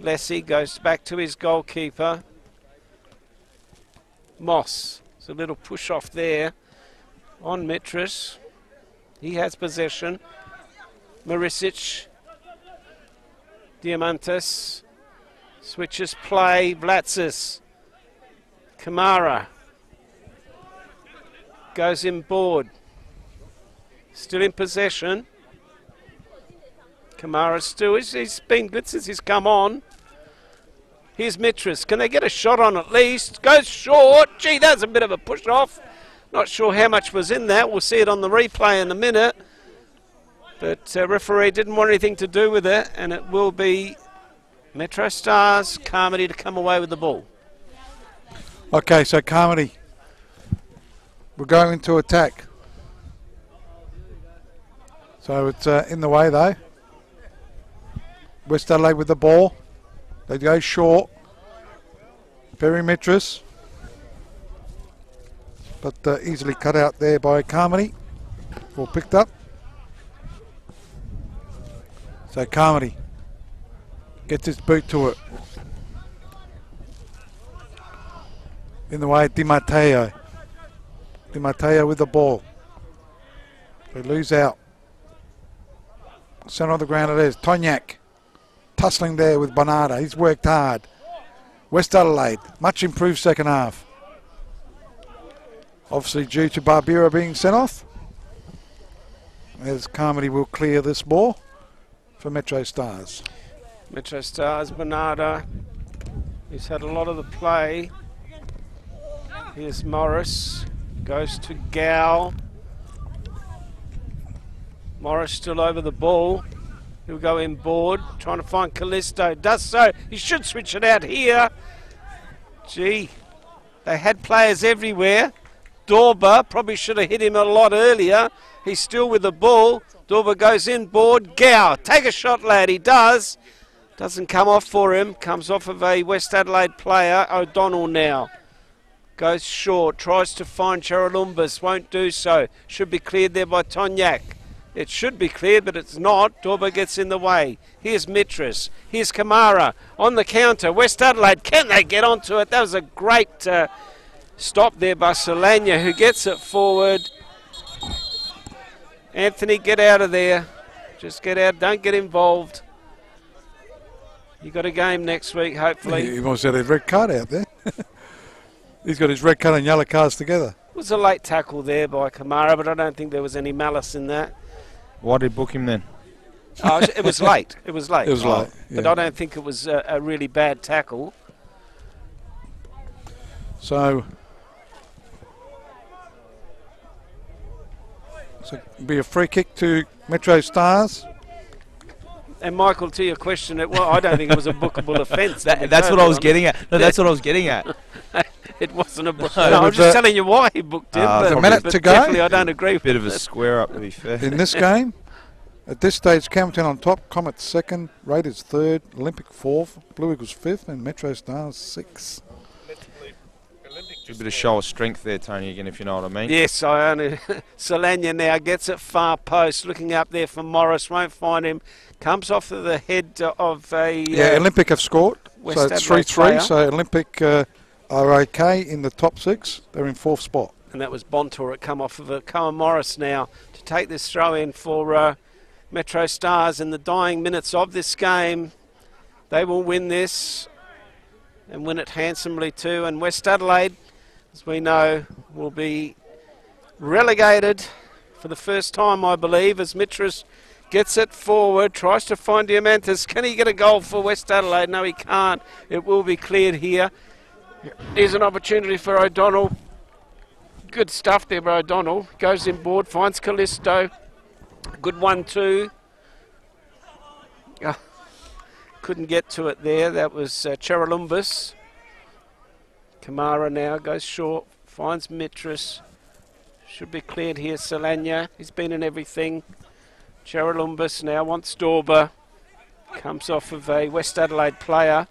Lessie goes back to his goalkeeper. Moss. It's a little push off there on Metris. He has possession. Marisic. Diamantis. Switches play. Vlatsis. Kamara. Goes inboard. Still in possession. Kamara still. He's been good since he's come on. Here's Mitras. Can they get a shot on at least? Goes short. Gee, that was a bit of a push off. Not sure how much was in that. We'll see it on the replay in a minute. But referee didn't want anything to do with it, and it will be MetroStars, Carmody to come away with the ball. Okay, so Carmody, we're going into attack. So it's in the way though. West Adelaide with the ball. They go short. Very Metris. But easily cut out there by Carmody. Ball picked up. So Carmody gets his boot to it. In the way, Di Matteo. Di Matteo with the ball. They lose out. Centre of the ground it is. Tonyak tussling there with Bernarda. He's worked hard. West Adelaide, much improved second half. Obviously due to Barbera being sent off. As Carmody will clear this ball for MetroStars. MetroStars, Bernarda He's had a lot of the play. Here's Morris. Goes to Gow. Morris still over the ball. He'll go inboard, trying to find Callisto. Does so. He should switch it out here. Gee, they had players everywhere. Dorber probably should have hit him a lot earlier. He's still with the ball. Dorber goes inboard. Gow, take a shot, lad. He does. Doesn't come off for him. Comes off of a West Adelaide player. O'Donnell now. Goes short. Tries to find Charalumbus. Won't do so. Should be cleared there by Tonyak. It should be cleared, but it's not. Dorber gets in the way. Here's Mitras. Here's Kamara on the counter. West Adelaide, can they get onto it? That was a great stop there by Solania, who gets it forward. Anthony, get out of there. Just get out. Don't get involved. You got a game next week, hopefully. He wants to have his red card out there. He's got his red card and yellow cards together. It was a late tackle there by Kamara, but I don't think there was any malice in that. Why did he book him then? Oh, it was late. It was late. It was late, But yeah. I don't think it was a really bad tackle. So it'll be a free kick to MetroStars. And Michael, to your question, I don't think it was a bookable offence. That's what I was getting at. No, that's what I was getting at. It wasn't a book. No, I'm just telling you why he booked him. There's a minute to go. Definitely, I don't agree with Bit of a that. square up, to be fair. In this game, at this stage, Campbelltown on top, Comet second, Raiders third, Olympic fourth, Blue Eagles fifth, and MetroStars sixth. A bit of show of strength there, Tony, again, if you know what I mean. Yes, I only. Solania now gets it far post, looking up there for Morris, won't find him. Comes off of the head of a. Olympic have scored. West So it's Adelaide 3-3. player. So Olympic are okay in the top six. They're in fourth spot. And that was Bontor. It come off of it. Cohen Morris now to take this throw in for MetroStars in the dying minutes of this game. They will win this and win it handsomely too. And West Adelaide, as we know, will be relegated for the first time, I believe, as Mitras gets it forward, tries to find Diamantis. Can he get a goal for West Adelaide? No, he can't. It will be cleared here. Here's an opportunity for O'Donnell. Good stuff there by O'Donnell. Goes inboard, finds Callisto. Good 1-2. Couldn't get to it there. That was Charalumbus. Kamara now goes short, finds Mitras. Should be cleared here, Solania. He's been in everything. Charalumbus now wants Dorber. Comes off of a West Adelaide player.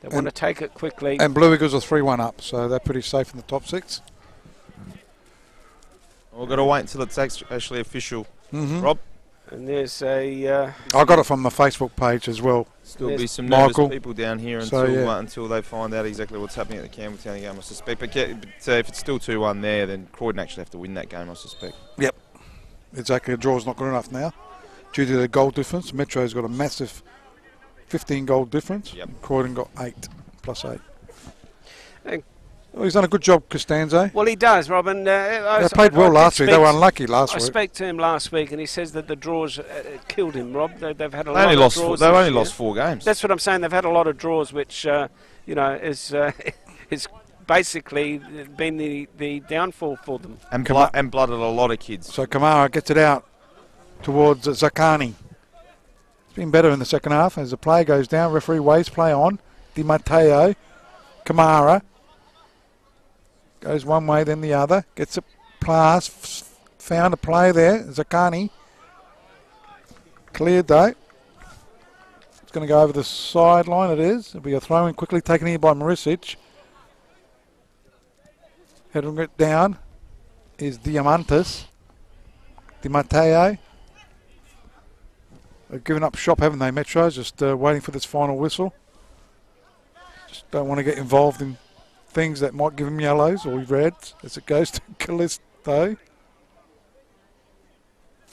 They want to take it quickly. And Blue Eagles are 3-1 up, so they're pretty safe in the top six. We've got to wait until it's actually official, Rob. And there's a... I got it from the Facebook page as well. Still be some nervous Michael. people down here So, until they find out exactly what's happening at the Campbelltown game, I suspect. But if it's still 2-1 there, then Croydon actually have to win that game, I suspect. Yep. Exactly. A draw's not good enough now. Due to the goal difference, Metro's got a massive 15 goal difference. Yep. Croydon got 8, plus 8. And Well, he's done a good job, Costanzo. well, he does, Robin. They played well last week. They were unlucky last I week. spoke to him last week, and he says that the draws killed him, Rob. They've had a They lot only of lost draws. they've this only year. lost 4 games. That's what I'm saying. They've had a lot of draws, which is is basically been the downfall for them. And blooded a lot of kids. So Kamara gets it out towards Zakani. It's been better in the second half as the play goes down. Referee waves play on. Di Matteo. Kamara goes one way, then the other. Gets a pass. Found a play there. Zakani. Cleared though. It's going to go over the sideline. It is. It'll be a throw in quickly taken here by Marisic. Heading it down is Diamantis. Di Matteo. They've given up shop, haven't they, Metros? Just waiting for this final whistle. Just don't want to get involved in things that might give them yellows or reds as it goes to Callisto.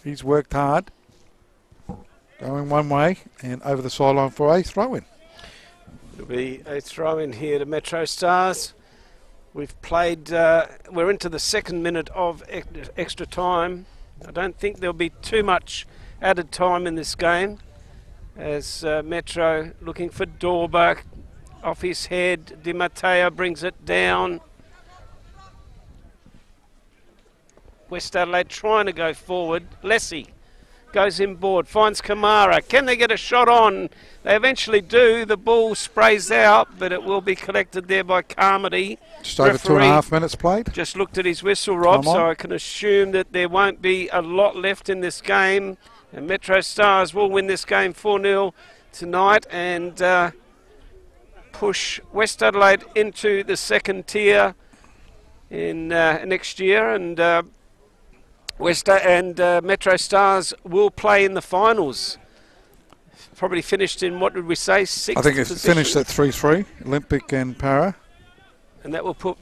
He's worked hard. Going one way and over the sideline for a throw-in. It'll be a throw-in here to MetroStars. We've played, we're into the second minute of extra time. I don't think there'll be too much added time in this game as Metro looking for Dorber. off his head. Di Matteo brings it down. West Adelaide trying to go forward. Lessie goes inboard, finds Kamara. Can they get a shot on? They eventually do. The ball sprays out, but it will be collected there by Carmody. Just over 2.5 minutes played. Just looked at his whistle, Rob, so I can assume that there won't be a lot left in this game. And MetroStars will win this game 4-0 tonight and push West Adelaide into the second tier in next year. And MetroStars will play in the finals. Probably finished in, what did we say, 6th I think it's position. finished at 3-3, Olympic and Para. And that will put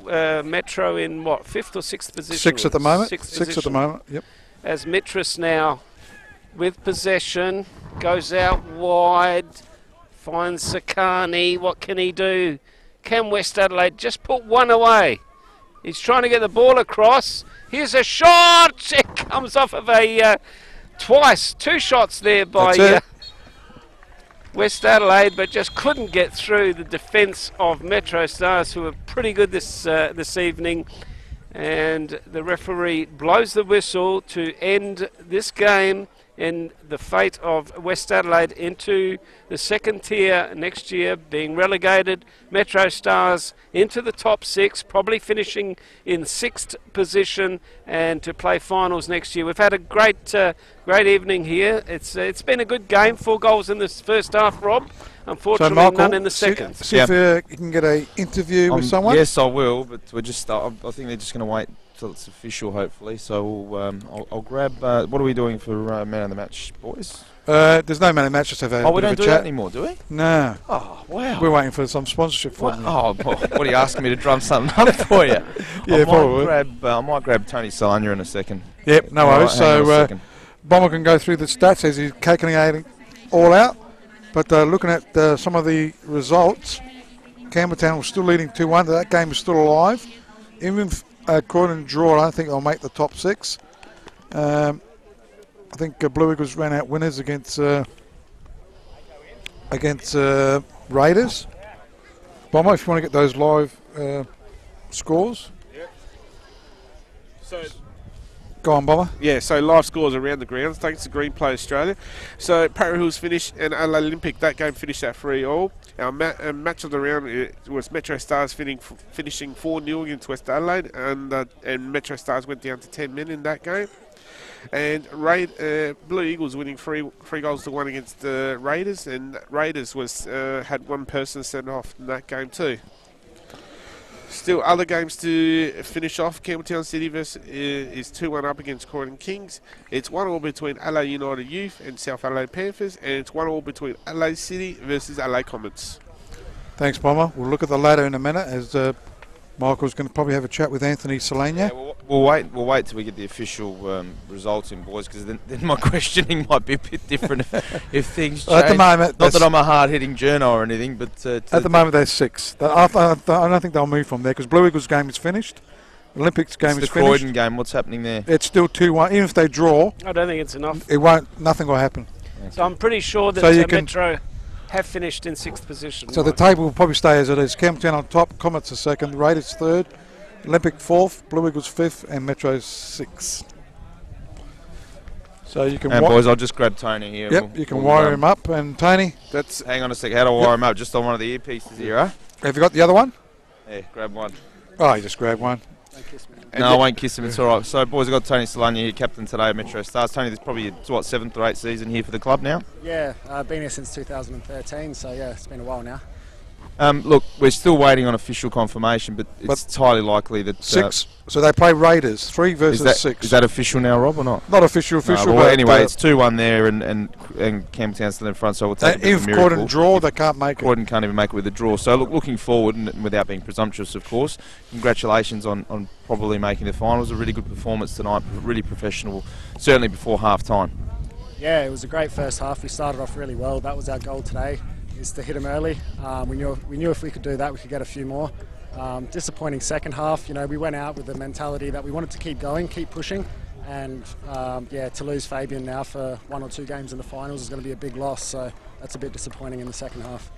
Metro in, what, 5th or 6th position? 6 at the moment. Sixth at the moment, yep. As Metros now with possession, goes out wide, finds Sakani. What can he do? Can West Adelaide just put one away? He's trying to get the ball across. Here's a shot. It comes off of a two shots there by West Adelaide, but just couldn't get through the defence of MetroStars, who are pretty good this evening. And the referee blows the whistle to end this game and the fate of West Adelaide into the second tier next year, being relegated. MetroStars into the top 6, probably finishing in 6th position, and to play finals next year. We've had a great evening here. It's been a good game. 4 goals in this first half, Rob. Unfortunately, so Michael, none in the second. See if you can get an interview with someone. Yes, I will, but we're just. I think they're just going to wait till it's official, hopefully. So we'll, I'll grab. What are we doing for man of the match, boys? There's no man of the match. Just have a we don't do chat. that anymore, do we? No. Oh wow. We're waiting for some sponsorship for them. Oh, what are you asking me to drum something up for you? Yeah, probably. I might grab Tony Solana in a second. Yep, no worries. So Bomber can go through the stats as he's calculating all out. But looking at some of the results, Campbelltown was still leading 2-1. That game is still alive. Even if Croydon draw, I don't think they'll make the top 6. I think Blue Eagles ran out winners against Raiders. Bomber, if you want to get those live scores. Yeah. So. Go on, Bomber. Yeah, so live scores around the grounds, thanks to Green Play Australia. So Para Hills finished and Adelaide Olympic, that game finished at 3-3. Our match of the round was MetroStars finishing 4-0 against West Adelaide, and MetroStars went down to 10 men in that game. And Blue Eagles winning 3 goals to 1 against the Raiders, and Raiders had one person sent off in that game too. Still other games to finish off. Campbelltown City is 2-1 up against Croydon Kings. It's 1-1 between Adelaide United Youth and South Adelaide Panthers, and it's 1-1 between Adelaide City versus Adelaide Comets. Thanks, Bomber. We'll look at the ladder in a minute as Michael's going to probably have a chat with Anthony Solana. Yeah, we'll wait till we get the official results in, boys, because then my questioning might be a bit different if things change. At the moment, not that I'm a hard-hitting journo or anything, but at the moment they're 6. I don't think they'll move from there because Blue Eagles game is finished. Olympics game is the finished. Croydon game. What's happening there? It's still 2-1. Even if they draw, I don't think it's enough. It won't. Nothing will happen. So I'm pretty sure that Metro have finished in 6th position. So the table will probably stay as it is. Campbelltown on top, Comets are 2nd, Raiders 3rd, Olympic 4th, Blue Eagles 5th, and Metro 6th. So you can. And boys, I'll just grab Tony here. Yep, you can wire him up. And Tony, hang on a sec. How do I wire him up? Just on one of the earpieces here, huh? Have you got the other one? Yeah, grab one. Oh, you just grab one. No, I won't kiss him. It's all right. So, boys, I've got Tony Solana here, captain today at MetroStars. Tony, this is probably your 7th or 8th season here for the club now? Yeah, I've been here since 2013, so yeah, it's been a while now. Look, we're still waiting on official confirmation, but it's highly likely that 6. So they play Raiders, 3 versus 6. Is that official now, Rob, or not? Not official. No, but anyway, it's 2-1 there, and Campbelltown's still in front, so we'll take a bit of a miracle. If Croydon draw, they can't make it. Croydon can't even make it with a draw. So looking forward, and without being presumptuous, of course, congratulations on probably making the finals. A really good performance tonight, really professional, certainly before half time. Yeah, it was a great first half. We started off really well. That was our goal today, is to hit them early. We knew if we could do that, we could get a few more. Disappointing second half. You know, we went out with the mentality that we wanted to keep going, keep pushing, and to lose Fabian now for 1 or 2 games in the finals is going to be a big loss. So that's a bit disappointing in the second half.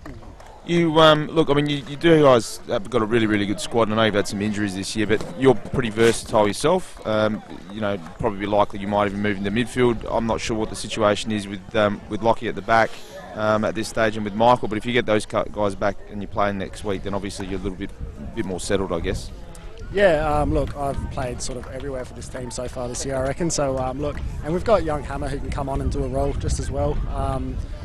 You look. I mean, you do guys have got a really, really good squad. I know you've had some injuries this year, but you're pretty versatile yourself. You know, probably likely you might even move into midfield. I'm not sure what the situation is with Lockie at the back at this stage and with Michael. But if you get those guys back and you're playing next week, then obviously you're a little bit more settled, I guess. Yeah, look, I've played sort of everywhere for this team so far this year, I reckon. So, look, and we've got young Hammer who can come on and do a role just as well.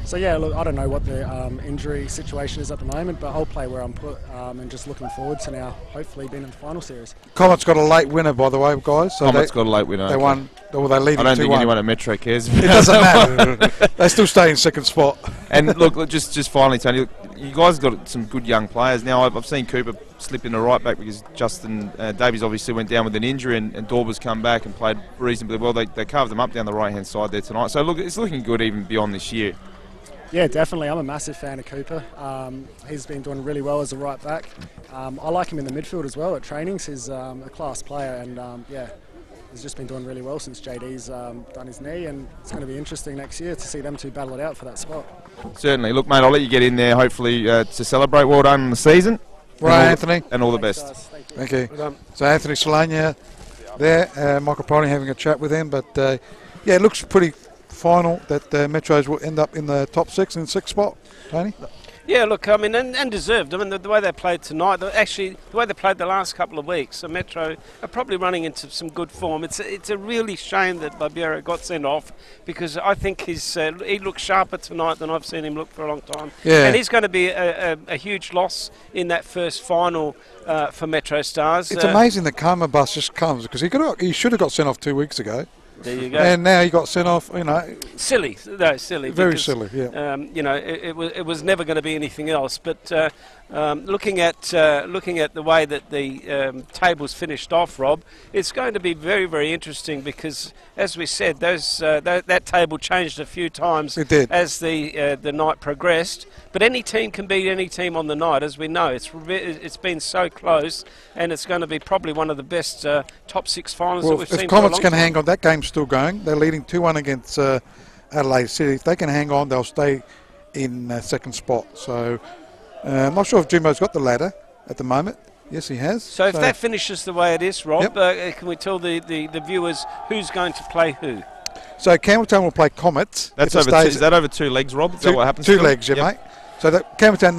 So, yeah, look, I don't know what the injury situation is at the moment, but I'll play where I'm put and just looking forward to now hopefully being in the final series. Comet's got a late winner, by the way, guys. So Comet's got a late winner. They won. Well, they lead 2-1. I don't think anyone at Metro cares. It doesn't matter. They still stay in second spot. And look, just finally, Tony, you guys got some good young players. Now, I've seen Cooper slip in the right back because Justin Davies obviously went down with an injury, and Dorber's come back and played reasonably well. They carved them up down the right-hand side there tonight. So, look, it's looking good even beyond this year. Yeah, definitely. I'm a massive fan of Cooper. He's been doing really well as a right back. I like him in the midfield as well at trainings. He's a class player, and yeah, he's just been doing really well since JD's done his knee, and it's going to be interesting next year to see them two battle it out for that spot. Certainly. Look, mate, I'll let you get in there, hopefully, to celebrate. Well done on the season. Right, Anthony. And all the best. Thank you. So Anthony Solania there, Michael Prony having a chat with him, but yeah, it looks pretty final that Metros will end up in the top 6 in 6th spot. Tony? Yeah, look, I mean, and deserved. I mean, the way they played tonight, actually, the way they played the last couple of weeks, so Metro are probably running into some good form. It's a really shame that Barbiero got sent off, because I think he looked sharper tonight than I've seen him look for a long time. Yeah. And he's going to be a huge loss in that first final for MetroStars. It's amazing the karma bus just comes, because he should have got sent off 2 weeks ago. There you go. And now he got sent off, you know. Silly. No, silly. Very because, silly, yeah. You know, it was never going to be anything else. But looking at the way that the tables finished off, Rob, it's going to be very, very interesting because, as we said, that table changed a few times as the night progressed. But any team can beat any team on the night, as we know. It's been so close, and it's going to be probably one of the best top 6 finals that we've seen. If Comets can hang on, that game's still going. They're leading 2-1 against Adelaide City. If they can hang on, they'll stay in 2nd spot. So I'm not sure if Jimbo's got the ladder at the moment. Yes, he has. So if that finishes the way it is, Rob, can we tell the viewers who's going to play who? So Campbelltown will play Comets. That's is that over 2 legs, Rob? Is that what happens? 2 legs, yeah, mate. So that Campbelltown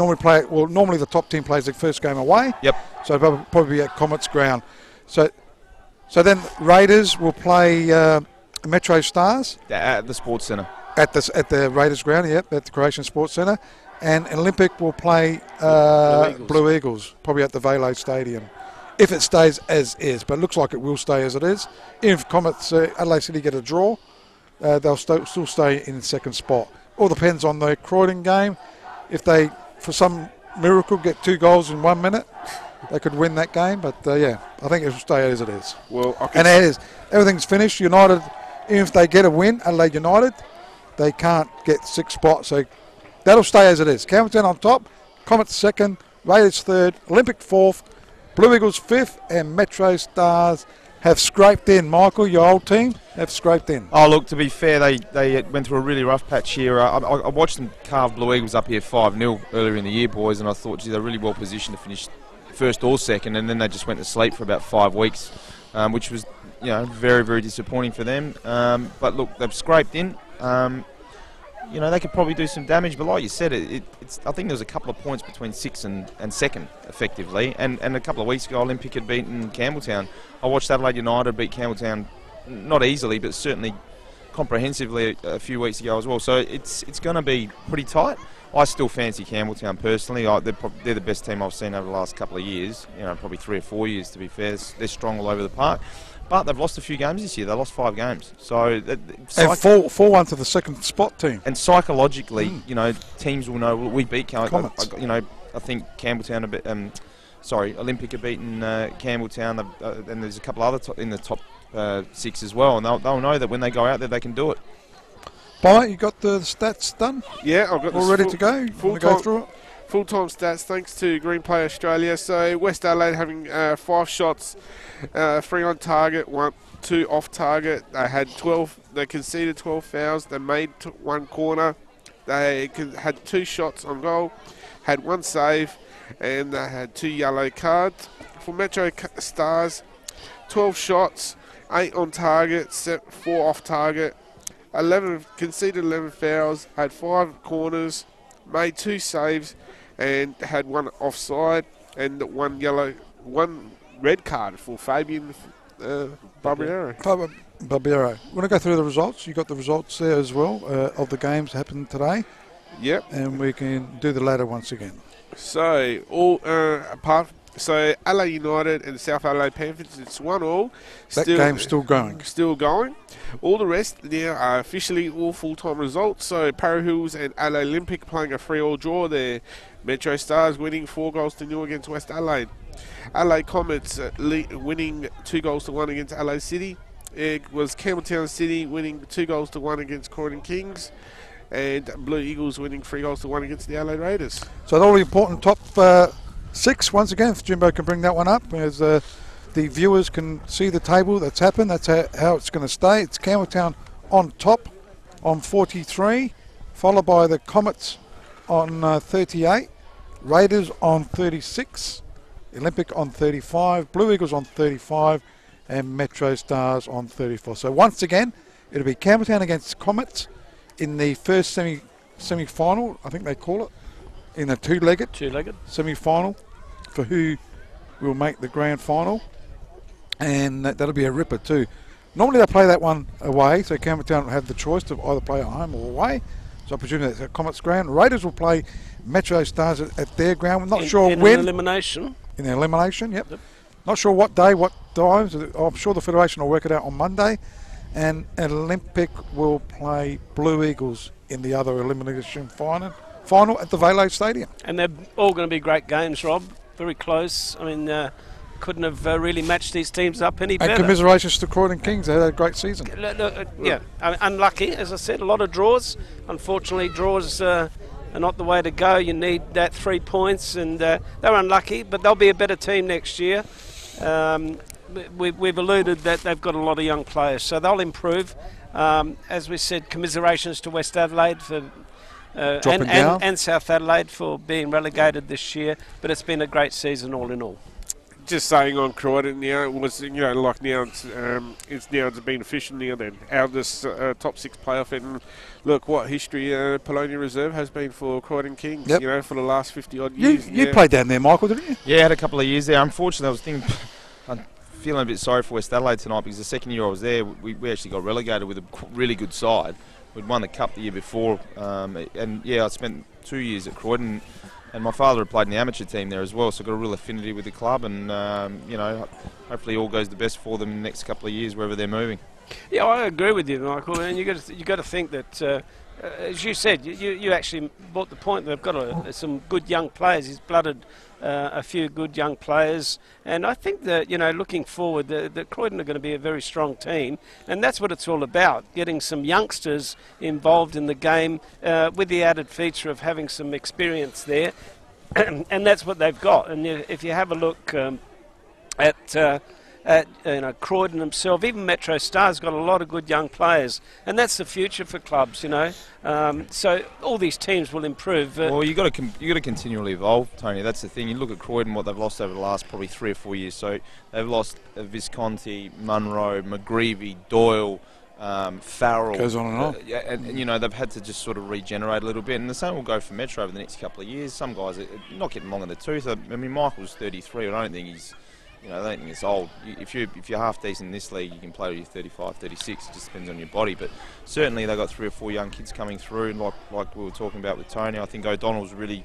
normally the top team plays their first game away. Yep. So it'll probably be at Comets ground. So then Raiders will play MetroStars at the Sports Centre. At the Raiders ground, yep, at the Croatian Sports Centre. And Olympic will play Blue Eagles, probably at the Velo Stadium, if it stays as is. But it looks like it will stay as it is. If Comets Adelaide City get a draw, they'll still stay in 2nd spot. All depends on the Croydon game. If they, for some miracle, get 2 goals in 1 minute, they could win that game. But yeah, I think it will stay as it is. Well, and it is. Everything's finished. United, even if they get a win, Adelaide United, they can't get 6th spot. So that'll stay as it is. Campbelltown on top, Comets 2nd, Raiders 3rd, Olympic 4th, Blue Eagles 5th, and MetroStars have scraped in. Michael, your old team, have scraped in. Oh, look, to be fair, they went through a really rough patch here. I watched them carve Blue Eagles up here 5-0 earlier in the year, boys, and I thought, gee, they're really well positioned to finish 1st or 2nd, and then they just went to sleep for about 5 weeks, which was, you know, very, very disappointing for them. But look, they've scraped in. You know, they could probably do some damage, but like you said, it's. I think there was a couple of points between 6th and 2nd, effectively. And a couple of weeks ago, Olympic had beaten Campbelltown. I watched Adelaide United beat Campbelltown, not easily, but certainly comprehensively a few weeks ago as well. So it's going to be pretty tight. I still fancy Campbelltown personally. They're the best team I've seen over the last couple of years. You know, probably 3 or 4 years to be fair. They're strong all over the park. But they've lost a few games this year. They lost 5 games. So and 4-1 to the 2nd spot team. And psychologically, you know, teams will know, well, we beat Campbelltown. You know, I think Campbelltown Olympic have beaten Campbelltown, and there's a couple other in the top 6 as well, and they'll know that when they go out there, they can do it. Bye, you got the stats done? Yeah, I've got all ready to go. Go through it. Full-time stats thanks to Green Play Australia. So West Adelaide having 5 shots, 3 on target, 2 off target. They had 12. They conceded 12 fouls. They made 1 corner. They had 2 shots on goal. had 1 save and they had 2 yellow cards. For MetroStars, 12 shots, 8 on target, 4 off target, 11 conceded 11 fouls, had 5 corners, made 2 saves and had 1 offside and 1 red card for Fabian Barbiero. Barbiero. Want to go through the results? You got the results there as well of the games that happened today. Yep. And we can do the ladder once again. So Adelaide United and South Adelaide Panthers, it's 1-1. That game's still going. Still going. All the rest now are officially all full-time results. So Para Hills and Adelaide Olympic playing a 3-3 draw there. MetroStars winning 4-0 against West Adelaide. Adelaide Comets winning 2-1 against Adelaide City. It was Campbelltown City winning 2-1 against Croydon Kings. And Blue Eagles winning 3-1 against the Adelaide Raiders. So all the important top 6 once again, if Jimbo can bring that one up, as the viewers can see the table that's happened. That's how it's going to stay. It's Campbelltown on top on 43, followed by the Comets on 38, Raiders on 36, Olympic on 35, Blue Eagles on 35, and MetroStars on 34. So once again, it'll be Campbelltown against Comets in the first semi-final, I think they call it, in a two-legged semi-final for who will make the grand final, and that'll be a ripper too. Normally they play that one away, so Campbelltown will have the choice to either play at home or away. So I presume that's a Comets ground. Raiders will play MetroStars at their ground. I'm not sure when. In elimination. In elimination, yep. Not sure what day, what times. I'm sure the Federation will work it out on Monday. And Olympic will play Blue Eagles in the other elimination final at the Velo Stadium. And they're all going to be great games, Rob. Very close. I mean, couldn't have really matched these teams up any better. And commiserations to Croydon Kings. They had a great season. Yeah, unlucky, as I said, a lot of draws. Unfortunately, draws are not the way to go. You need that 3 points, and they're unlucky, but they'll be a better team next year. We've alluded that they've got a lot of young players, so they'll improve. As we said, commiserations to West Adelaide for and South Adelaide for being relegated this year, but it's been a great season all in all. Just saying on Croydon now, it was, like now it's been official now then, out of this top 6 playoff, and look what history Polonia Reserve has been for Croydon Kings, for the last 50 odd years. You played down there, Michael, didn't you? Yeah, I had a couple of years there. Unfortunately, I'm feeling a bit sorry for West Adelaide tonight, because the second year I was there, we actually got relegated with a really good side. We'd won the cup the year before, and I spent 2 years at Croydon. And my father had played in the amateur team there as well, so I got a real affinity with the club, and hopefully all goes the best for them in the next couple of years wherever they're moving. Yeah, I agree with you, Michael. And you got to think that, as you said, you actually brought the point. They've got some good young players. He's blooded a few good young players, and I think that looking forward, that Croydon are going to be a very strong team, and that's what it's all about: getting some youngsters involved in the game with the added feature of having some experience there, and that's what they've got. And if you have a look at Croydon himself, even MetroStars got a lot of good young players, and that's the future for clubs, So all these teams will improve. Well, you got to continually evolve, Tony. That's the thing. You look at Croydon, what they've lost over the last probably 3 or 4 years. So they've lost Visconti, Munro, McGreevy, Doyle, Farrell. Goes on and on. And they've had to just sort of regenerate a little bit, and the same will go for Metro over the next couple of years. Some guys are not getting long in the tooth. I mean, Michael's 33, and I don't think he's. I don't think it's old. If you're half decent in this league, you can play till you're 35, 36. It just depends on your body. But certainly they've got 3 or 4 young kids coming through, and like we were talking about with Tony, I think O'Donnell's really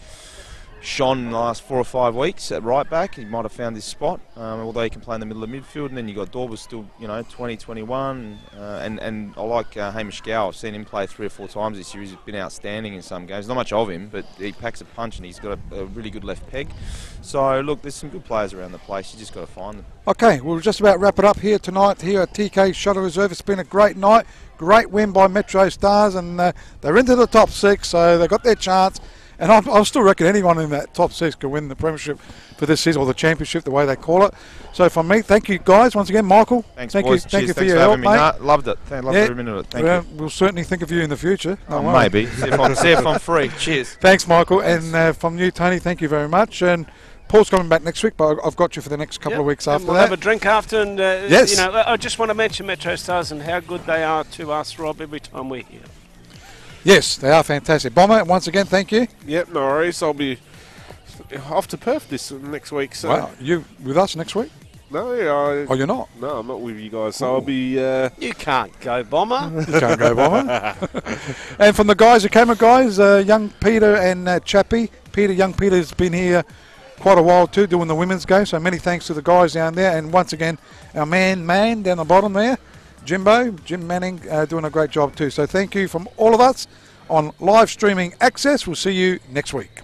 shone in the last 4 or 5 weeks at right back. He might have found his spot, although he can play in the middle of midfield. And then you got Dorber still, 20, 21, and I like Hamish Gow. I've seen him play 3 or 4 times this year. He's been outstanding in some games. Not much of him, but he packs a punch, and he's got a really good left peg. So look, there's some good players around the place. You just got to find them. Okay, we'll just about wrap it up here tonight here at TK Shuttle Reserve. It's been a great night, great win by MetroStars, and they're into the top 6, so they've got their chance. And I still reckon anyone in that top 6 could win the premiership for this season, or the championship, the way they call it. So from me, thank you guys once again, Michael. Thanks, thank boys. you, thank Cheers. you for Thanks your for help, having me. mate. No, loved it. Loved every minute of it. Thank you. We'll certainly think of you in the future. Maybe. See if I'm free. Cheers. Thanks, Michael. And from you, Tony, thank you very much. And Paul's coming back next week, but I've got you for the next couple of weeks after we'll that. have a drink after, and yes. you know, I just want to mention MetroStars and how good they are to us, Rob, every time we're here. Yes, they are fantastic. Bomber, once again, thank you. Yep, no worries. I'll be off to Perth next week. So. Wow, you with us next week? No, oh, you're not? No, I'm not with you guys. So I'll be. You can't go, Bomber. You can't go, Bomber. And from the guys, the camera guys, young Peter and Chappie. Young Peter's been here quite a while too, doing the women's game. So many thanks to the guys down there. And once again, our man down the bottom there, Jim Manning, doing a great job too. So thank you from all of us on live streaming access. We'll see you next week.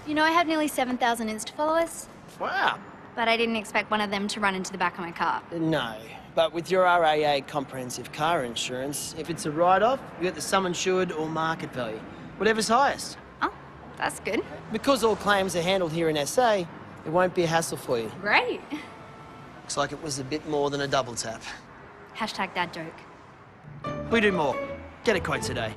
You know, I have nearly 7,000 Insta followers. Wow. But I didn't expect one of them to run into the back of my car. No, but with your RAA comprehensive car insurance, if it's a write-off, you get the sum insured or market value, whatever's highest. Oh, that's good. Because all claims are handled here in SA, it won't be a hassle for you. Great. Looks like it was a bit more than a double tap. Hashtag that joke. We do more. Get a quote today.